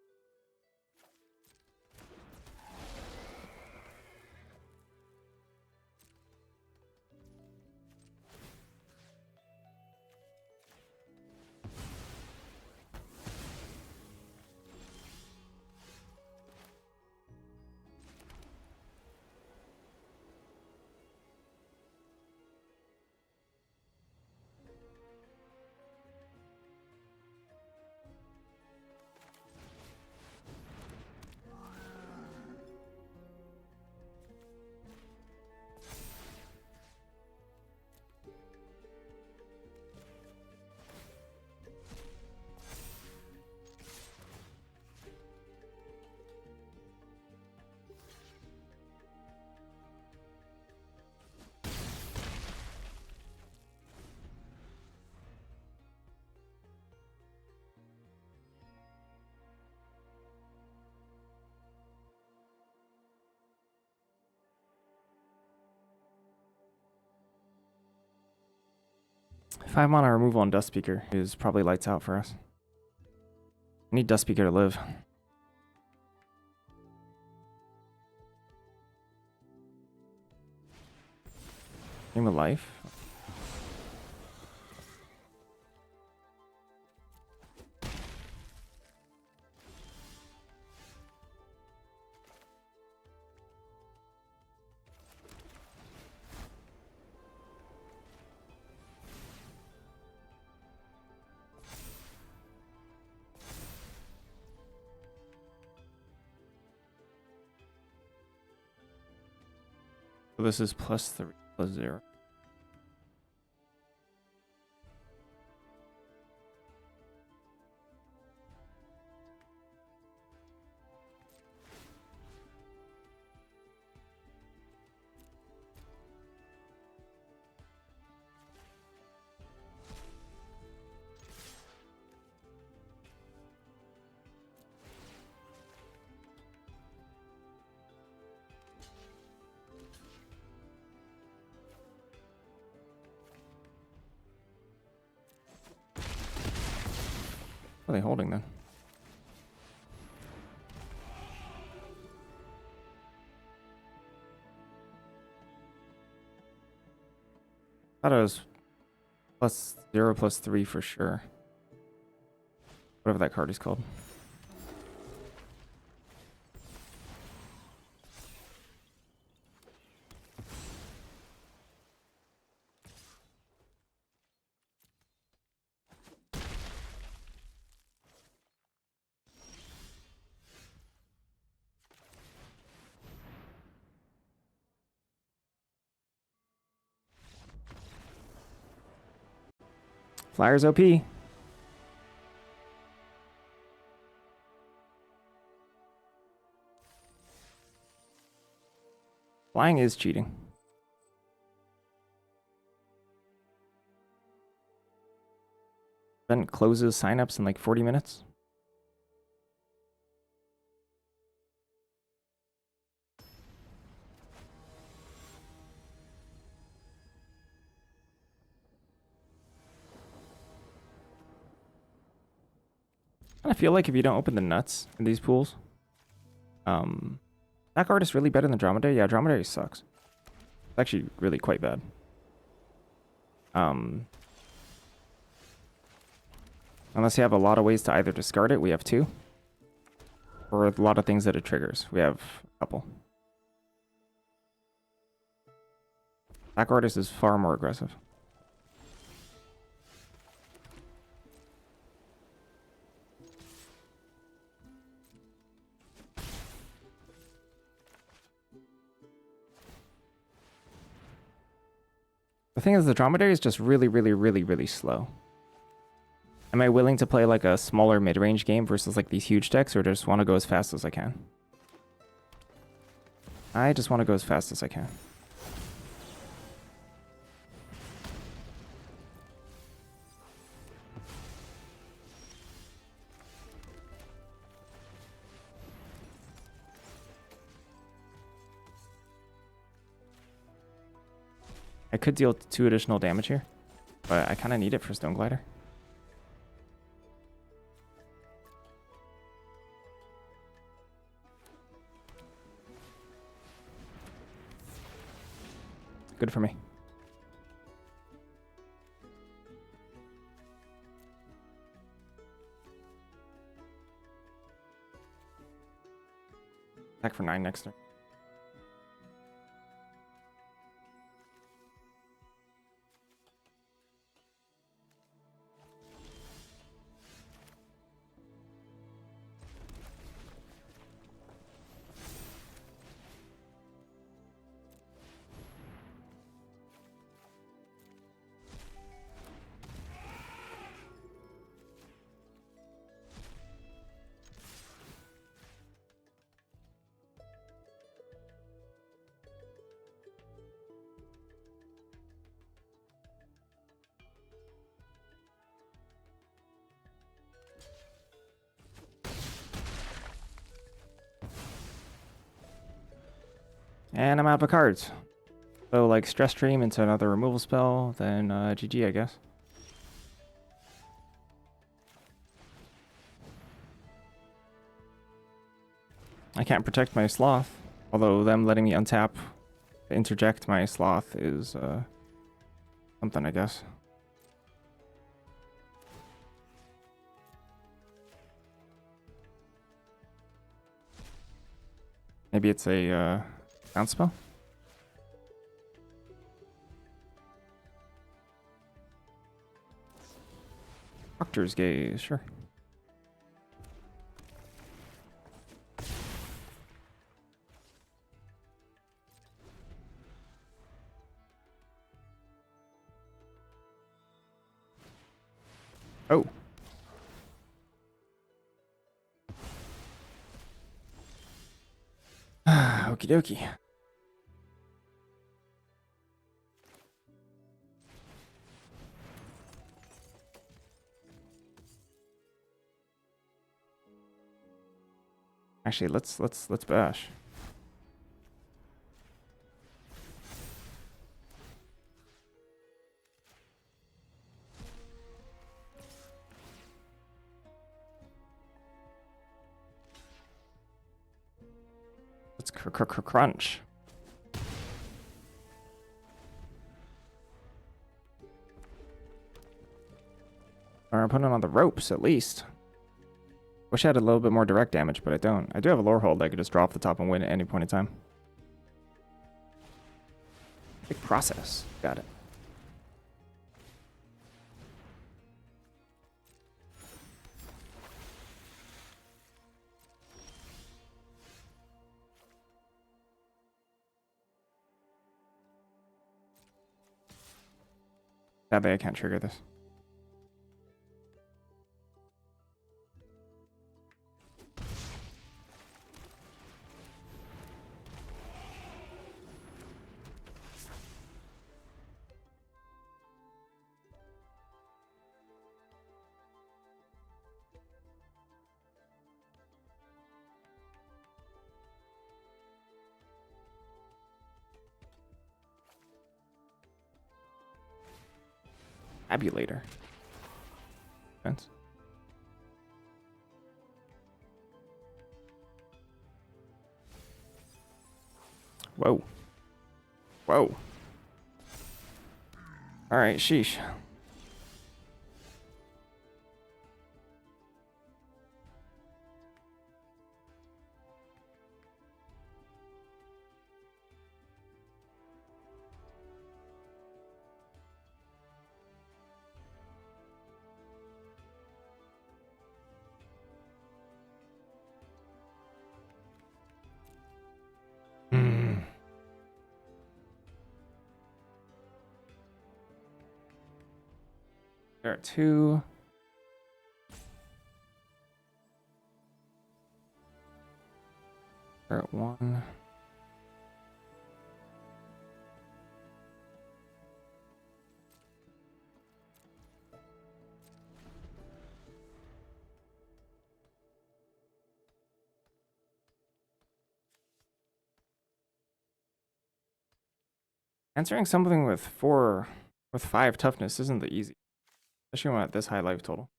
Five mana removal on Dust Speaker is probably lights out for us. I need Dust Speaker to live. Game of Life. So this is +3, +0. What are they holding then? Thought it was +0, +3 for sure. Whatever that card is called. Flyers OP. Flying is cheating. Event closes signups in like 40 minutes. I feel like if you don't open the nuts in these pools, that card is really better than Dromedary. Yeah, Dromedary sucks. It's actually really quite bad. Unless you have a lot of ways to either discard it, we have 2. Or a lot of things that it triggers. We have a couple. Black Artist is far more aggressive. The thing is, the Dromedary is just really, really, really, really slow. Am I willing to play like a smaller mid-range game versus like these huge decks, or just want to go as fast as I can? I just want to go as fast as I can. I could deal 2 additional damage here, but I kind of need it for Stone Glider. Good for me. Attack for 9 next turn. And I'm out of cards. So like Stress Stream into another removal spell, then GG, I guess. I can't protect my Sloth, although them letting me untap, interject my Sloth is something, I guess. Maybe it's a bounce spell? Doctor's Gaze, sure. Oh. Okie dokie. Actually, let's bash. Let's crunch. Or I'm putting on the ropes at least. Wish I had a little bit more direct damage, but I don't. I do have a lore hold that I could just draw off the top and win at any point in time. Big process. Got it. Sadly, I can't trigger this. Tabulator. Sense. Whoa. Whoa. Alright, sheesh. There are 2. There are 1. Answering something with 5 toughness isn't the easy, especially when at this high life total.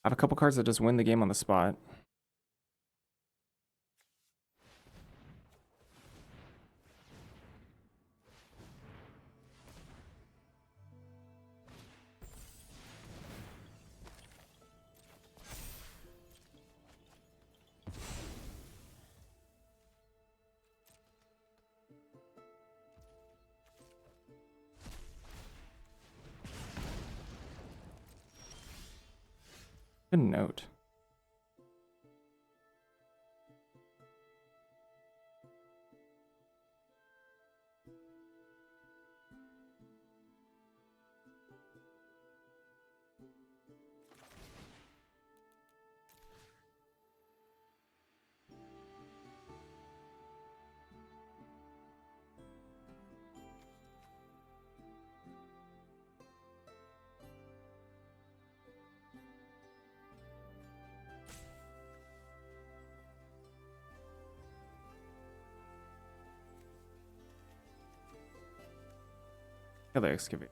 I have a couple cards that just win the game on the spot. Good note. Kill the excavate.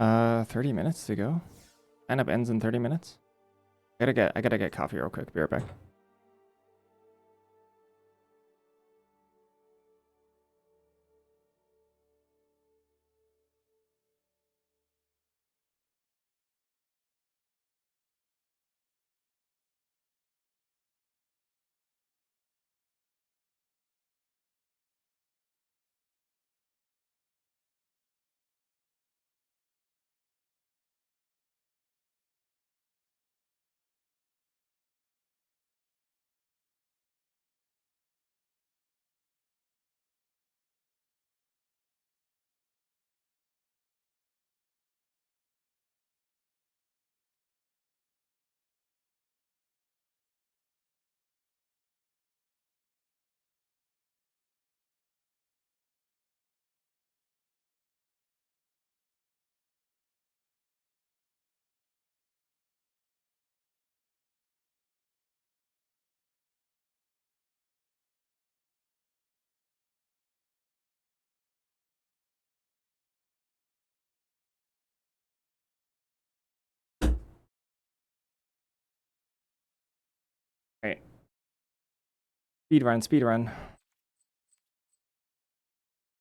Uh, 30 minutes to go. Lineup ends in 30 minutes. I gotta get coffee real quick. Be right back. All right. Speed run, speed run.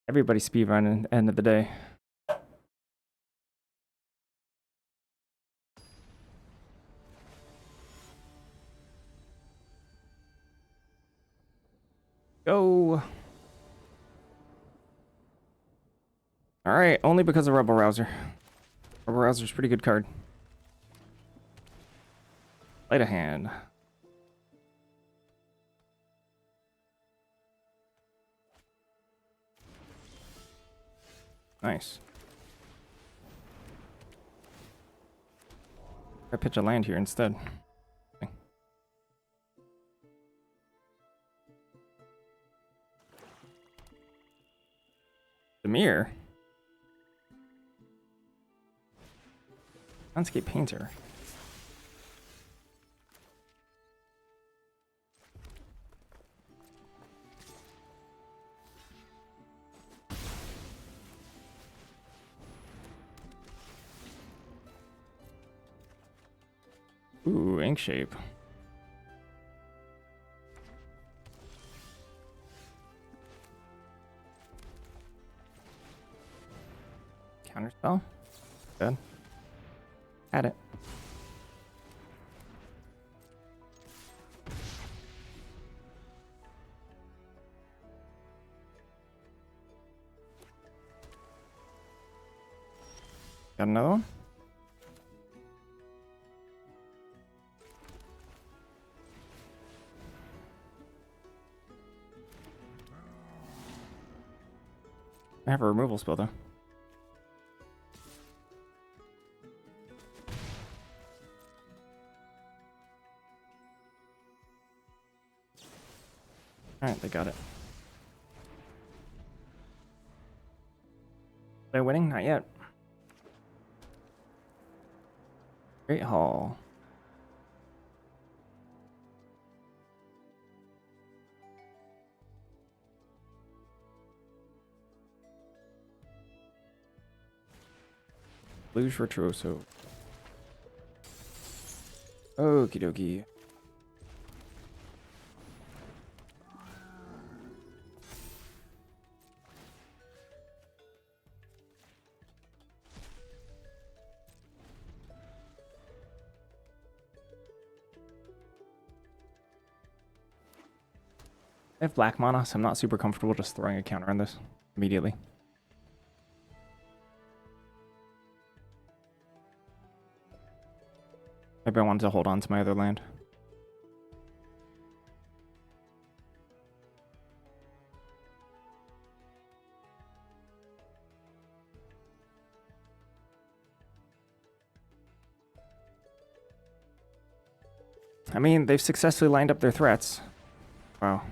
Everybody speed run at the end of the day. Go. All right, only because of Rebel Rouser. Rebel Rouser's a pretty good card. Light a hand. Nice. I pitch a land here instead. The mirror. Landscape painter. Ooh, ink shape. Counterspell. Good. Had it. Got another one? I have a removal spell though. Alright, they got it. They're winning? Not yet. Great Hall. Luge Virtuoso. Okie dokie. I have black mana, so I'm not super comfortable just throwing a counter on this immediately. Maybe I wanted to hold on to my other land. I mean, they've successfully lined up their threats. Wow.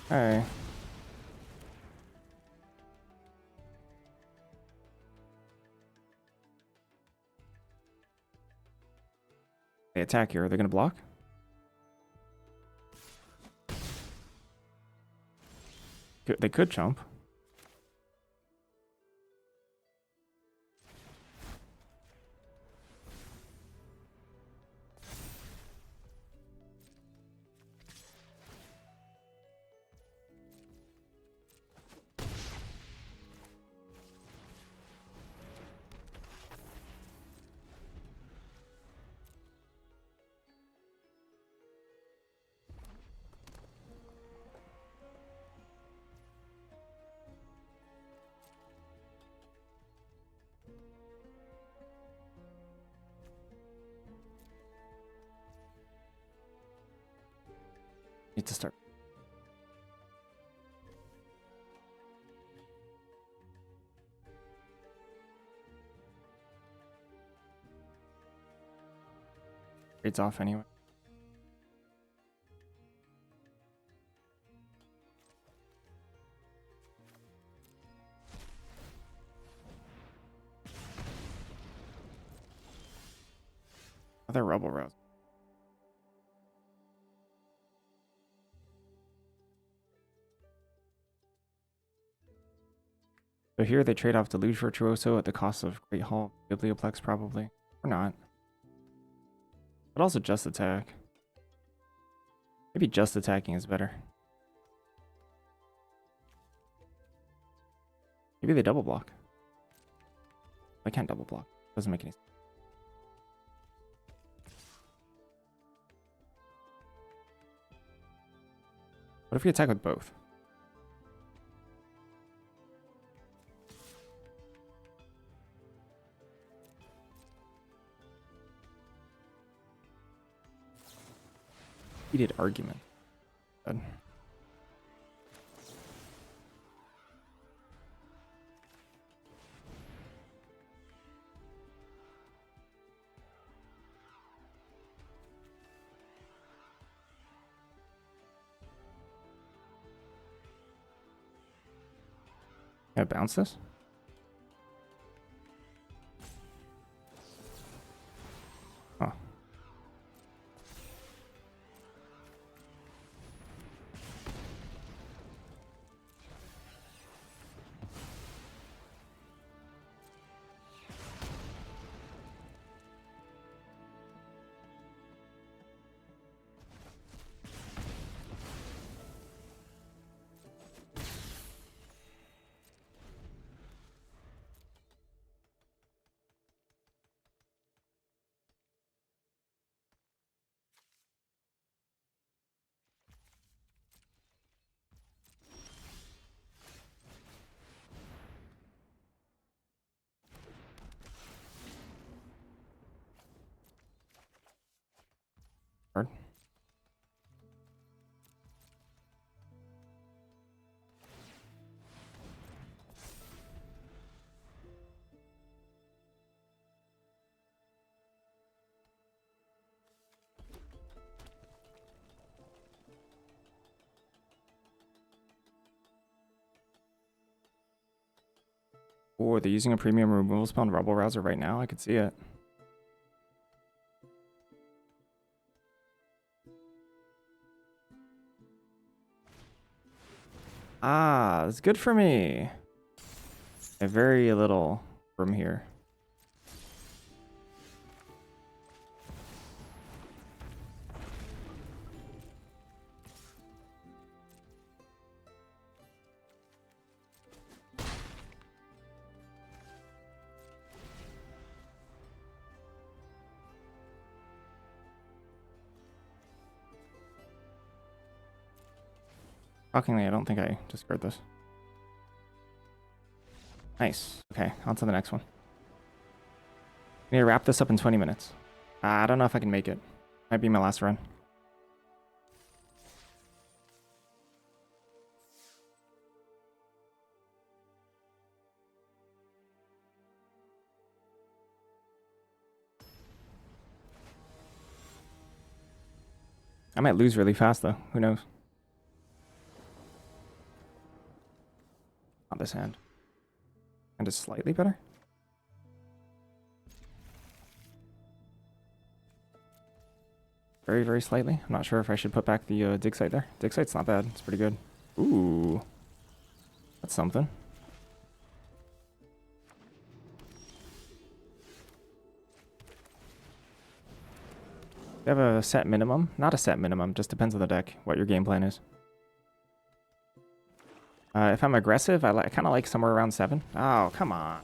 Hey. They attack here. Are they going to block? They could jump. Need to start. It's off anyway. Other Rebel Rouse. So here they trade off Deluge Virtuoso at the cost of Great Hall, Biblioplex probably. Or not. But also just attack. Maybe just attacking is better. Maybe they double block. I can't double block. Doesn't make any sense. What if we attack with both? Heated argument. Good. Can I bounce this? Oh. Or they're using a premium removal spell on Rebel Rouser right now. I could see it. Ah, it's good for me. A very little from here. Shockingly, I don't think I discard this. Nice. Okay, on to the next one. I need to wrap this up in 20 minutes. I don't know if I can make it. Might be my last run. I might lose really fast, though. Who knows? Not this hand. And it's slightly better. Very, very slightly. I'm not sure if I should put back the dig site there. Dig site's not bad. It's pretty good. Ooh. That's something. You have a set minimum? Not a set minimum. Just depends on the deck, what your game plan is. If I'm aggressive, I kind of like somewhere around 7. Oh, come on.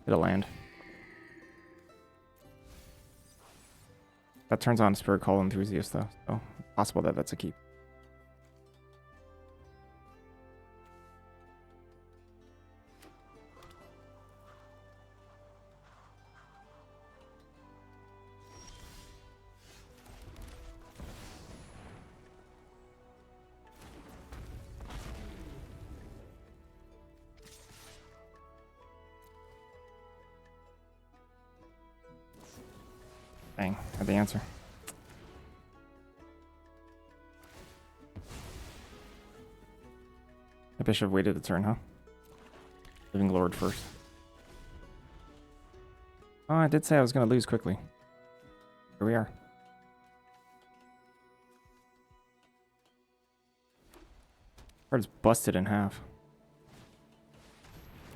Hit a land. That turns on Spirit Call Enthusiast, though. So, possible that that's a keep. Dang, had the answer. Maybe I should have waited a turn, huh? Living Lord first. Oh, I did say I was going to lose quickly. Here we are. Card's busted in half.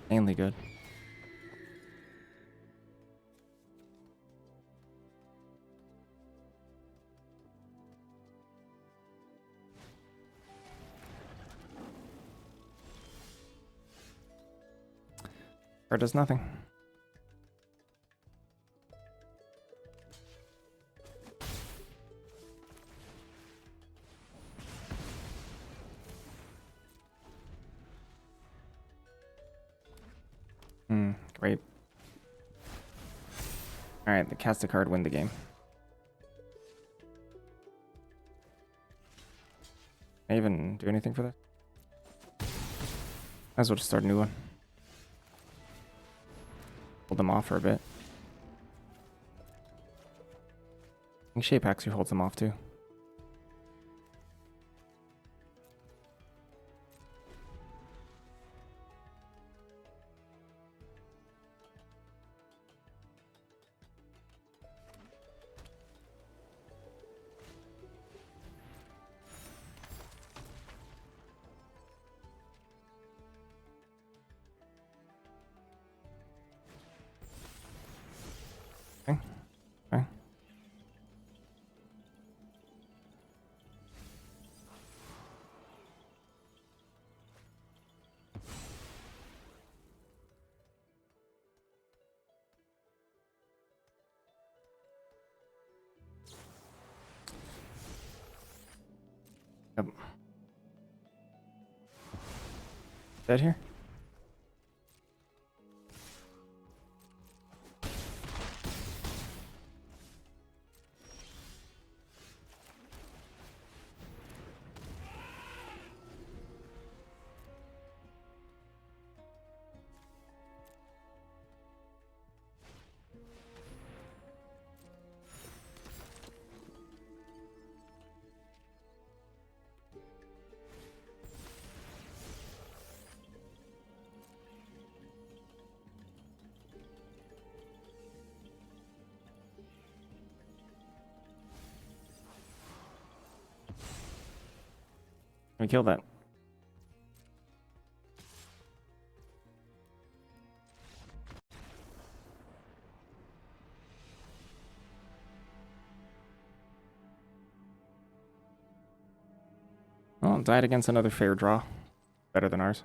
Mainly good. Card does nothing. Great. Alright, the cast a card, win the game. Can I even do anything for that? Might as well just start a new one. Hold them off for a bit. I think Shape actually holds them off too. Okay. Okay. Yep. Dead here? We kill that. Oh, died against another fair draw. Better than ours.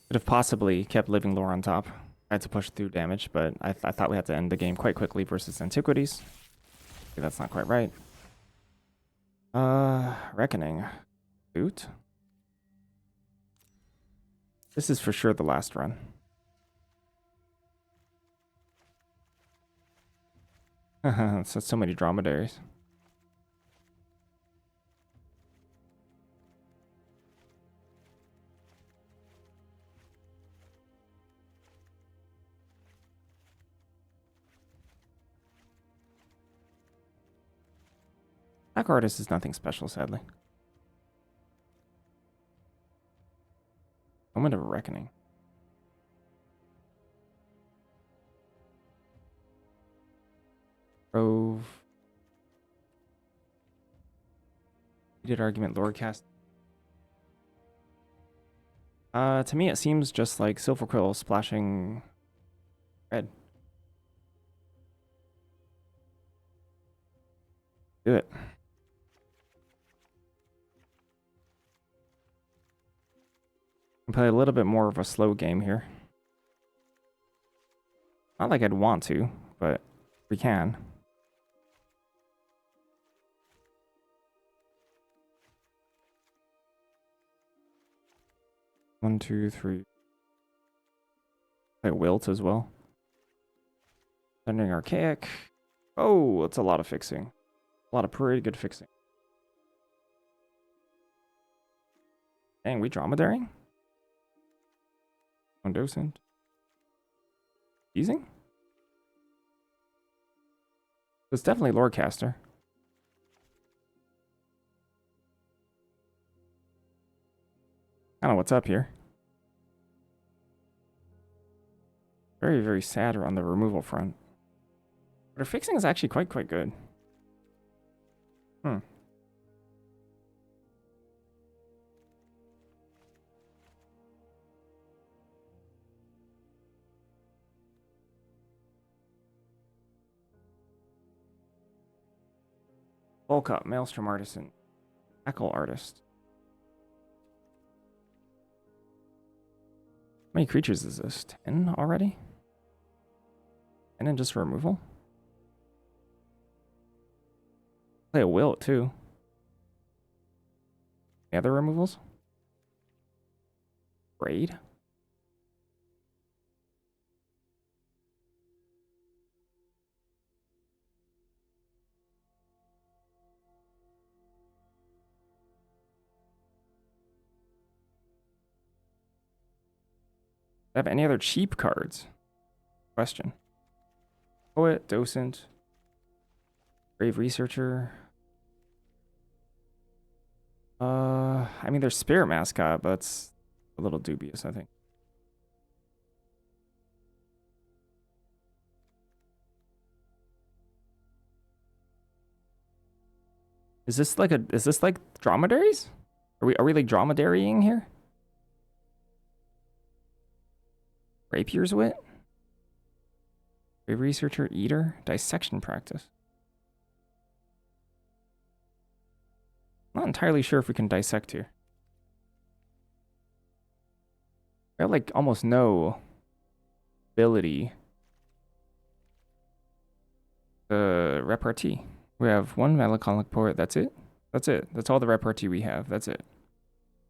Could have possibly kept living lore on top. I had to push through damage, but I thought we had to end the game quite quickly versus Antiquities. Okay, that's not quite right. Reckoning. Boot. This is for sure the last run. So many dromedaries. Black Artist is nothing special, sadly. Moment of Reckoning. Grove. Heated argument, lore cast. To me it seems just like Silver Quill splashing red. Do it. Can play a little bit more of a slow game here. Not like I'd want to, but we can. One, two, three. Play Wilt as well. Thundering Archaic. Oh, it's a lot of fixing. A lot of pretty good fixing. Dang, we dromedaring? On Docent. Teasing? It's definitely Lorecaster. I don't know what's up here. Very, very sad on the removal front. But our fixing is actually quite good. Bulk Up, Maelstrom Artisan, Tackle Artist. How many creatures is this? 10 already? And then just removal? Play a Wilt too. Any other removals? Raid? Do I have any other cheap cards? Question. Poet, Docent, Brave Researcher. I mean, there's Spirit Mascot, but that's a little dubious, I think. Is this like dromedaries? Are we like dromedarying here? Rapier's Wit? Brave Researcher, Eater, Dissection Practice. Not entirely sure if we can dissect here. I have like almost no ability to repartee. We have one melancholic poet. That's it. That's it. That's all the repartee we have. That's it.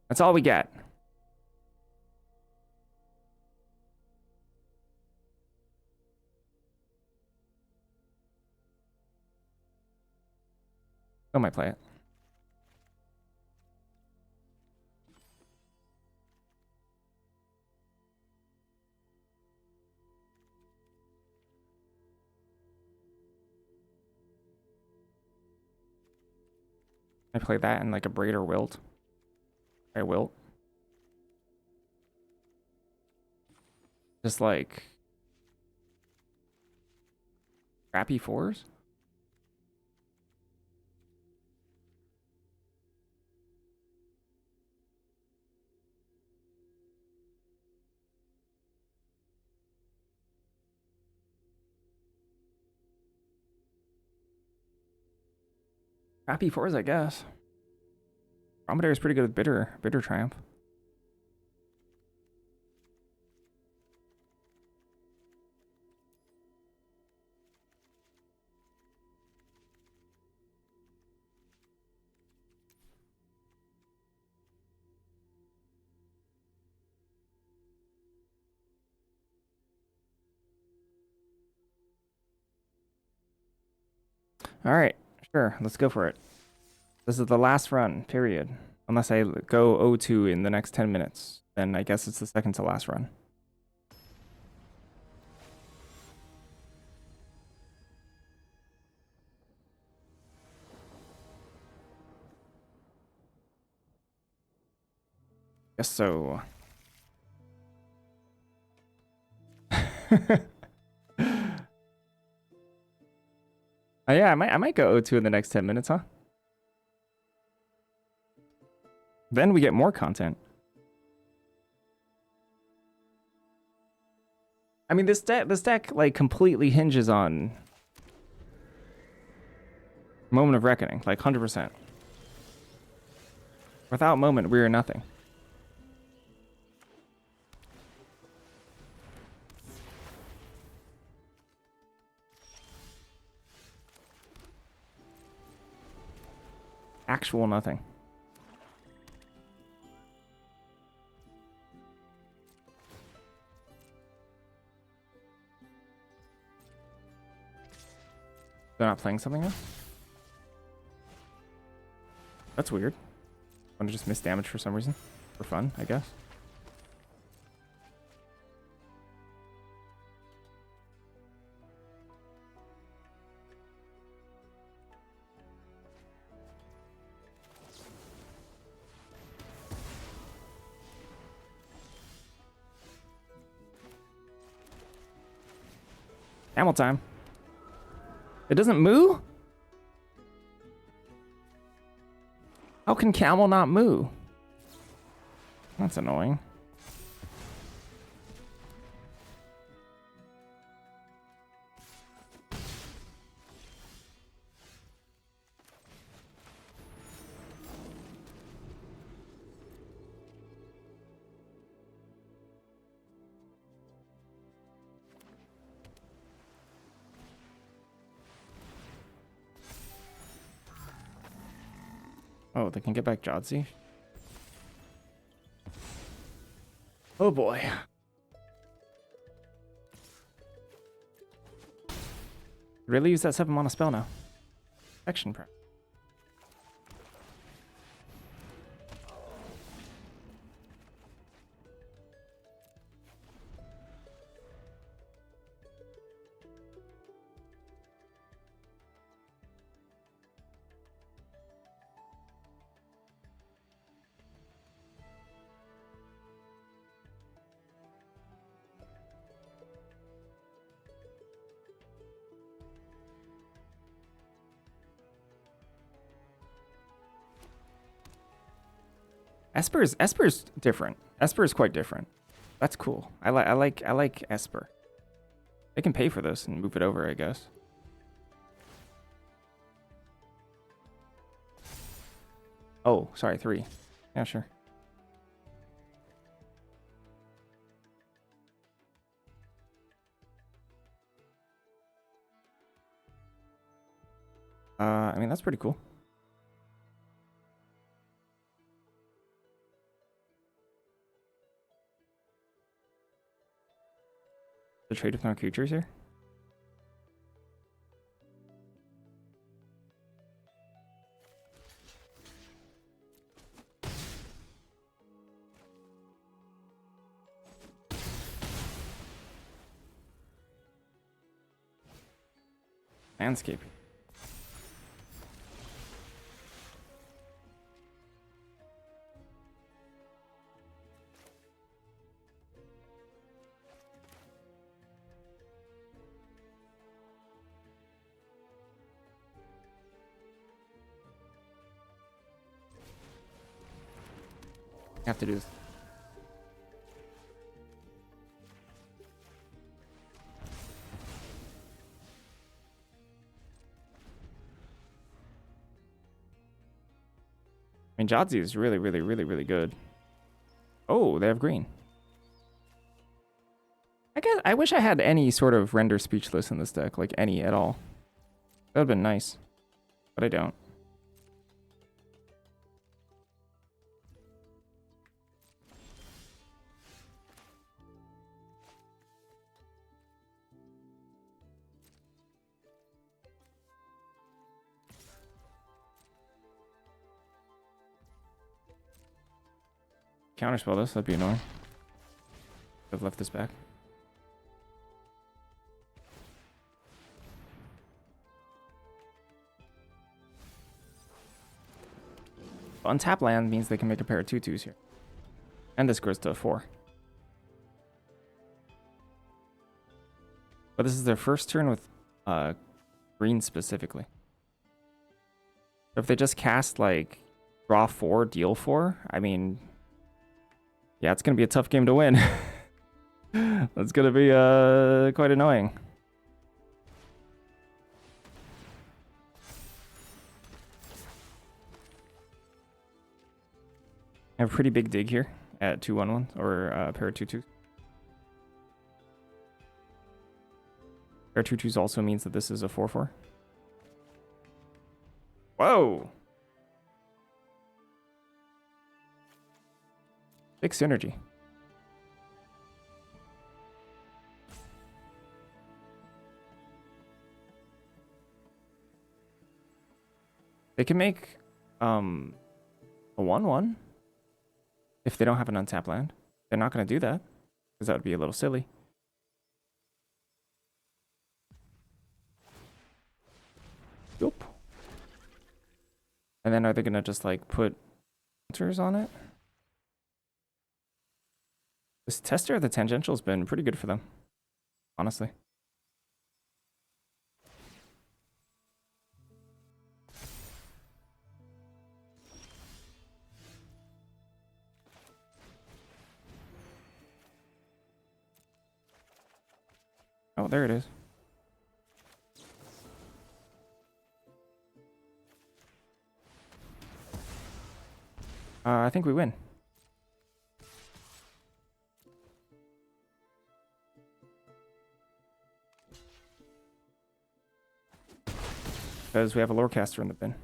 That's all we get. Still might play it. I play that in like a Braid or Wilt. I Wilt. Just like crappy fours. Crappy fours, I guess. Dromedary is pretty good with bitter triumph. All right, sure, let's go for it. This is the last run, period. Unless I go 0-2 in the next 10 minutes, then I guess it's the second to last run. Guess so. Yeah, I might go 0-2 in the next 10 minutes, huh? Then we get more content. I mean, this deck like completely hinges on Moment of Reckoning, like 100%. Without Moment, we are nothing. Actual nothing. They're not playing something else? That's weird. Want to just miss damage for some reason? For fun, I guess. Camel time. It doesn't moo? How can camel not moo? That's annoying. Oh, they can get back Jodzi? Oh boy. Really use that 7 mana spell now. Action prep. Esper's different. Esper is quite different. That's cool. I like Esper. They can pay for this and move it over, I guess. Oh, sorry, 3. Yeah, sure. I mean, that's pretty cool. The trade with no creatures here? Landscape. Have to do this. Jadzi is really, really, really, really good. Oh, they have green. I wish I had any sort of render speechless in this deck, like any at all. That would have been nice, but I don't. Counterspell this, that'd be annoying. I've left this back. Untap land means they can make a pair of 2/2s here. And this grows to a 4. But this is their first turn with green specifically. If they just cast like draw 4, deal 4, I mean, yeah, it's gonna be a tough game to win. That's gonna be quite annoying. I have a pretty big dig here at 2/1/1 or a pair of 2/2s. Pair of 2/2s also means that this is a 4/4. Whoa! Big synergy. They can make a 1/1 if they don't have an untapped land. They're not going to do that because that would be a little silly. Yup. And then are they going to just like put filters on it? This tester of the tangential has been pretty good for them, honestly. Oh, there it is. I think we win. Because we have a lorecaster in the bin.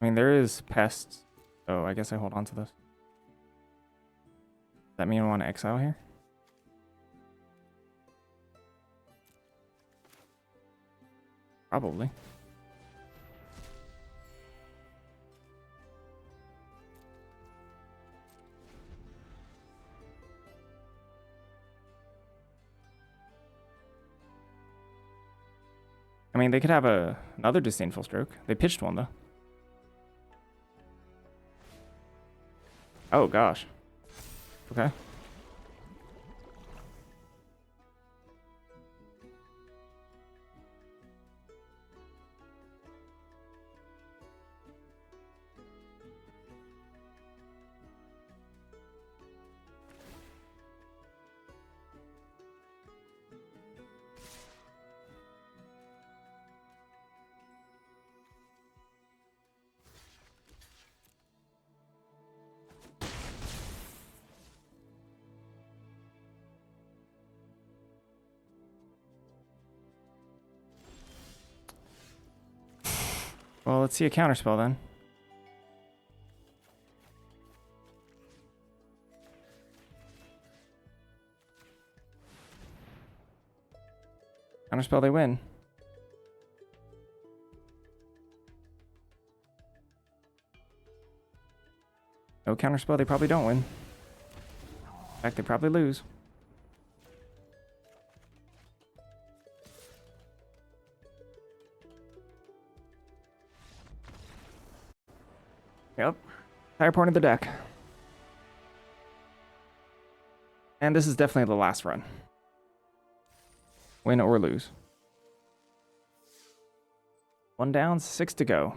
I mean, there is pests, so I guess I hold on to this. Does that mean I want to exile here? Probably. I mean, they could have another disdainful stroke. They pitched one, though. Oh, gosh. Okay. Well, let's see a counterspell then. Counterspell, they win. No counterspell, they probably don't win. In fact, they probably lose. Yep. Higher point of the deck. And this is definitely the last run. Win or lose. 1 down, 6 to go.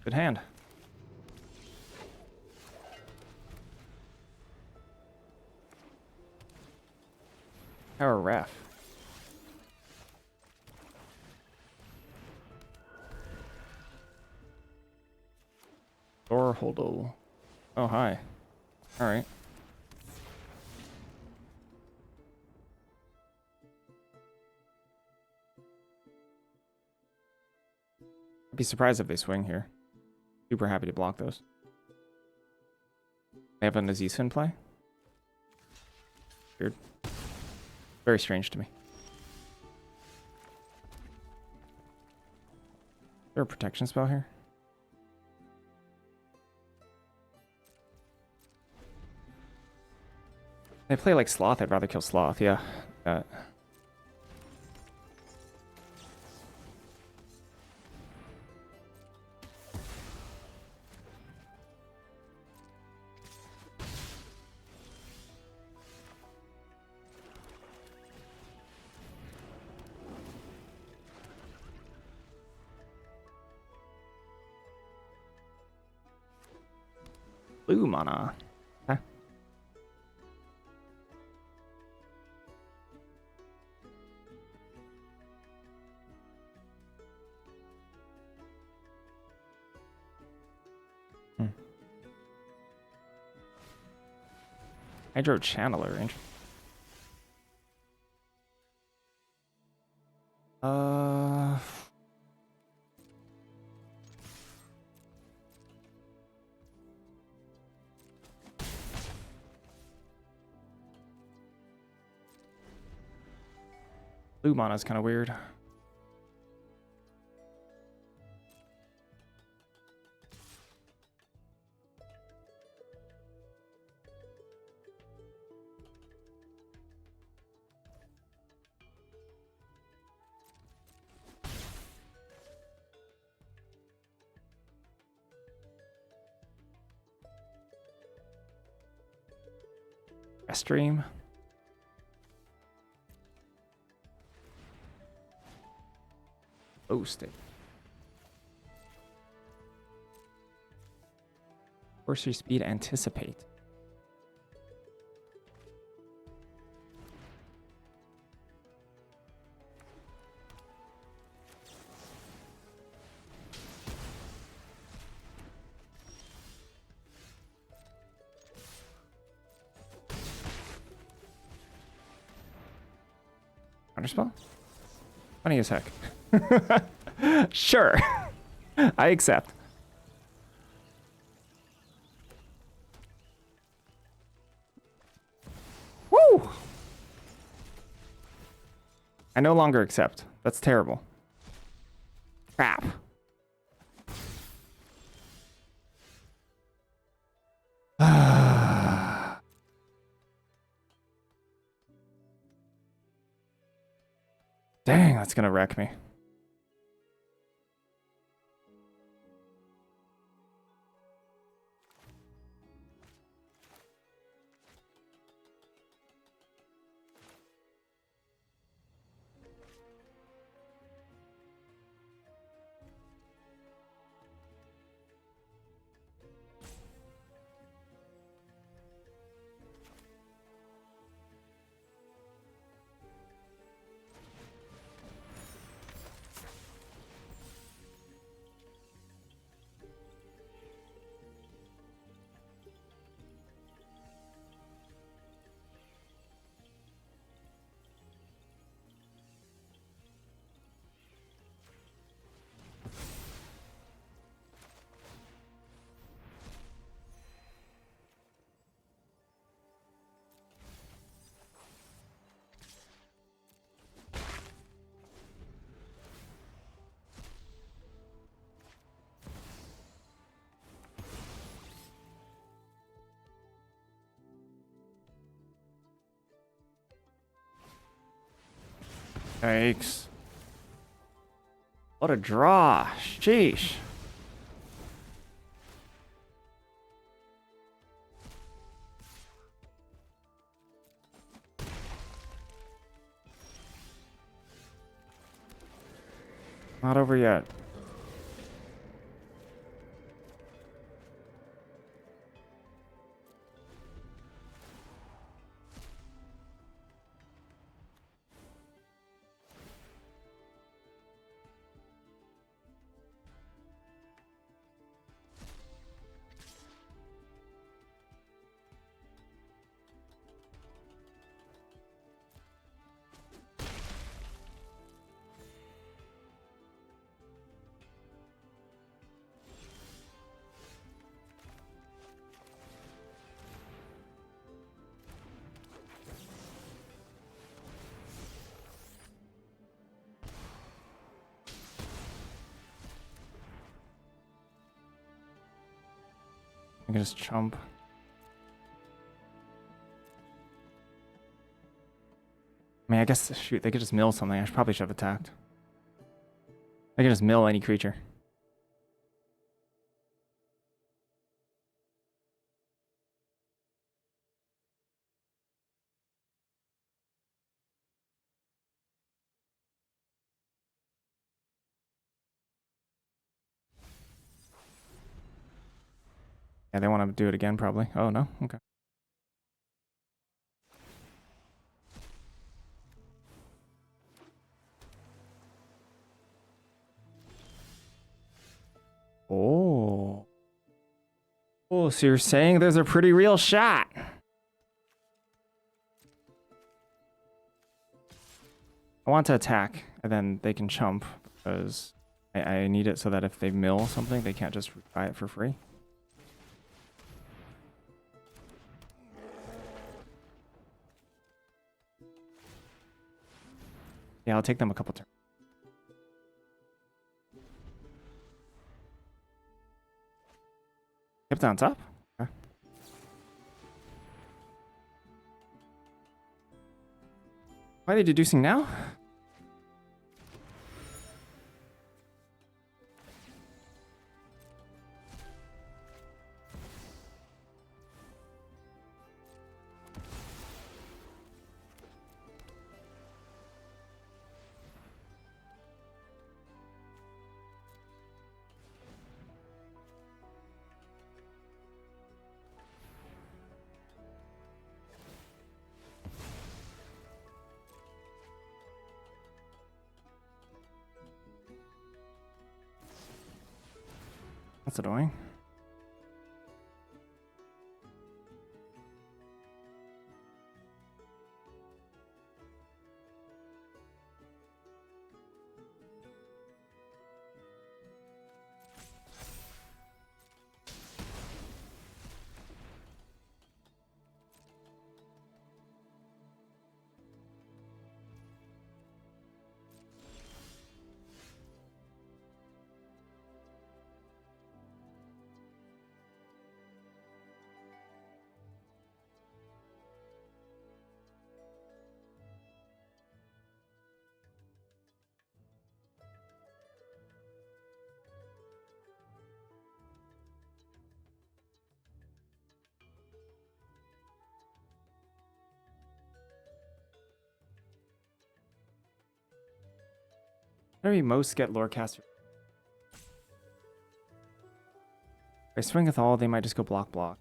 Good hand. Power ref. Door holdle. Oh, hi. Alright. I'd be surprised if they swing here. Super happy to block those. They have a Naziz in play? Weird. Very strange to me. Is there a protection spell here? They play like Sloth, I'd rather kill Sloth, yeah. Blue mana. Okay. Hydro Channeler, interesting. Blue mana is kind of weird. Stream. Boasting. Sorcery speed anticipate. Counterspell? Funny as heck. Sure. I accept. Woo! I no longer accept. That's terrible. Crap. Dang, that's gonna wreck me. Yikes. What a draw. Sheesh. Not over yet. I can just chump. I mean, I guess, shoot, they could just mill something. Probably should have attacked. They can just mill any creature. Yeah, they want to do it again, probably. Oh, no? Okay. Oh. Oh, so you're saying there's a pretty real shot. I want to attack, and then they can chump, because I need it so that if they mill something, they can't just buy it for free. Yeah, I'll take them a couple turns. Kept it on top? Okay. Why are they deducing now? That's annoying. How do we most get Lorecaster? If I swing with all, they might just go block block.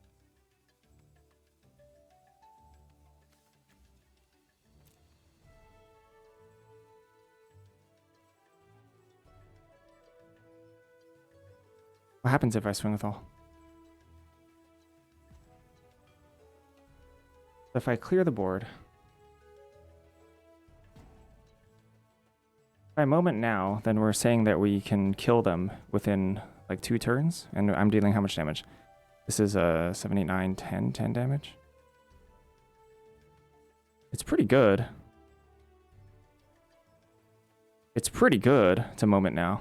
What happens if I swing with all? If I clear the board, by moment now, then we're saying that we can kill them within like 2 turns, and I'm dealing how much damage? This is 7, 8, 9, 10, 10 damage. It's pretty good. It's pretty good. It's a moment now.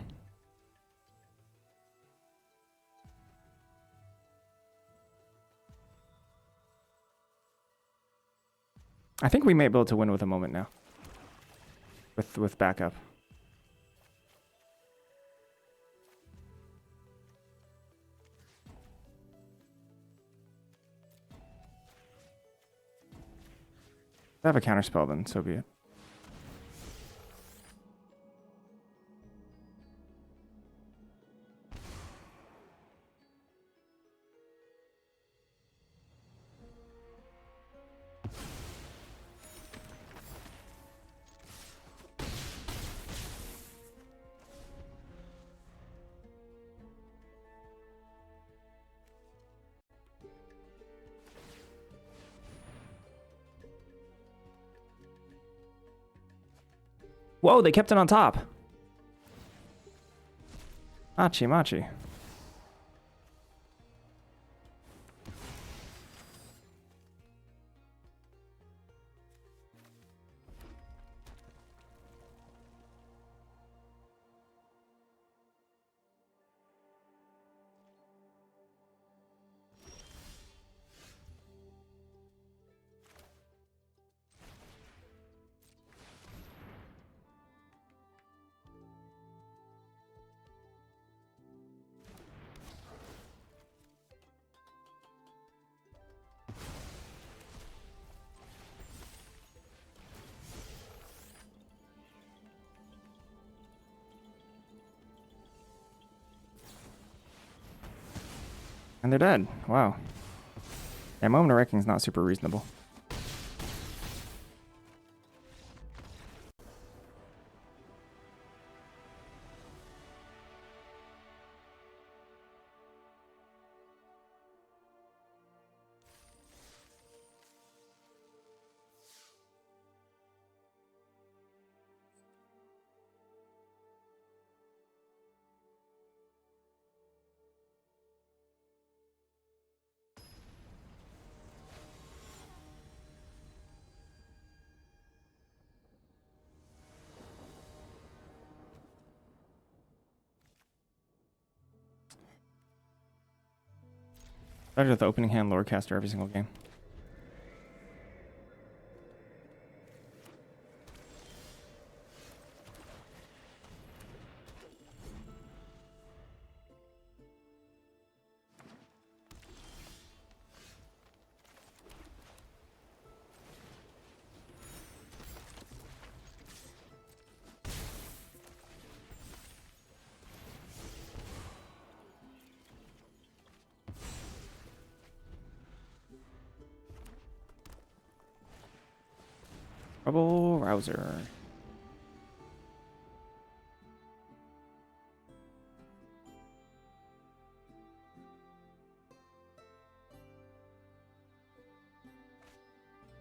I think we may be able to win with a moment now. With backup. If I have a counterspell, then so be it. Whoa, they kept it on top. Machi, machi. And they're dead. Wow. Yeah, Moment of Reckoning is not super reasonable. Started with the opening hand Lorecaster every single game. Trouble Rouser.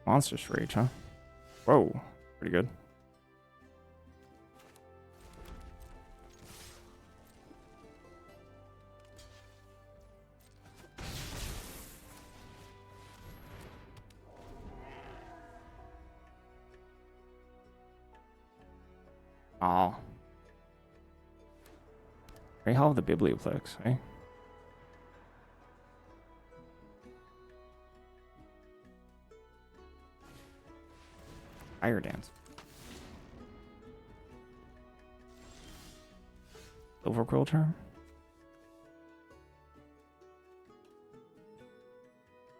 Monstrous Rage, huh? Whoa, pretty good. Oh. Very Hall of the Biblioplex, eh? Fire Dance. Silver Quill Charm.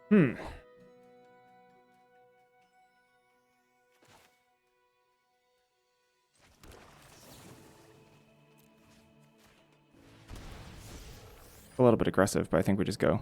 Hmm. A little bit aggressive, but I think we just go.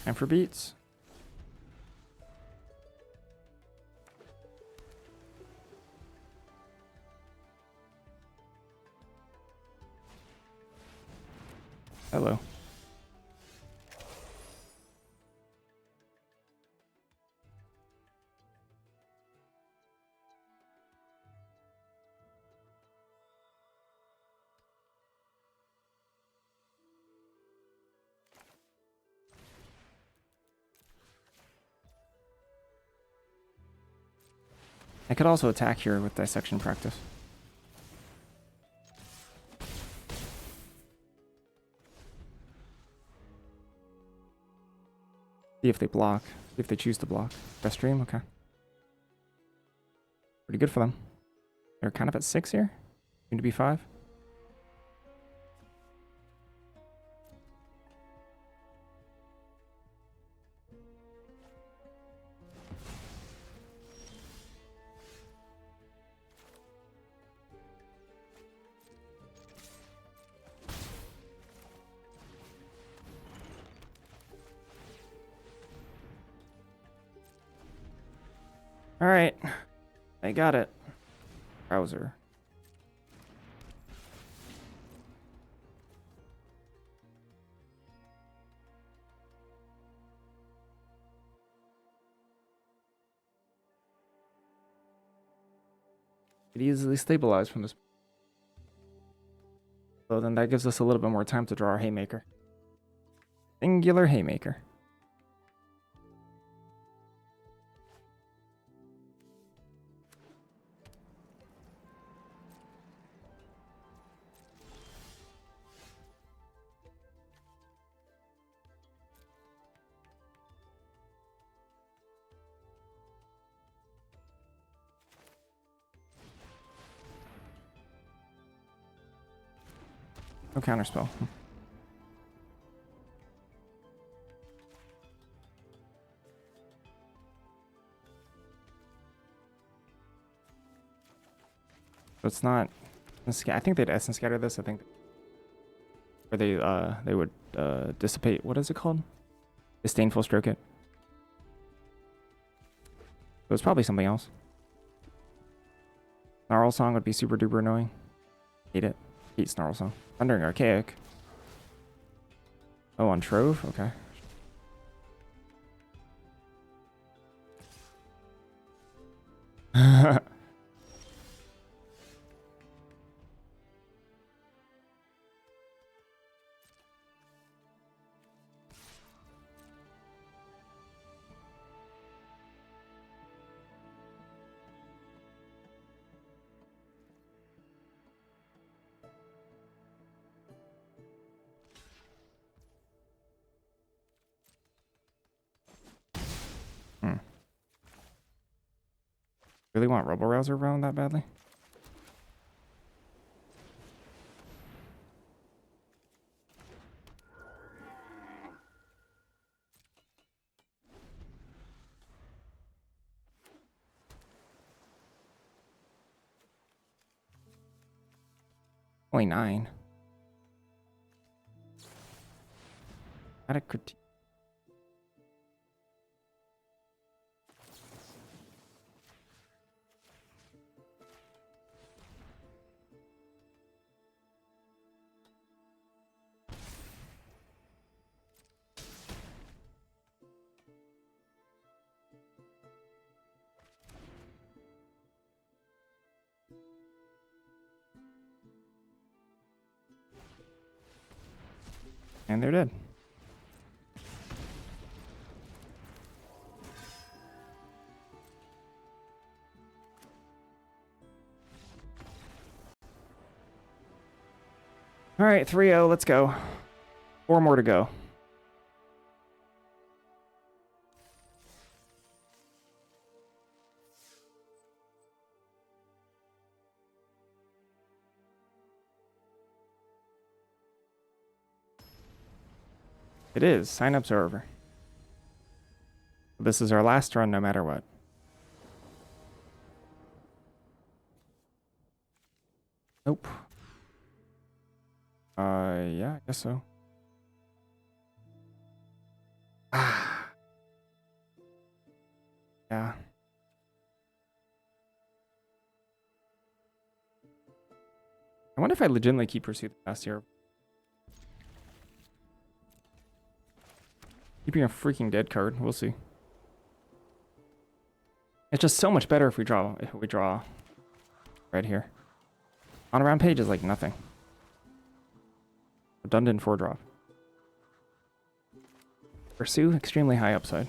And for beats. Hello. I could also attack here with Dissection Practice. See if they block. See if they choose to block. Best stream? Okay. Pretty good for them. They're kind of at 6 here. Soon to be 5. All right. I got it. Browser. It easily stabilized from this. So then that gives us a little bit more time to draw our haymaker. Singular haymaker. No counterspell. So it's not. I think they'd essence scatter this. I think, or they would dissipate. What is it called? Disdainful stroke it. So it's probably something else. Snarl Song would be super duper annoying. Hate it. Hate Snarl Song. Thundering Archaic. Oh, on Trove? Okay. Really want Rebel Rouser around that badly? Only 9. Not a critique. And they're dead. All right, 3-0, let's go. 4 more to go. It is. Sign-ups are over. This is our last run no matter what. Nope. Yeah, I guess so. Ah. Yeah. I wonder if I legitimately keep Pursue the Past here. Keeping a freaking dead card. We'll see. It's just so much better if we draw right here. On around page is like nothing. Redundant 4-drop. Pursue, extremely high upside.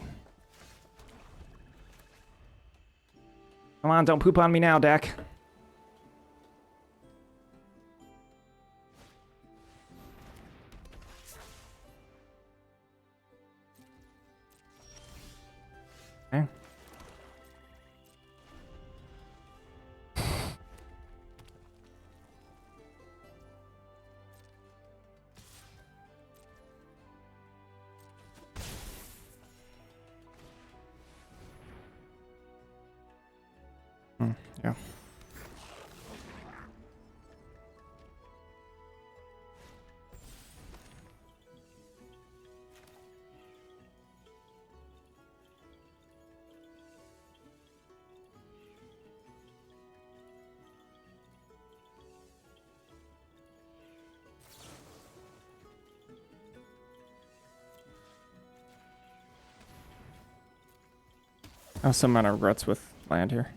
Come on, don't poop on me now, Dak. Okay. Yeah. I have some amount of regrets with land here.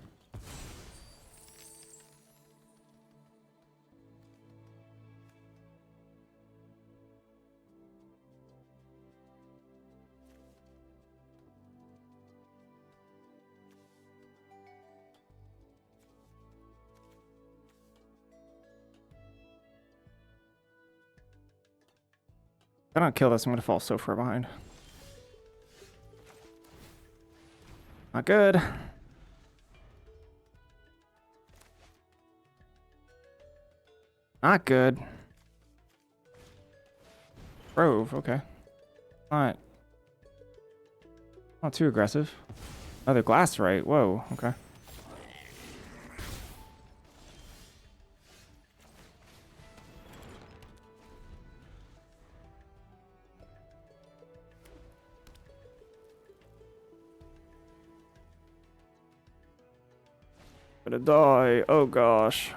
If I don't kill this, I'm gonna fall so far behind. Not good. Not good. Grove, okay. Not too aggressive. Oh, the glass right. Whoa, okay. Gonna die. Oh gosh.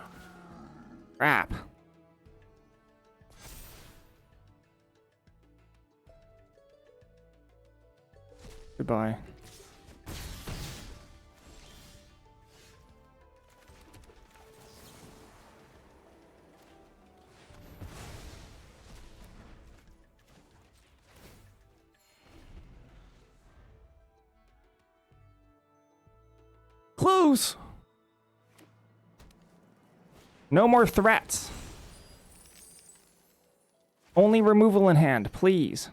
Crap. Goodbye. Close. No more threats. Only removal in hand, please.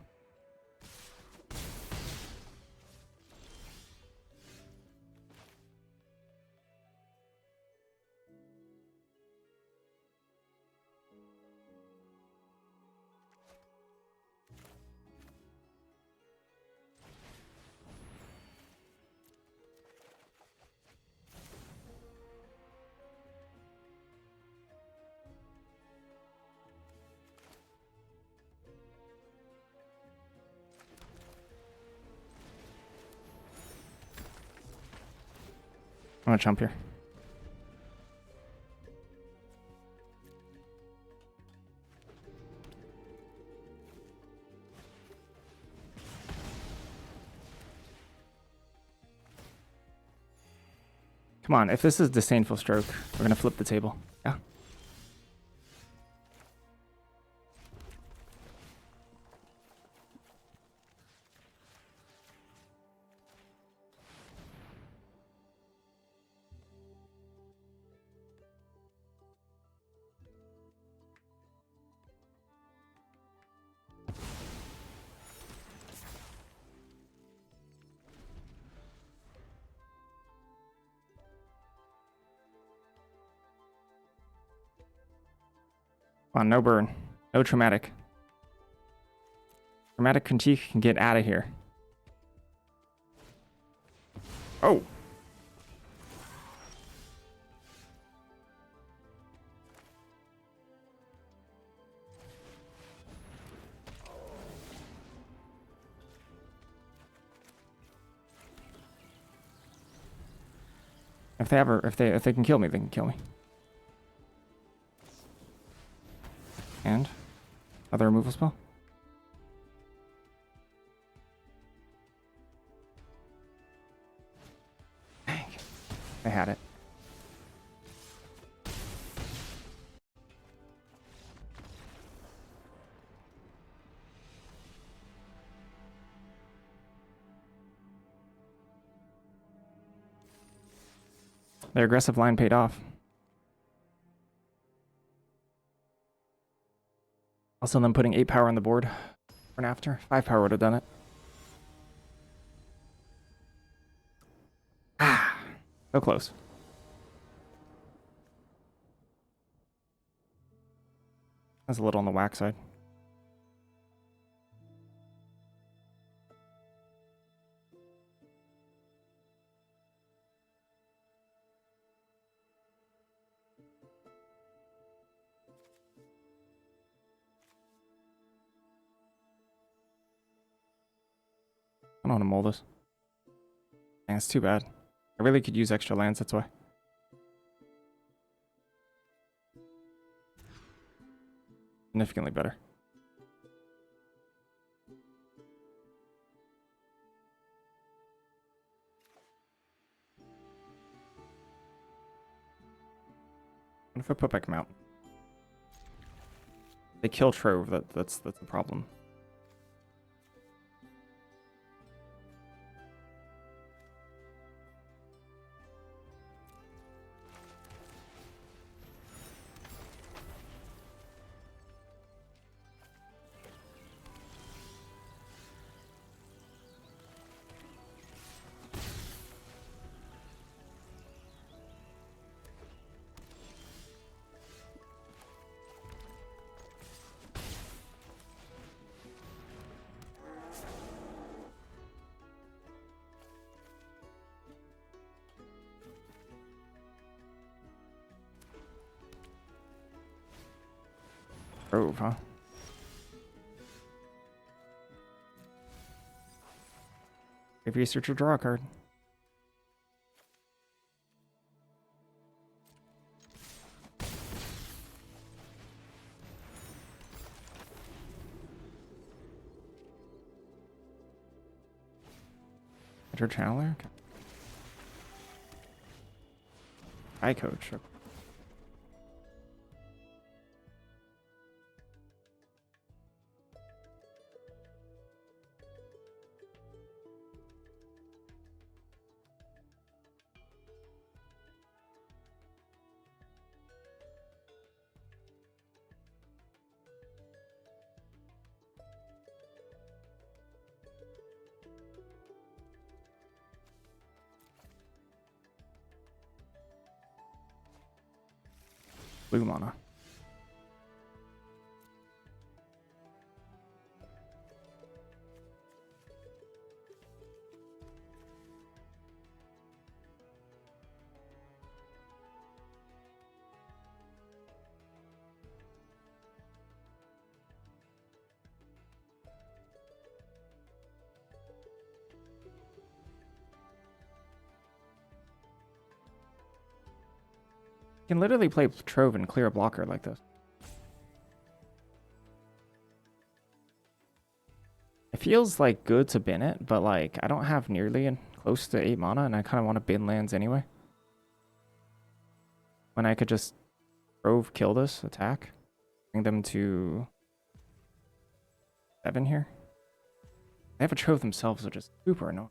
I'm gonna jump here. Come on, if this is disdainful stroke, we're gonna flip the table. Yeah. Come on, no burn. No traumatic. Traumatic critique can get out of here. Oh. If they can kill me, they can kill me. And other removal spell. Dang. I had it. Their aggressive line paid off. Also, them putting 8 power on the board for an after. 5 power would have done it. Ah, so close. That's a little on the whack side. I don't want to mold this. Dang, it's too bad. I really could use extra lands, that's why. Significantly better. What if I put back Mount? They kill Trove, that's the problem. Grove, huh? If you search or draw a card. Enter Channeler? Okay. Hi, coach. Okay. Blue mana. You can literally play Trove and clear a blocker like this. It feels like good to bin it, but like I don't have nearly close to 8 mana and I kind of want to bin lands anyway. When I could just Trove kill this attack, bring them to 7 here. They have a Trove themselves, which is super annoying.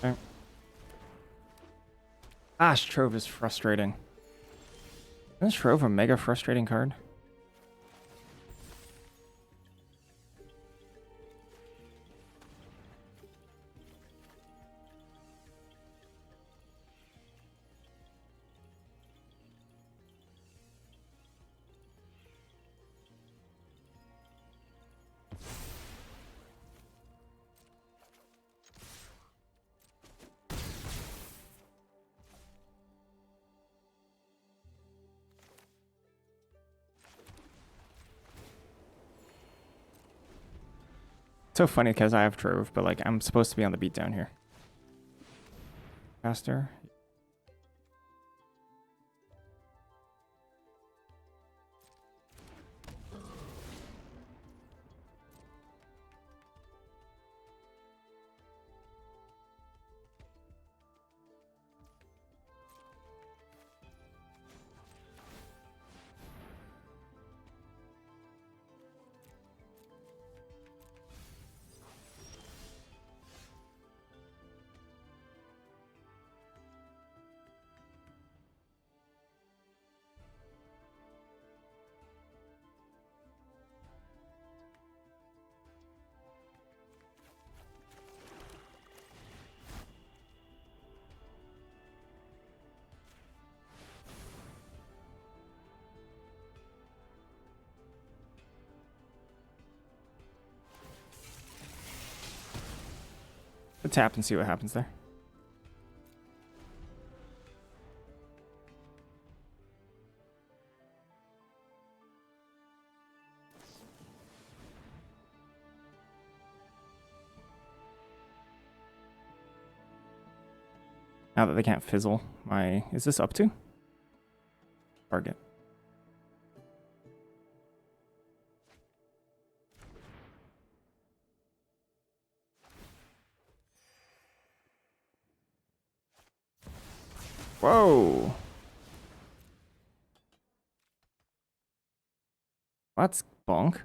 Okay. Ah, Trove is frustrating. Isn't Trove a mega frustrating card? So funny because I have Trove, but like I'm supposed to be on the beat down here. Caster. Let's tap and see what happens there. Now that they can't fizzle my... Is this up to? Target. Whoa! That's bonk.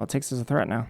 All it takes is a threat now.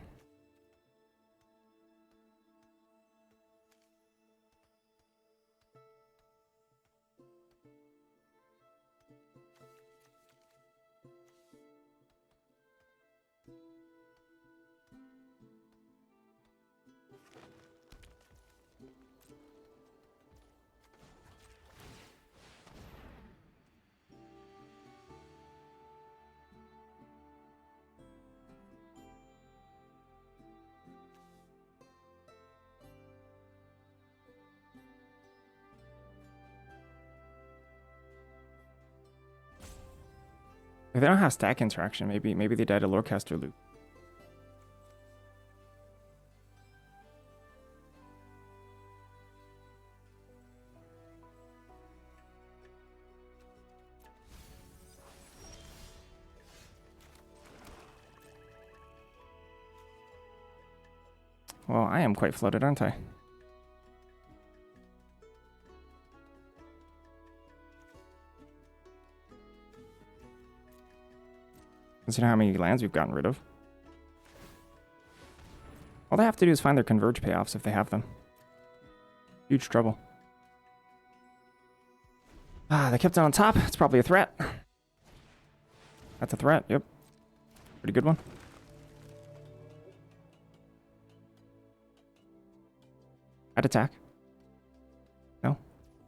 If they don't have stack interaction, maybe they died a Lorecaster loop. Well, I am quite flooded, aren't I? Consider how many lands we've gotten rid of. All they have to do is find their converge payoffs if they have them. Huge trouble. Ah, they kept it on top. It's probably a threat. That's a threat, yep. Pretty good one. I'd attack. No?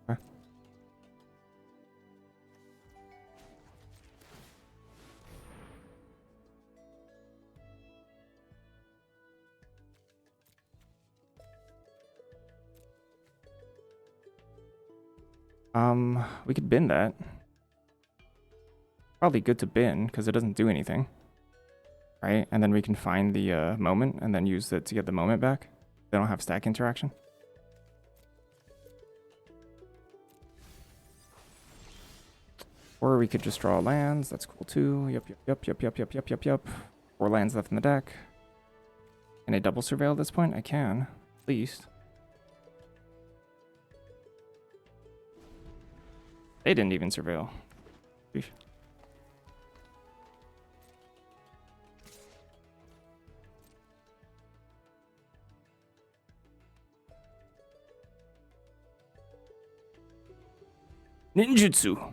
Okay. We could bin that. Probably good to bin, because it doesn't do anything. Right? And then we can find the moment, and then use it to get the moment back. They don't have stack interaction. Or we could just draw lands. That's cool too. Yep. 4 lands left in the deck. Can I double surveil at this point? I can, at least. They didn't even surveil. Sheesh. Ninjutsu.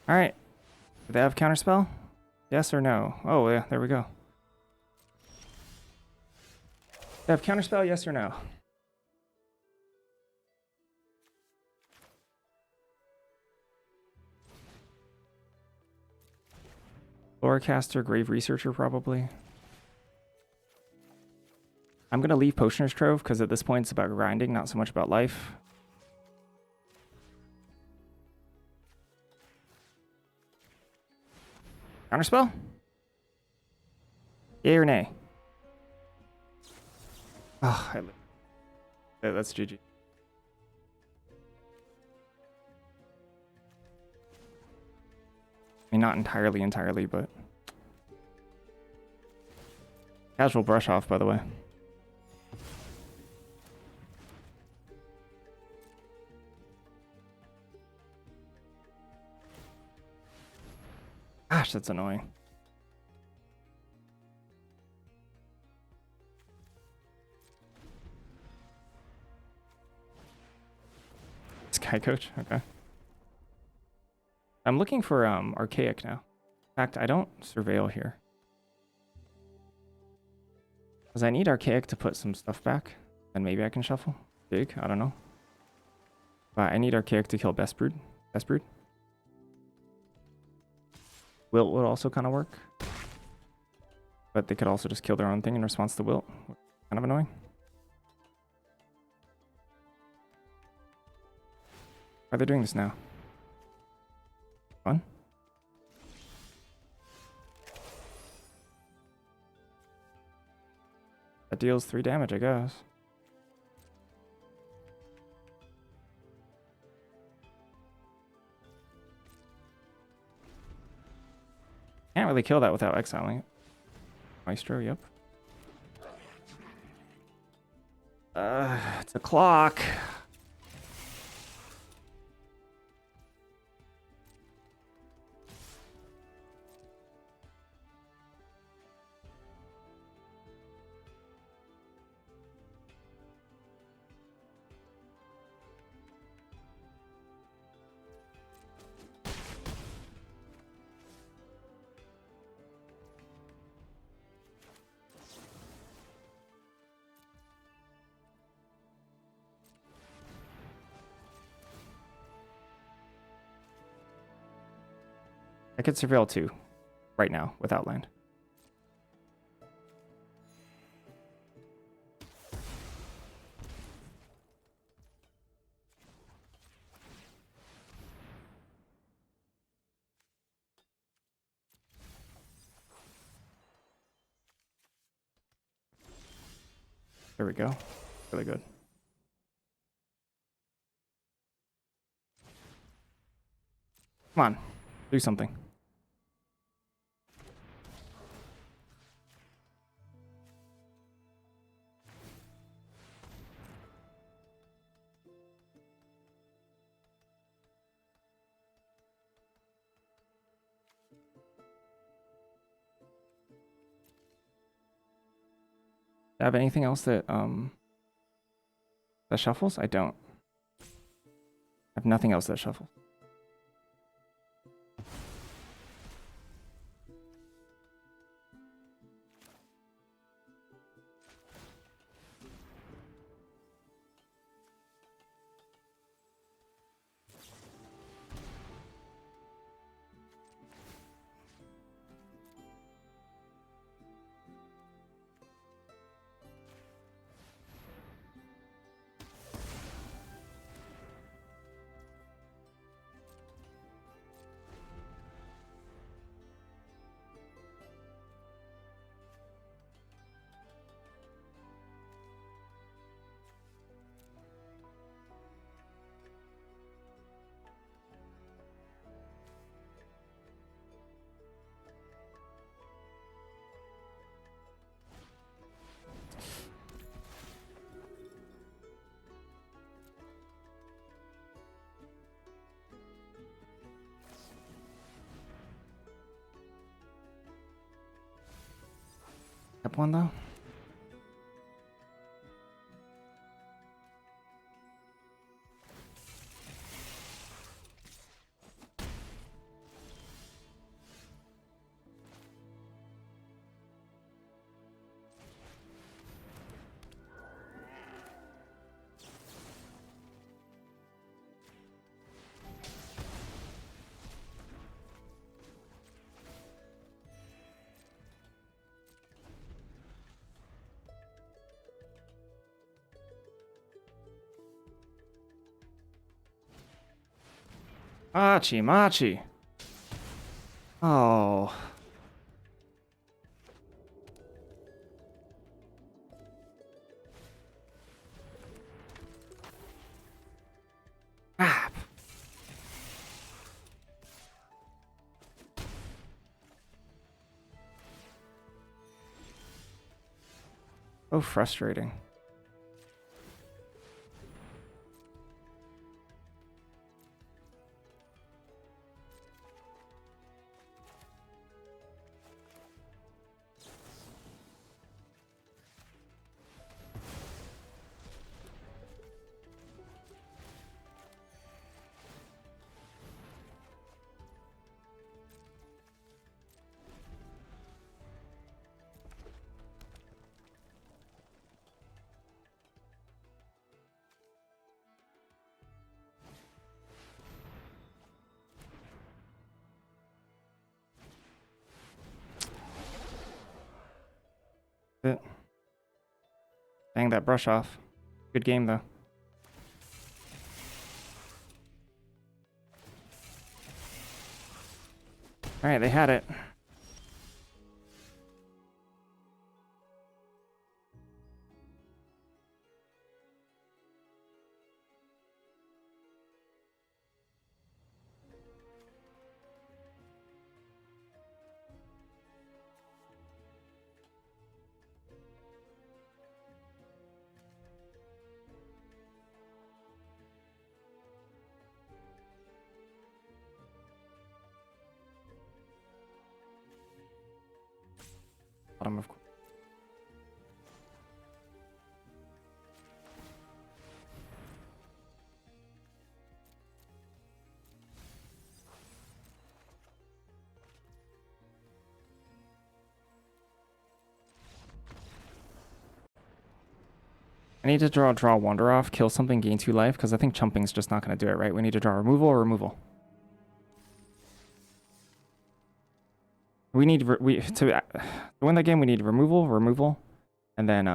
All right. Do they have counterspell? Yes or no? Oh, yeah, there we go. They have counterspell, yes or no? Lorecaster, Grave Researcher, probably. I'm going to leave Potioner's Trove, because at this point it's about grinding, not so much about life. Counterspell? Yay or nay? Oh, that's GG. I mean, not entirely, but... Casual brush off, by the way. Gosh, that's annoying. Sky Coach, okay. I'm looking for Archaic now. In fact, I don't surveil here. Because I need Archaic to put some stuff back. Then maybe I can shuffle. Big, I don't know. But I need Archaic to kill Best Brood. Best Brood. Wilt would also kind of work. But they could also just kill their own thing in response to Wilt. Kind of annoying. Why are they doing this now? Fun. That deals 3 damage, I guess. Can't really kill that without exiling it. Maestro, yep. It's a clock. I could surveil too, right now, without land. There we go. Really good. Come on, do something. Do I have anything else that that shuffles? I don't. I have nothing else that shuffles. Up one though. Machi. Oh. Ah. So frustrating. It. Bang that brush off. Good game though. All right, they had it. bottom, of course. I need to draw Wander off, kill something, gain 2 life, because I think chumping's just not going to do it, right? We need to draw removal or removal. We need to win that game. We need removal, and then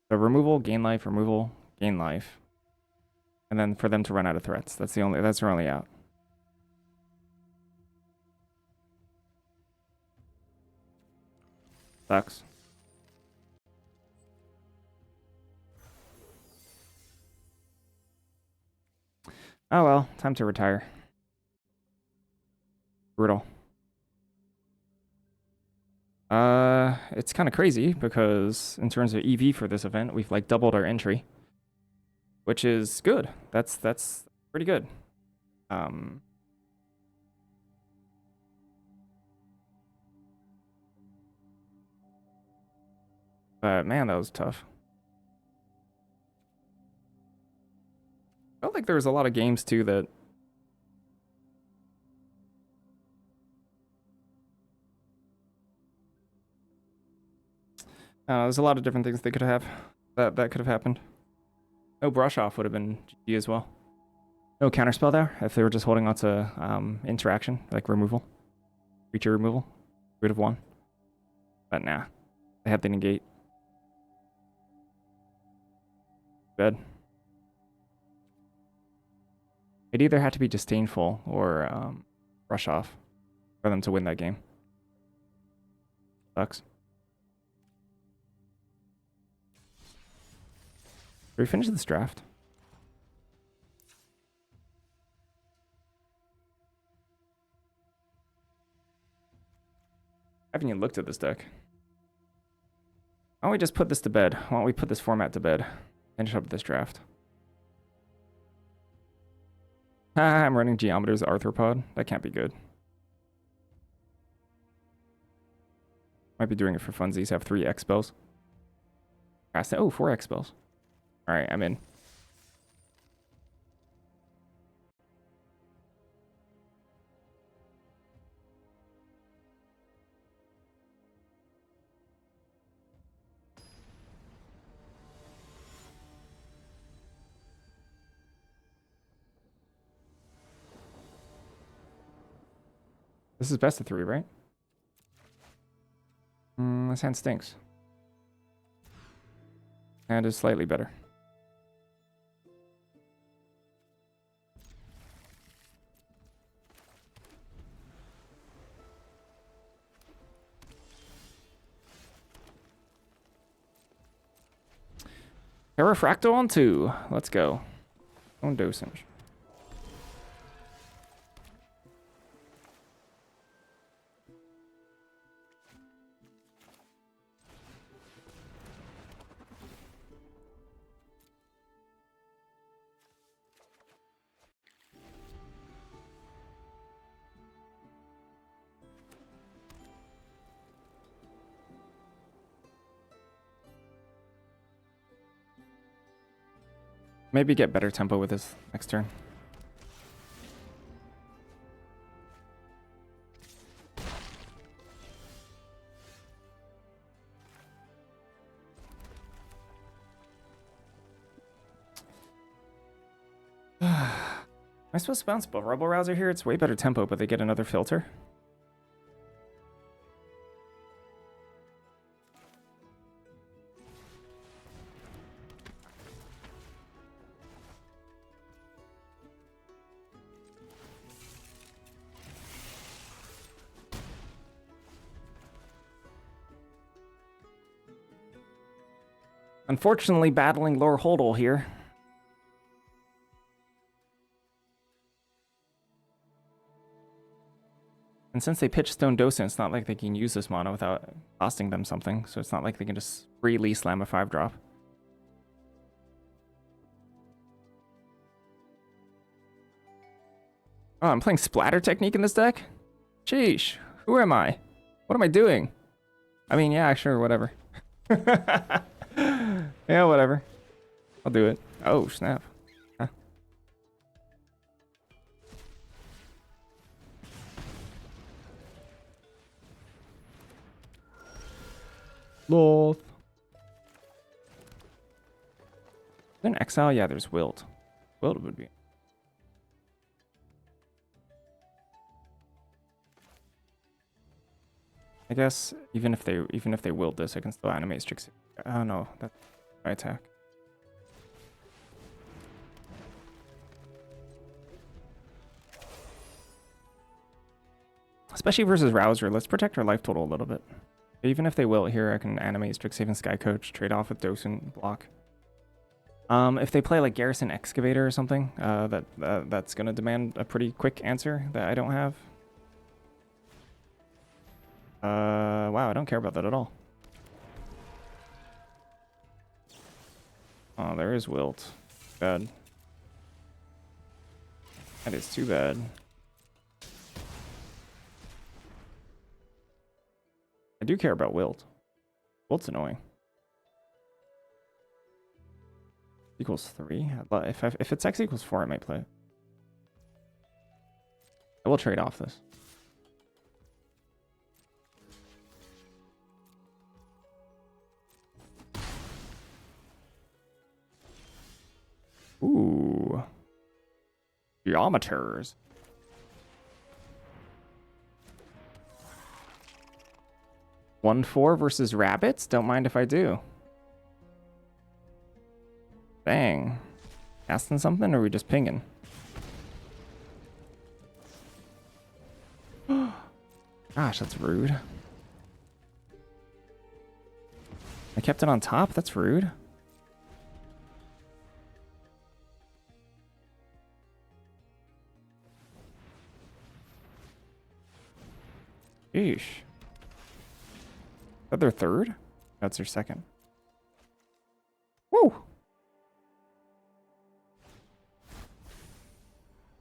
the removal, gain life, removal, gain life, and then for them to run out of threats. That's their only out. Sucks. Oh well, time to retire. Brutal. It's kind of crazy because in terms of EV for this event, we've like doubled our entry, which is good. That's pretty good. But man, that was tough. Felt like there was a lot of games too that there's a lot of different things they could have that could have happened. No brush off would have been GG as well. No counterspell there if they were just holding on to interaction like removal, creature removal, rid of 1. But nah, they had the negate. Bad. It either had to be disdainful or brush off for them to win that game. Sucks. Did we finish this draft? I haven't even looked at this deck. Why don't we just put this to bed? Why don't we put this format to bed? Finish up this draft. I'm running Geometer's Arthropod. That can't be good. Might be doing it for funsies. Have 3 X spells. Oh, 4 X spells. Alright, I'm in. This is best of 3, right? This hand stinks. And is slightly better. Terrafracto on 2. Let's go. Own dosage. Maybe get better tempo with this next turn. Am I supposed to bounce Rebel Rouser here? It's way better tempo, but they get another filter. Unfortunately, battling Lore Hold'em here. And since they pitch Stone Docent, it's not like they can use this mana without costing them something. So it's not like they can just freely slam a 5-drop. Oh, I'm playing splatter technique in this deck? Sheesh. Who am I? What am I doing? I mean, yeah, sure, whatever. Yeah, whatever. I'll do it. Oh, snap. Huh. Lol. Then exile? Yeah, there's Wilt. Wilt would be. I guess even if they wilt this, I can still animate Strixhaven. Oh no, that's my attack. Especially versus Rouser, let's protect our life total a little bit. Even if they wilt here, I can animate Strixhaven Sky Coach, trade off with Docent, block. If they play like Garrison Excavator or something, that's gonna demand a pretty quick answer that I don't have. Wow, I don't care about that at all. Oh, there is Wilt. Bad. That is too bad. I do care about Wilt. Wilt's annoying. Equals 3. But if it's X equals 4, I might play it. I will trade off this. Ooh. Geometers. One 4 versus rabbits? Don't mind if I do. Dang. Casting something or are we just pinging? Gosh, that's rude. I kept it on top? That's rude. Sheesh. Is that their third? That's their second. Woo!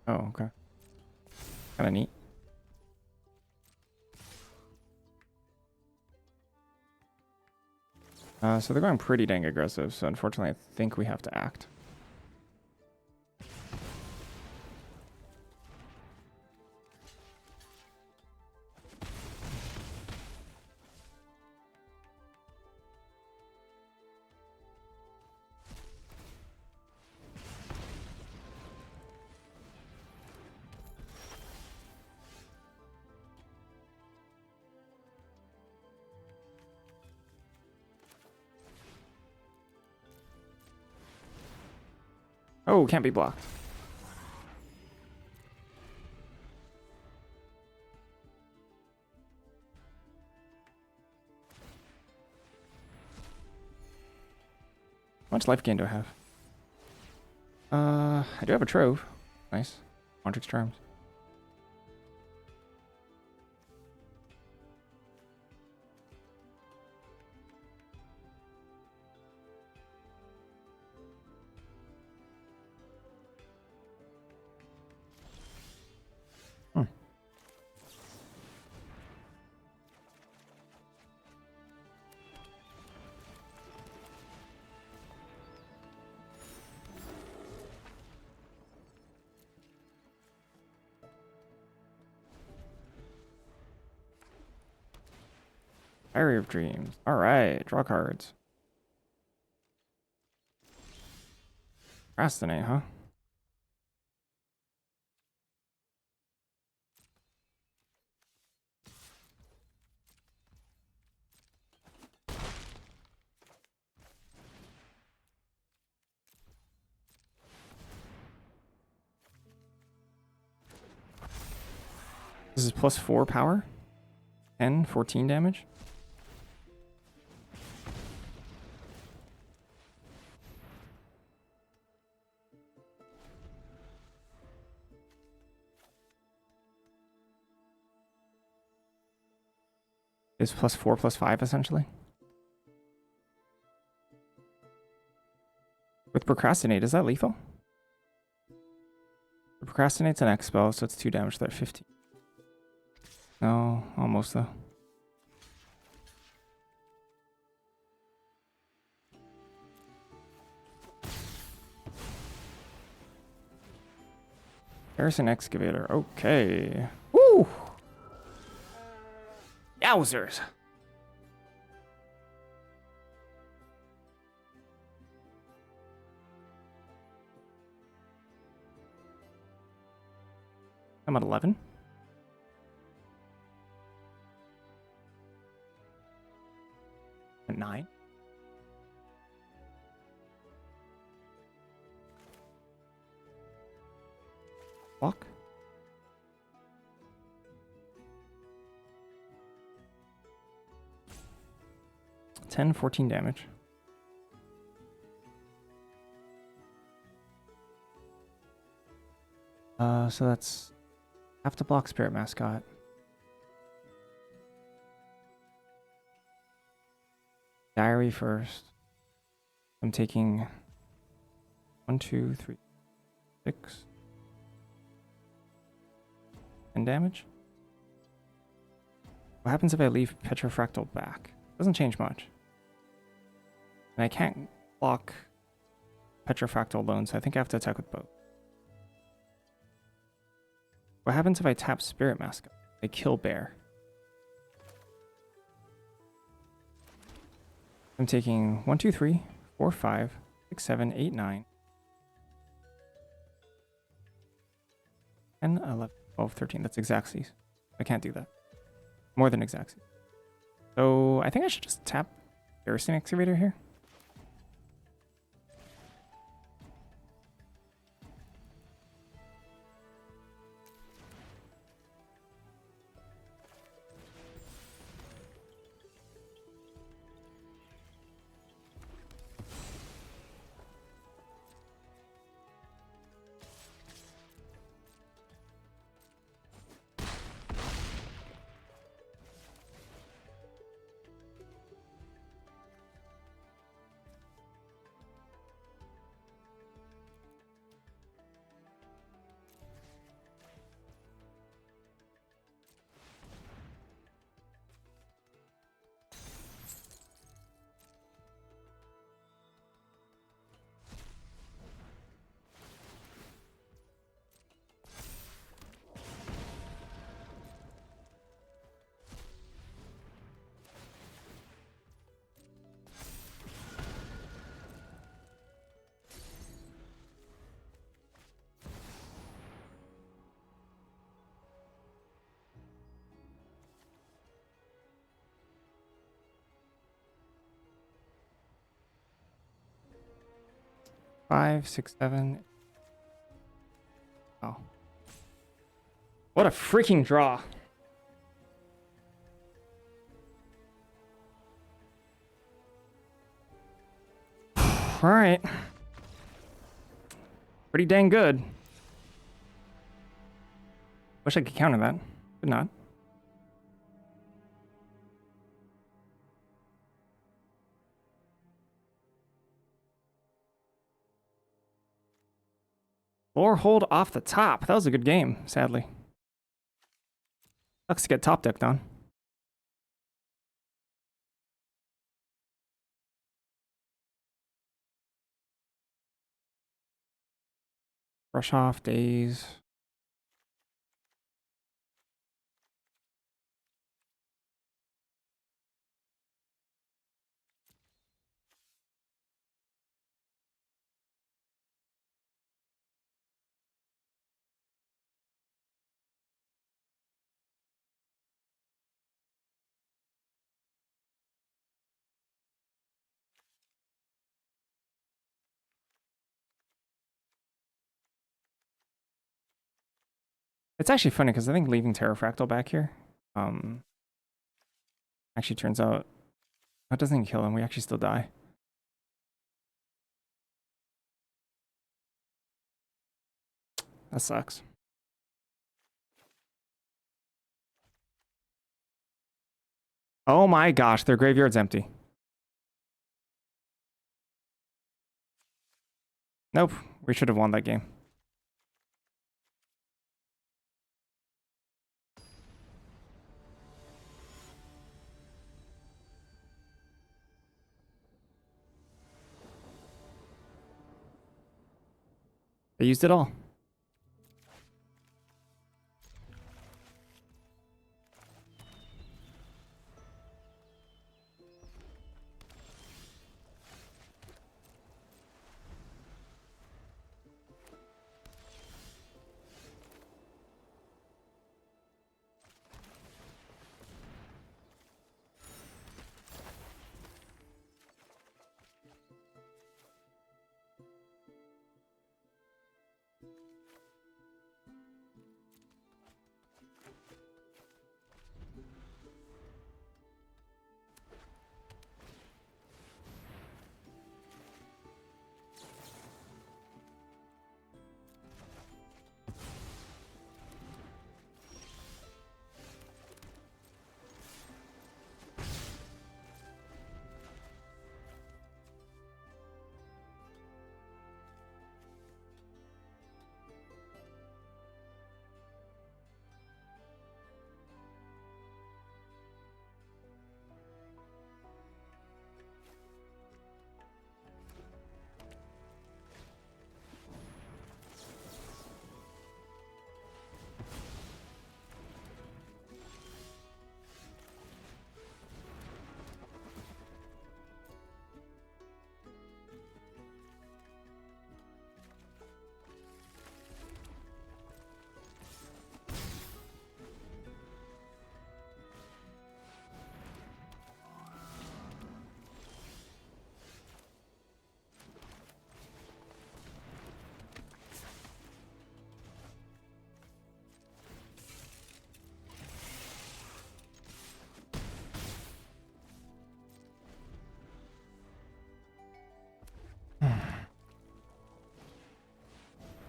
Oh, okay. Kinda neat. So they're going pretty dang aggressive, so unfortunately I think we have to act. Oh, can't be blocked. How much life gain do I have? I do have a trove. Nice. Montrix Charms. Hmm. Diary of Dreams. Alright, draw cards. Procrastinate, huh? This is plus 4 power. 10, 14 damage. Is plus 4 plus 5 essentially. With Procrastinate, is that lethal? procrastinates an X spell, so it's 2 damage there. 15. No, almost though. There's an excavator. Okay. Woo! Yowzers. I'm at 11. At 9. Block. 10, 14 damage. So that's have to block Spirit Mascot. Diary first. I'm taking 1, 2, 3, 6. 10 damage. What happens if I leave Petrofractal back? Doesn't change much. And I can't block Petrofractal alone, so I think I have to attack with both. What happens if I tap Spirit Mascot? I kill Bear. I'm taking 1, 2, 3, 4, 5, 6, 7, 8, 9, 10, 11, 12, 13. That's Exactsies. I can't do that. More than Exactsies. So I think I should just tap Garrison Excavator here. Five, 6, 7. Oh. What a freaking draw. All right. Pretty dang good. Wish I could counter that. Could not. Or hold off the top. That was a good game, sadly. Sucks to get top decked on. Brush off days. It's actually funny because I think leaving Terrafractal back here actually turns out that doesn't kill him. We actually still die. That sucks. Oh my gosh, their graveyard's empty. Nope, we should have won that game. I used it all.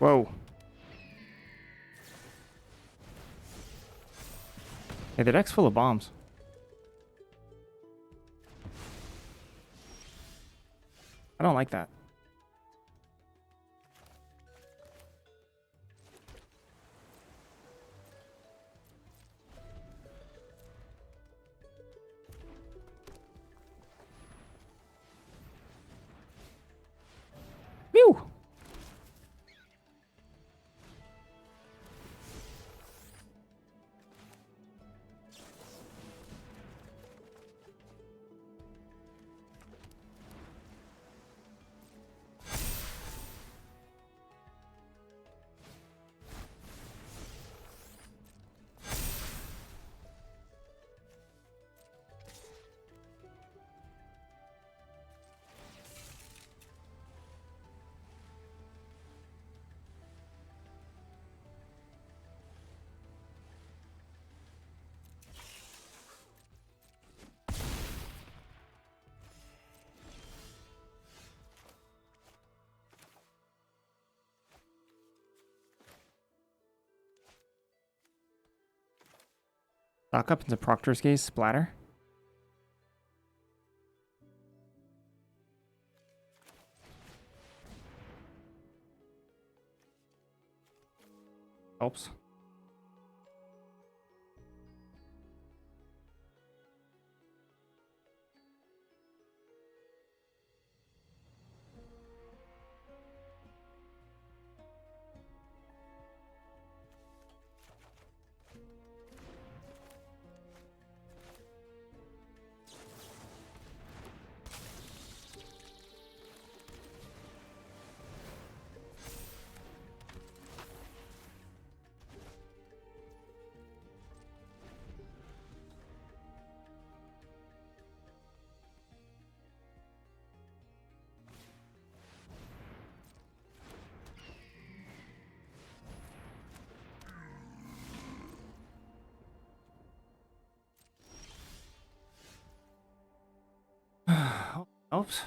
Whoa. Hey, the deck's full of bombs. I don't like that. Phew! Stock up into Proctor's Gaze, splatter. Helps. Helps.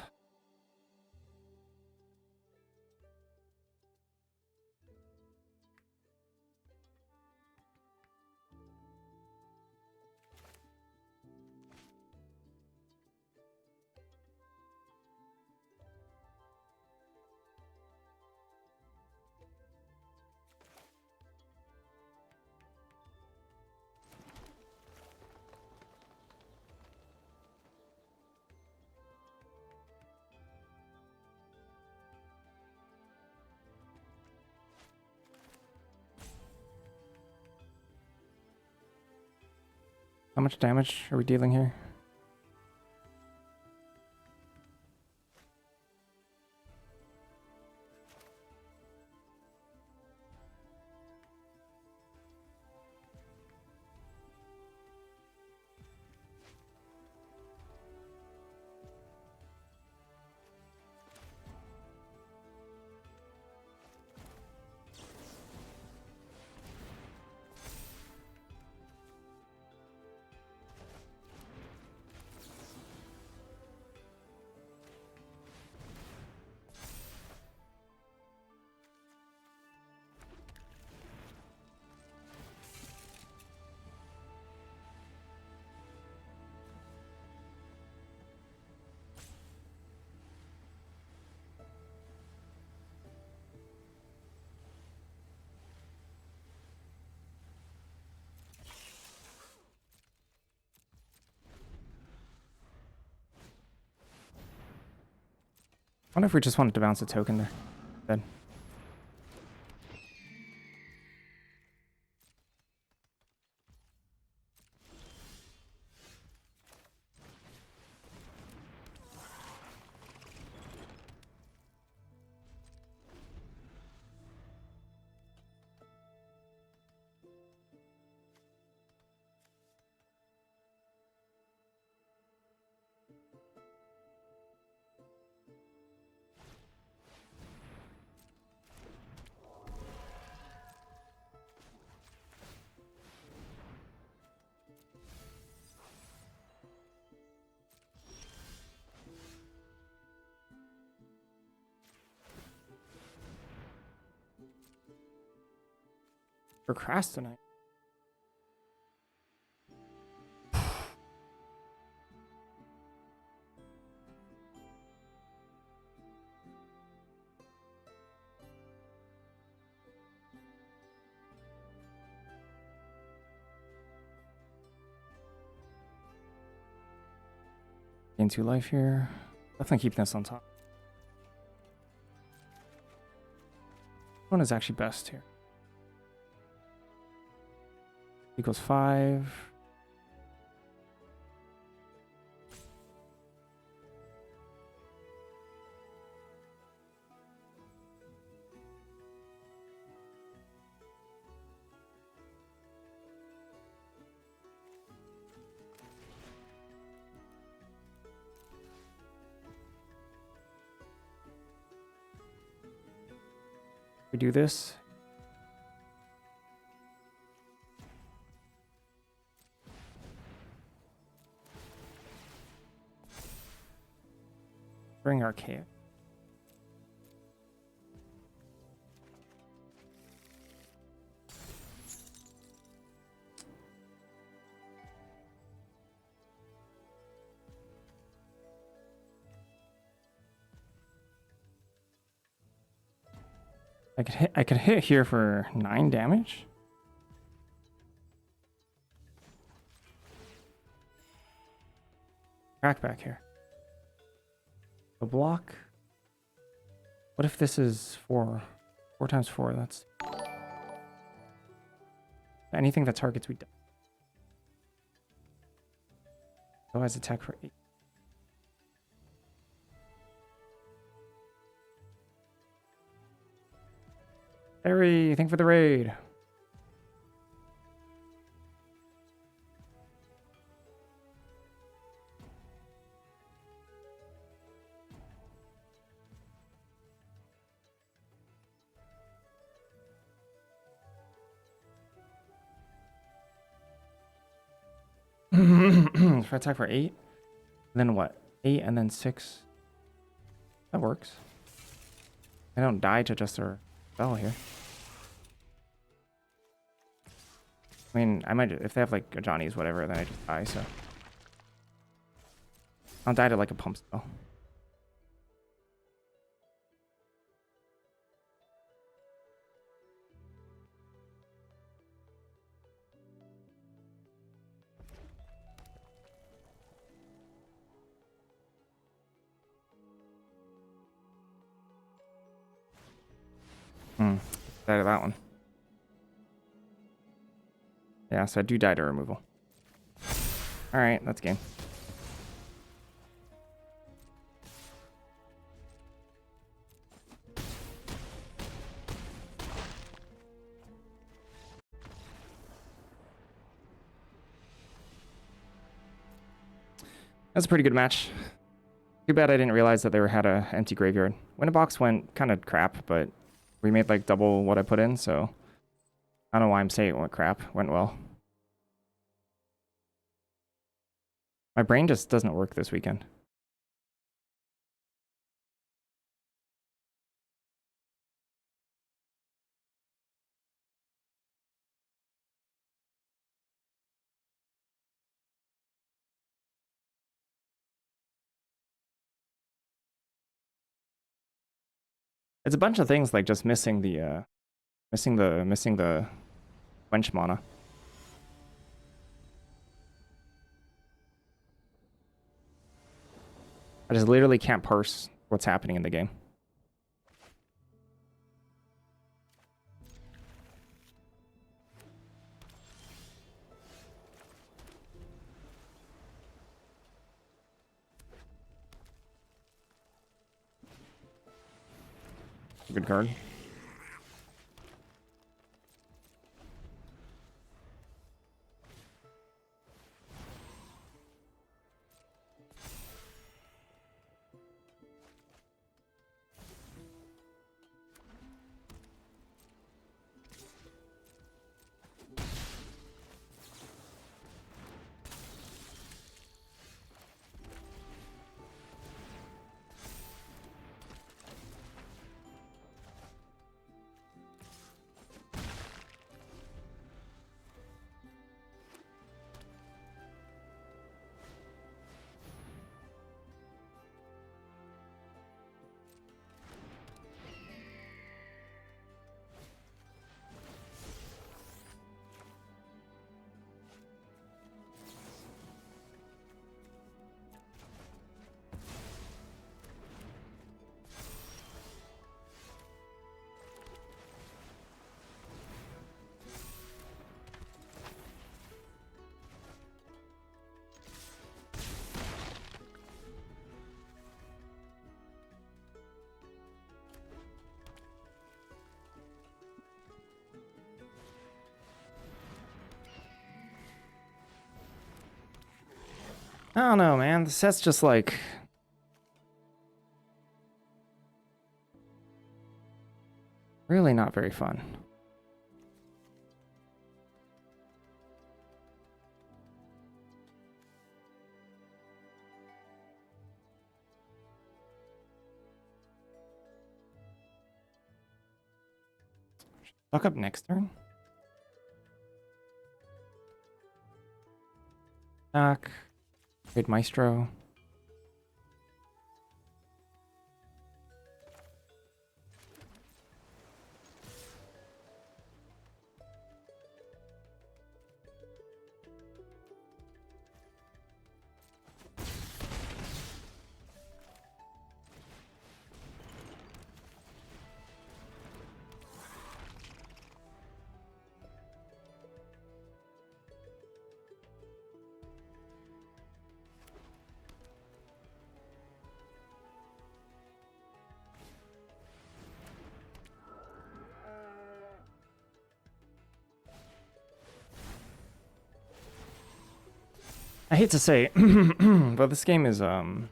How much damage are we dealing here? I wonder if we just wanted to bounce a token there. Dead. Procrastinate. Gain 2 life here. Definitely keeping this on top. Which one is actually best here? Equals 5. We do this. Bring Archaic. I could hit here for 9 damage. Crack back here. A block. What if this is 4? 4 times 4, that's... Anything that targets we die. Otherwise attack for 8. Harry, thank you for the raid. If I attack for 8, then what? 8 and then 6. That works. I don't die to just a spell here. I mean, I might, if they have like a Johnny's, whatever, then I just die, so. I'll die to like a pump spell. Die to that one. Yeah, so I do die to removal. Alright, that's game. That's a pretty good match. Too bad I didn't realize that they had a empty graveyard. Winterbox went kind of crap, but we made like double what I put in, so I don't know why I'm saying it went crap. Went well. My brain just doesn't work this weekend. It's a bunch of things like just missing the missing the quench mana. I just literally can't parse what's happening in the game. Good card. I don't know, man. The set's just like... really not very fun. Fuck up next turn? Attack. Trade Maestro. I hate to say, but this game is in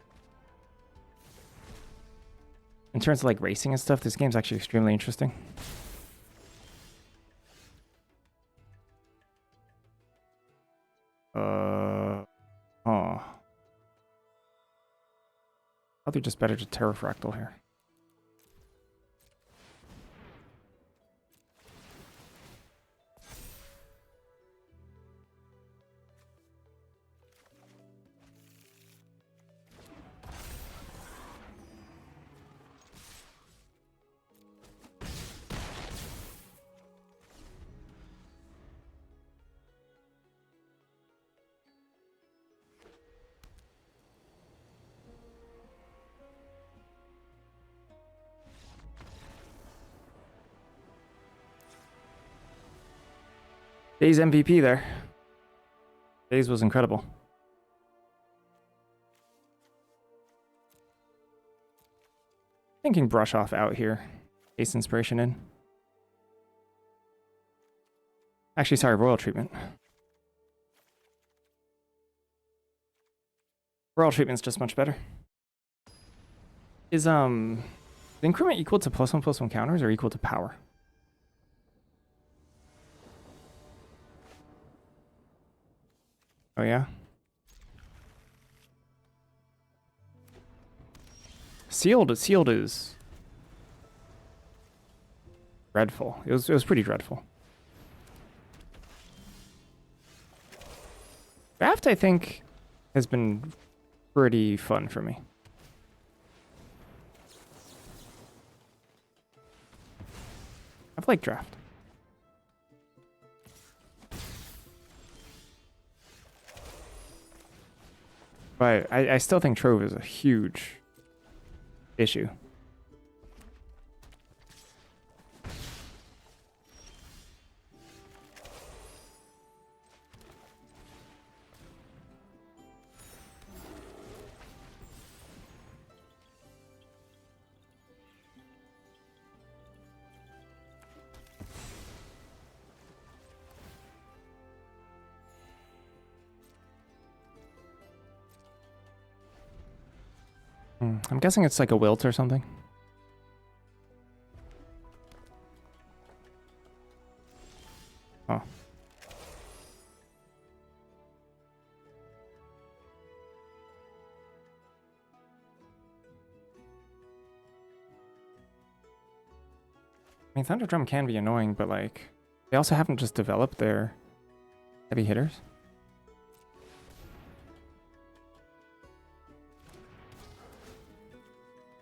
terms of like racing and stuff, this game's actually extremely interesting. Oh. Probably just better to Terrafractal here. Days MVP there. Days was incredible. Thinking brush off out here. Ace inspiration in. Actually, sorry, royal treatment. Royal treatment's just much better. Is the increment equal to +1/+1 counters or equal to power? Oh yeah. Sealed is dreadful. It was pretty dreadful. Draft, I think, has been pretty fun for me. I've liked draft. But I still think Trove is a huge issue. I'm guessing it's like a wilt or something. Oh. I mean, Thunder Drum can be annoying, but like, they also haven't just developed their heavy hitters.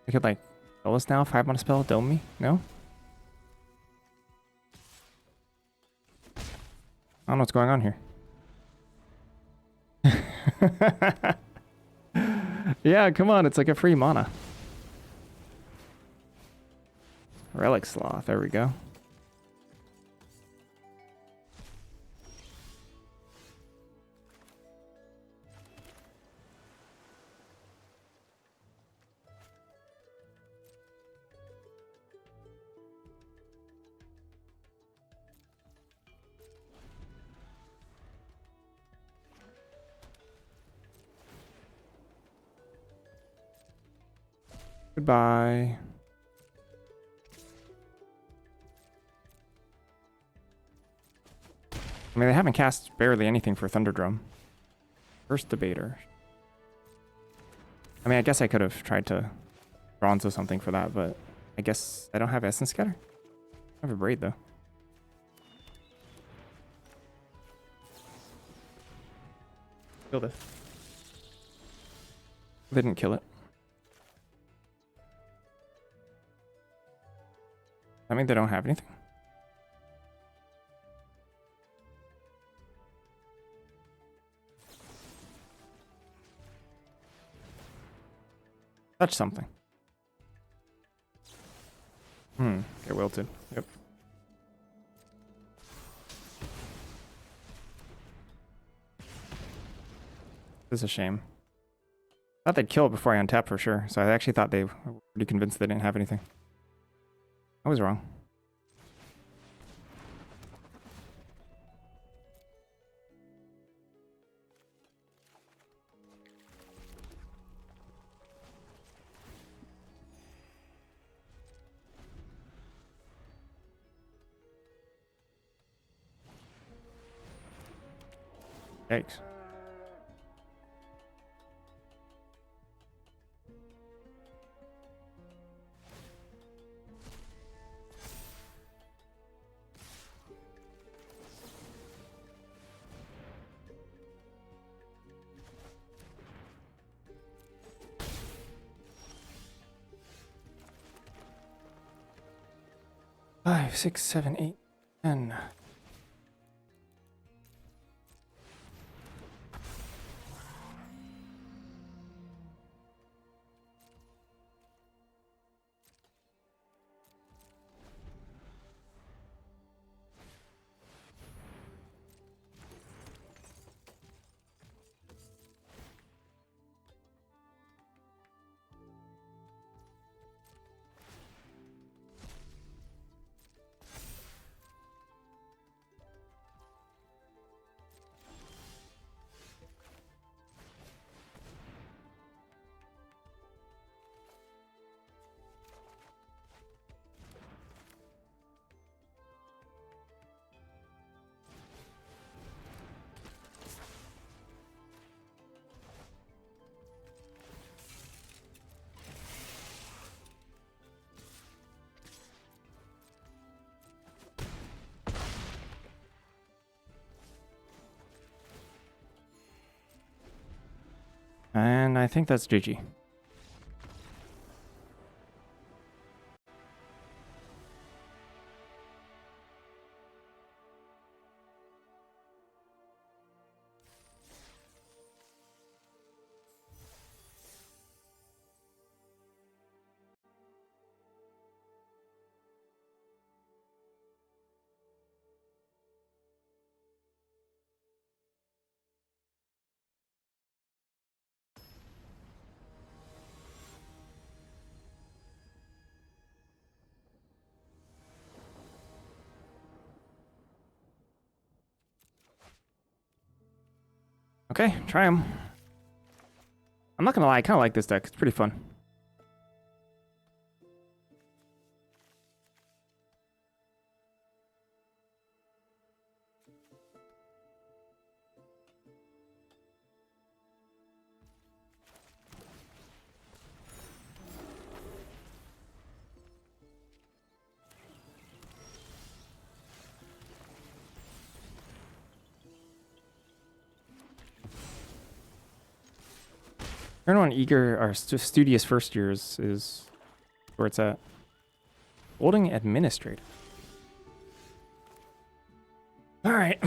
I could like kill us now, 5 mana spell, dome me? No? I don't know what's going on here. Yeah, come on, it's like a free mana. Relic Sloth, there we go. Goodbye. I mean, they haven't cast barely anything for Thunderdrum. First Debater. I mean, I guess I could have tried to bronze or something for that, but I guess I don't have Essence Scatter. I have a Braid, though. Kill this. They didn't kill it. I mean, they don't have anything. Touch something. Get wilted. Yep. This is a shame. I thought they'd kill it before I untap for sure, so I actually thought they were pretty convinced they didn't have anything. I was wrong. Yikes. Five, 6, 7, 8, 10. And I think that's GG. Okay, try them. I'm not gonna lie, I kind of like this deck. It's pretty fun. Turn on eager or studious first years is where it's at. Holding administrator. All right,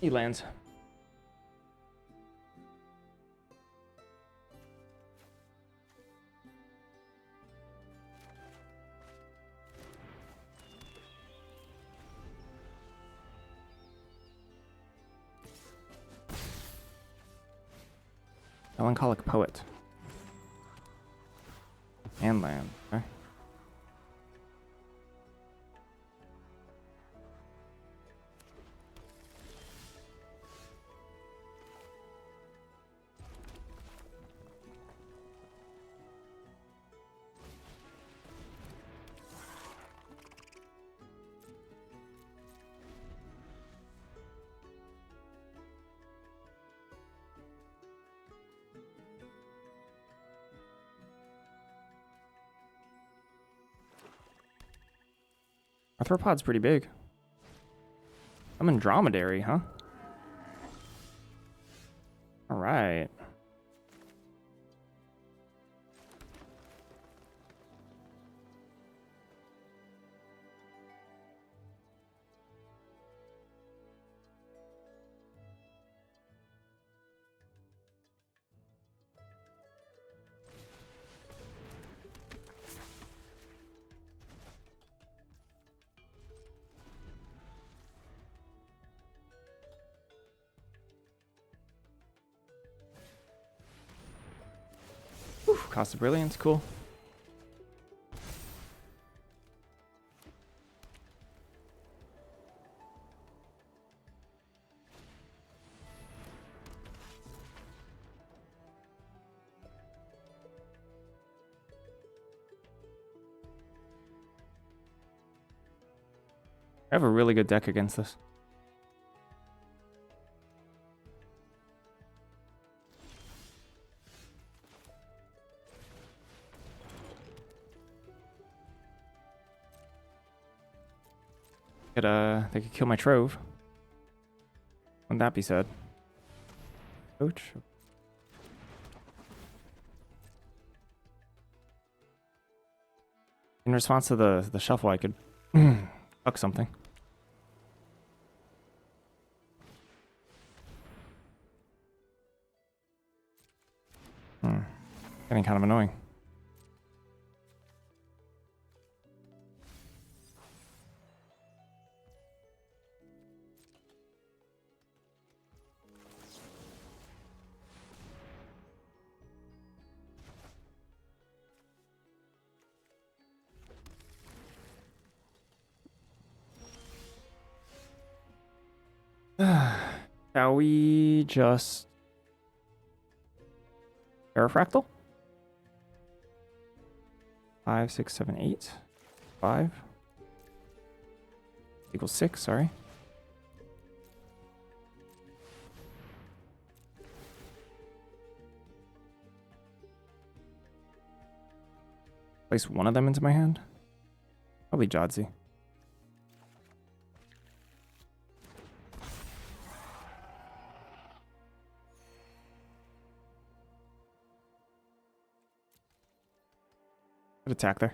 he lands. Melancholic poet. And land. Okay. Arthropod's pretty big. I'm in dromedary, huh? All right. Whew, cost of brilliance, cool. I have a really good deck against this. They could kill my Trove. Wouldn't that be sad? Coach. In response to the shuffle, I could fuck something. Getting kind of annoying. Shall we just Parafractal? 5, 6, 7, 8. 5 equals 6, sorry. Place one of them into my hand. Probably Jodzi. Good attack there.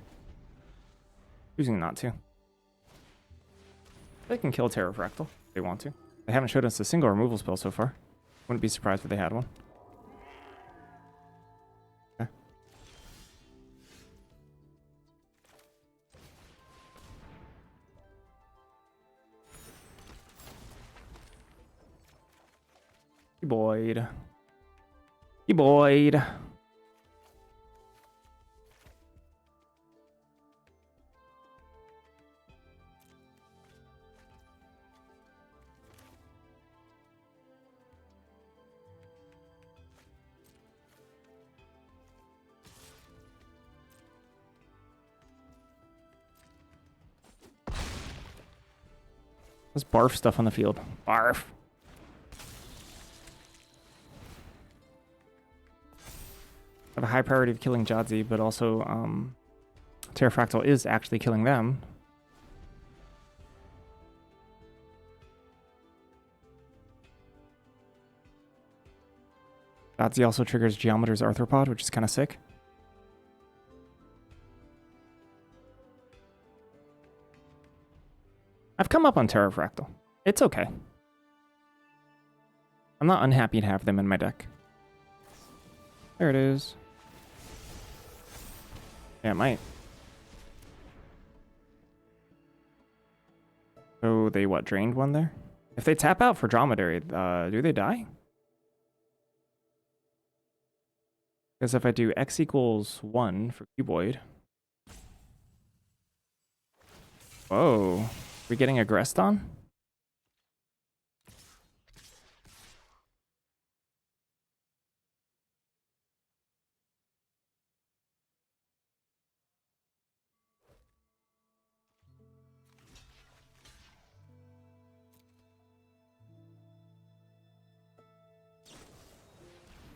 Choosing not to. They can kill Pterodactyl if they want to. They haven't showed us a single removal spell so far. Wouldn't be surprised if they had one. Okay. Boyd. Boyd. There's barf stuff on the field. Barf. I have a high priority of killing Jadzi, but also Pterodactyl is actually killing them. Jadzi also triggers Geometer's Arthropod, which is kind of sick. I've come up on Pterodactyl. It's okay. I'm not unhappy to have them in my deck. There it is. Yeah, it might. So they, what, drained one there? If they tap out for Dromedary, do they die? Because if I do X equals 1 for Cuboid... Whoa. We getting aggressed on?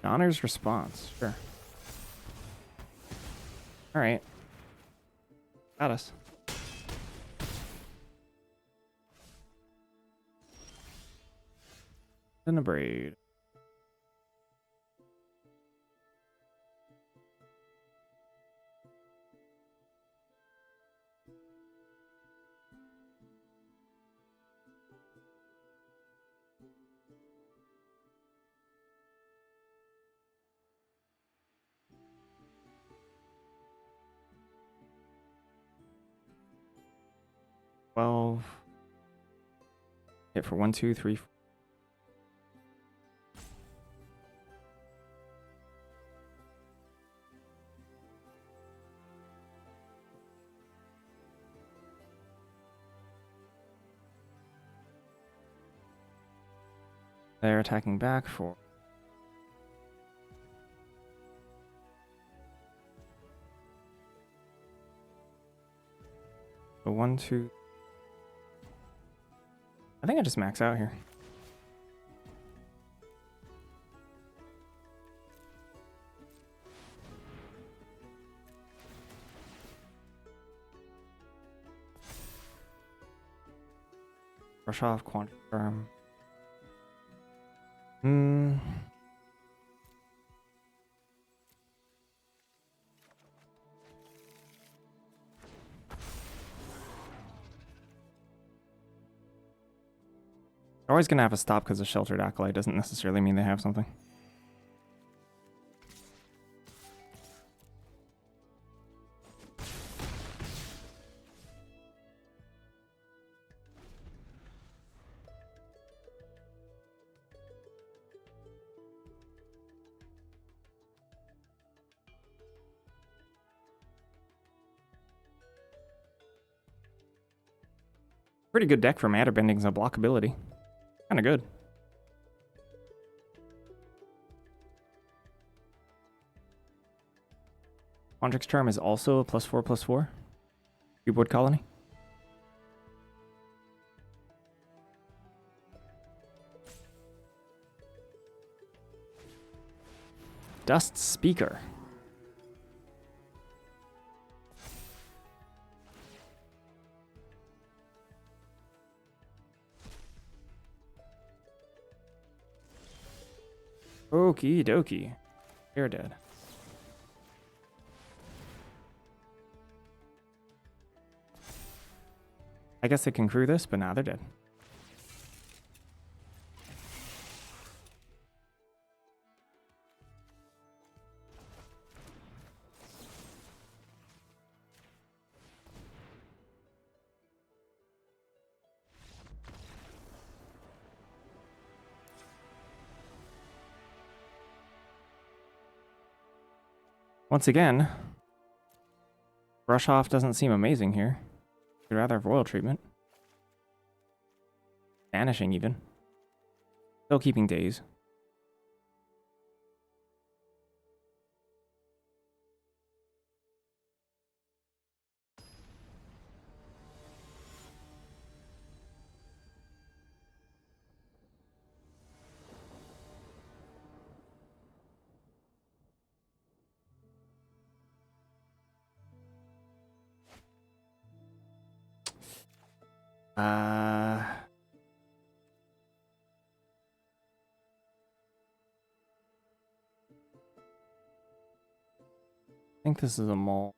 Honor's response, sure. Alright. Got us. Then a braid. Hit for 1, 2, 3, 4. They're attacking back for... So 1, 2... I think I just max out here. Brush off, Quantum. They're always going to have a stop because a Sheltered Acolyte doesn't necessarily mean they have something. Pretty good deck for Matter Bending's unblockability. Kind of good. Quandrix Charm is also a +4/+4. Cuboid Colony. Dust Speaker. Okie dokie. They're dead. I guess they can crew this, but now they're dead. Once again, brush off doesn't seem amazing here. I'd rather have royal treatment. Vanishing even. Still keeping days. I think this is a mole.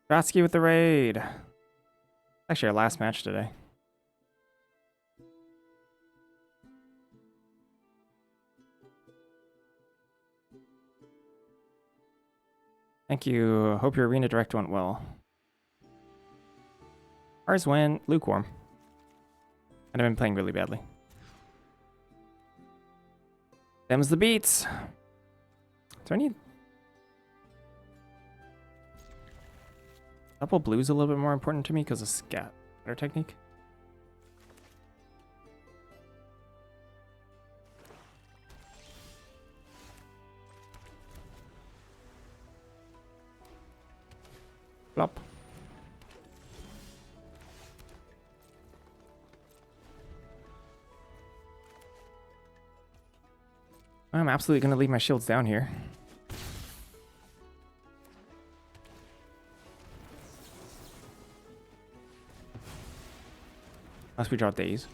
Trotsky with the raid. Actually, our last match today. Thank you. Hope your arena direct went well. Ours went lukewarm. And I've been playing really badly. Them's the beats. Is there any... Double blue's a little bit more important to me because of scatter technique. Flop. I'm absolutely going to leave my shields down here. Unless we draw days.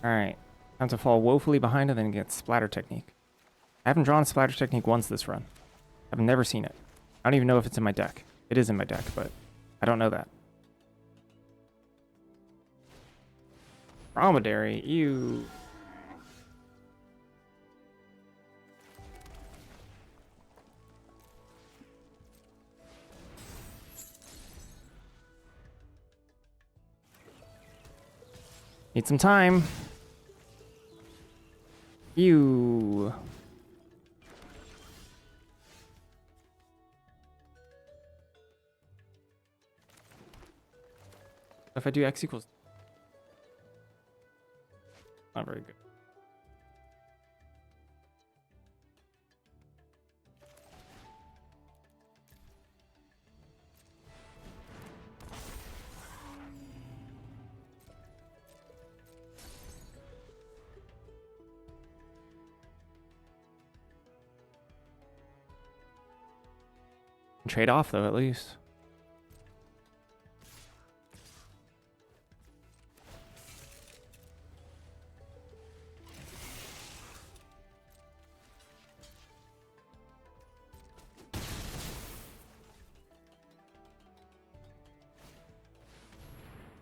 Alright. Time to fall woefully behind and then get splatter technique. I haven't drawn splatter technique once this run. I've never seen it. I don't even know if it's in my deck. It is in my deck, but I don't know that. Dromedary, ew. Need some time. Ew. If I do X equals... Not very good. Trade off though, at least.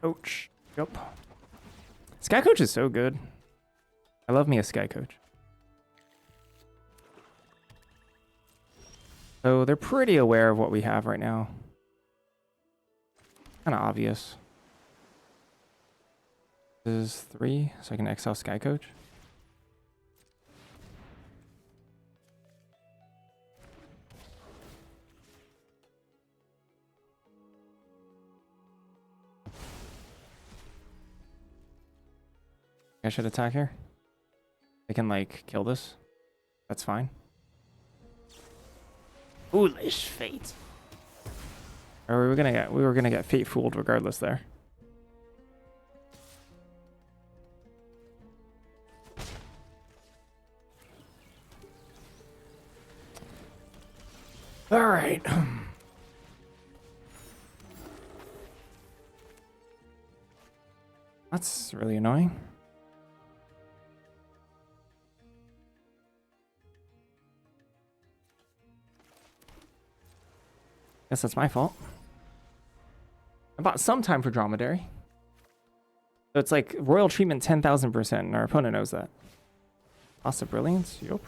Coach. Yep. Sky Coach is so good. I love me a Sky Coach. So they're pretty aware of what we have right now. Kind of obvious. This is 3, so I can exile Sky Coach. I should attack here. They can like kill this. That's fine. Foolish fate. Or we were gonna get fate fooled regardless there. All right. That's really annoying. Guess that's my fault. I bought some time for Dromedary. So it's like royal treatment 10,000%, and our opponent knows that. Loss of brilliance? Yup.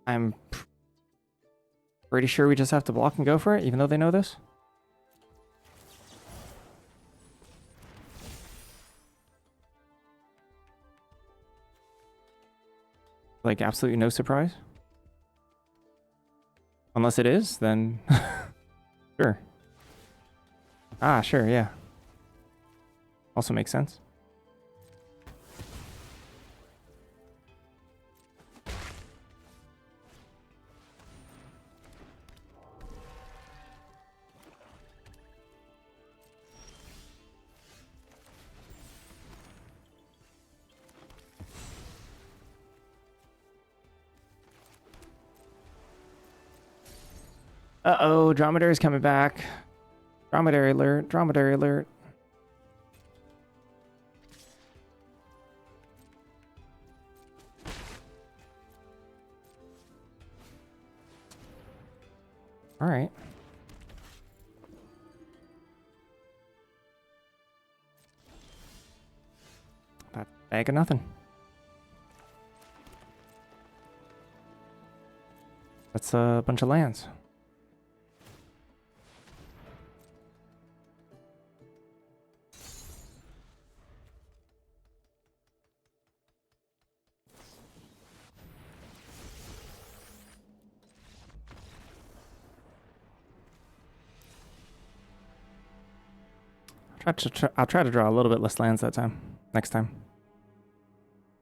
I'm pretty sure we just have to block and go for it, even though they know this. Like, absolutely no surprise. Unless it is, then sure. Ah, sure, yeah. Also makes sense. Uh-oh, Dromedary's coming back. Dromedary alert, Dromedary alert. All right. Bag of nothing. That's a bunch of lands. I'll try to draw a little bit less lands that time. Next time.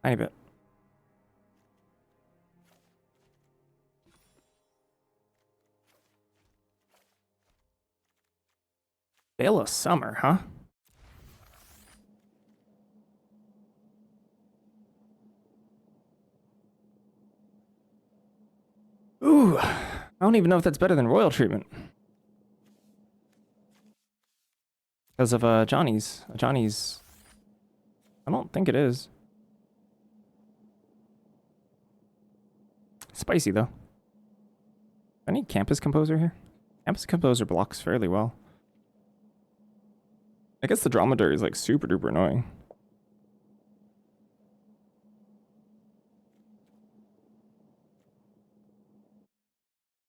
Tiny bit. Veil of Summer, huh? Ooh, I don't even know if that's better than royal treatment. Because of Johnny's. I don't think it is. Spicy though. I need Campus Composer here. Campus Composer blocks fairly well. I guess the Dromedary is like super duper annoying.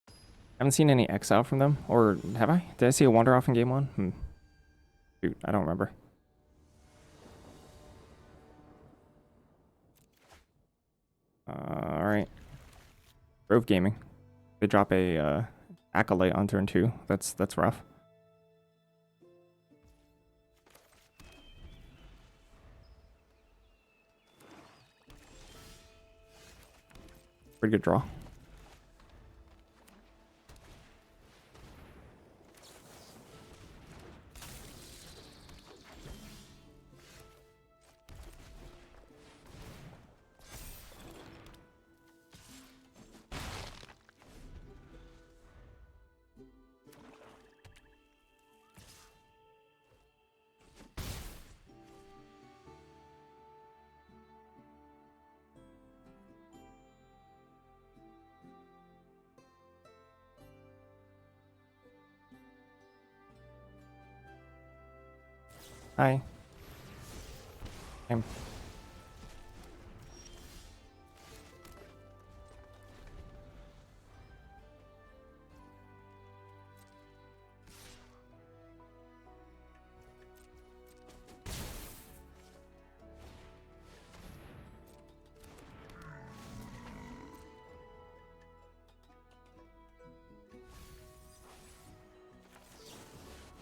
I haven't seen any exile from them, or have I? Did I see a wander off in game one? Shoot, I don't remember. All right. Grove Gaming. They drop a Acolyte on turn 2. That's rough. Pretty good draw. Hi. Same.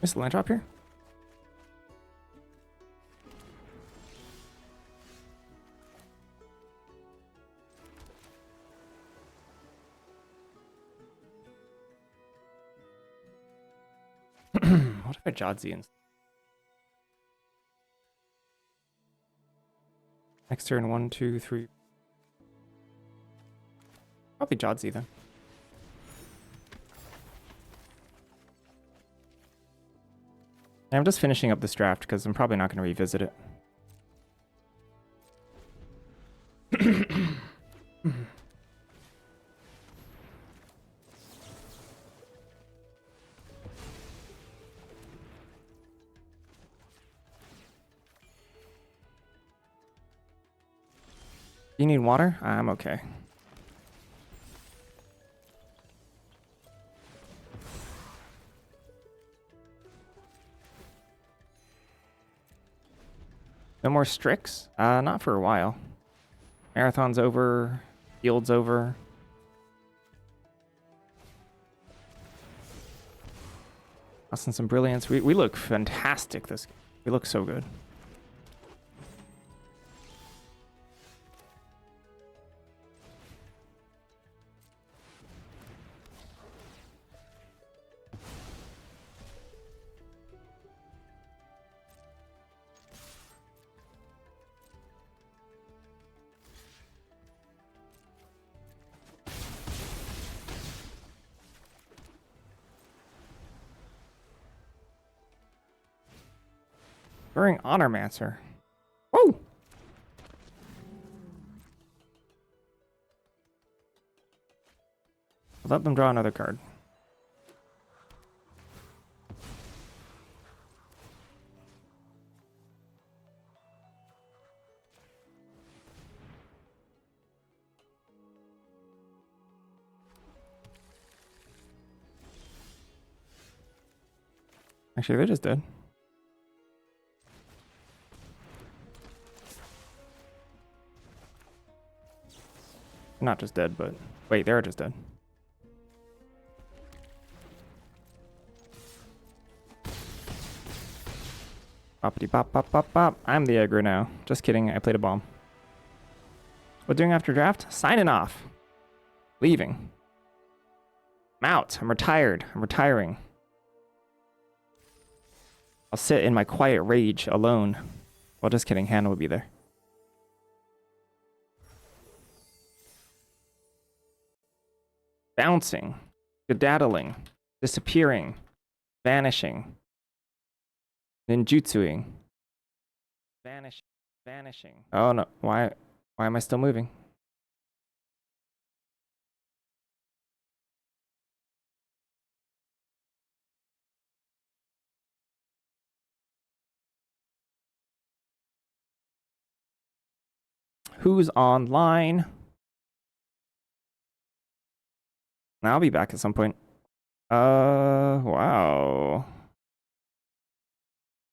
Is the land drop here? What if I Jodzi and next turn 1, 2, 3. Probably Jodzi then. I'm just finishing up this draft because I'm probably not going to revisit it. You need water? I'm okay. No more Strix? Not for a while. Marathon's over. Field's over. Us and some brilliance. We look fantastic this game. We look so good. During Honormancer. Whoa! Let them draw another card. Actually, they're just dead. Not just dead, but... Wait, they're just dead. Boppity bop bop bop bop. I'm the aggro now. Just kidding, I played a bomb. What doing after draft? Signing off. Leaving. I'm out. I'm retired. I'm retiring. I'll sit in my quiet rage alone. Well, just kidding. Hannah will be there. Bouncing. Skedaddling. Disappearing. Vanishing. Ninjutsuing. Vanishing. Oh no. Why am I still moving? Who's online? I'll be back at some point. Wow.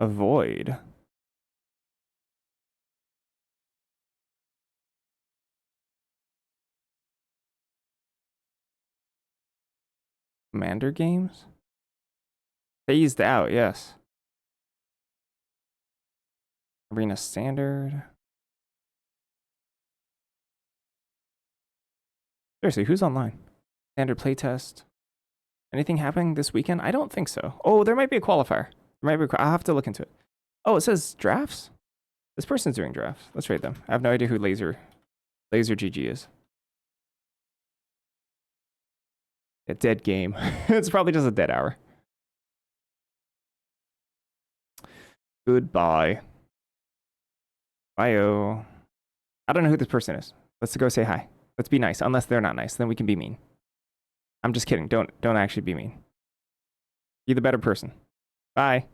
Avoid. Commander games? Phased out, yes. Arena Standard. Seriously, who's online? Standard playtest. Anything happening this weekend? I don't think so. Oh, there might be a qualifier. There might be I'll have to look into it. Oh, it says drafts? This person's doing drafts. Let's rate them. I have no idea who Laser GG is. A dead game. It's probably just a dead hour. Goodbye. Bye-o. I don't know who this person is. Let's go say hi. Let's be nice. Unless they're not nice, then we can be mean. I'm just kidding. Don't actually be mean. Be the better person. Bye.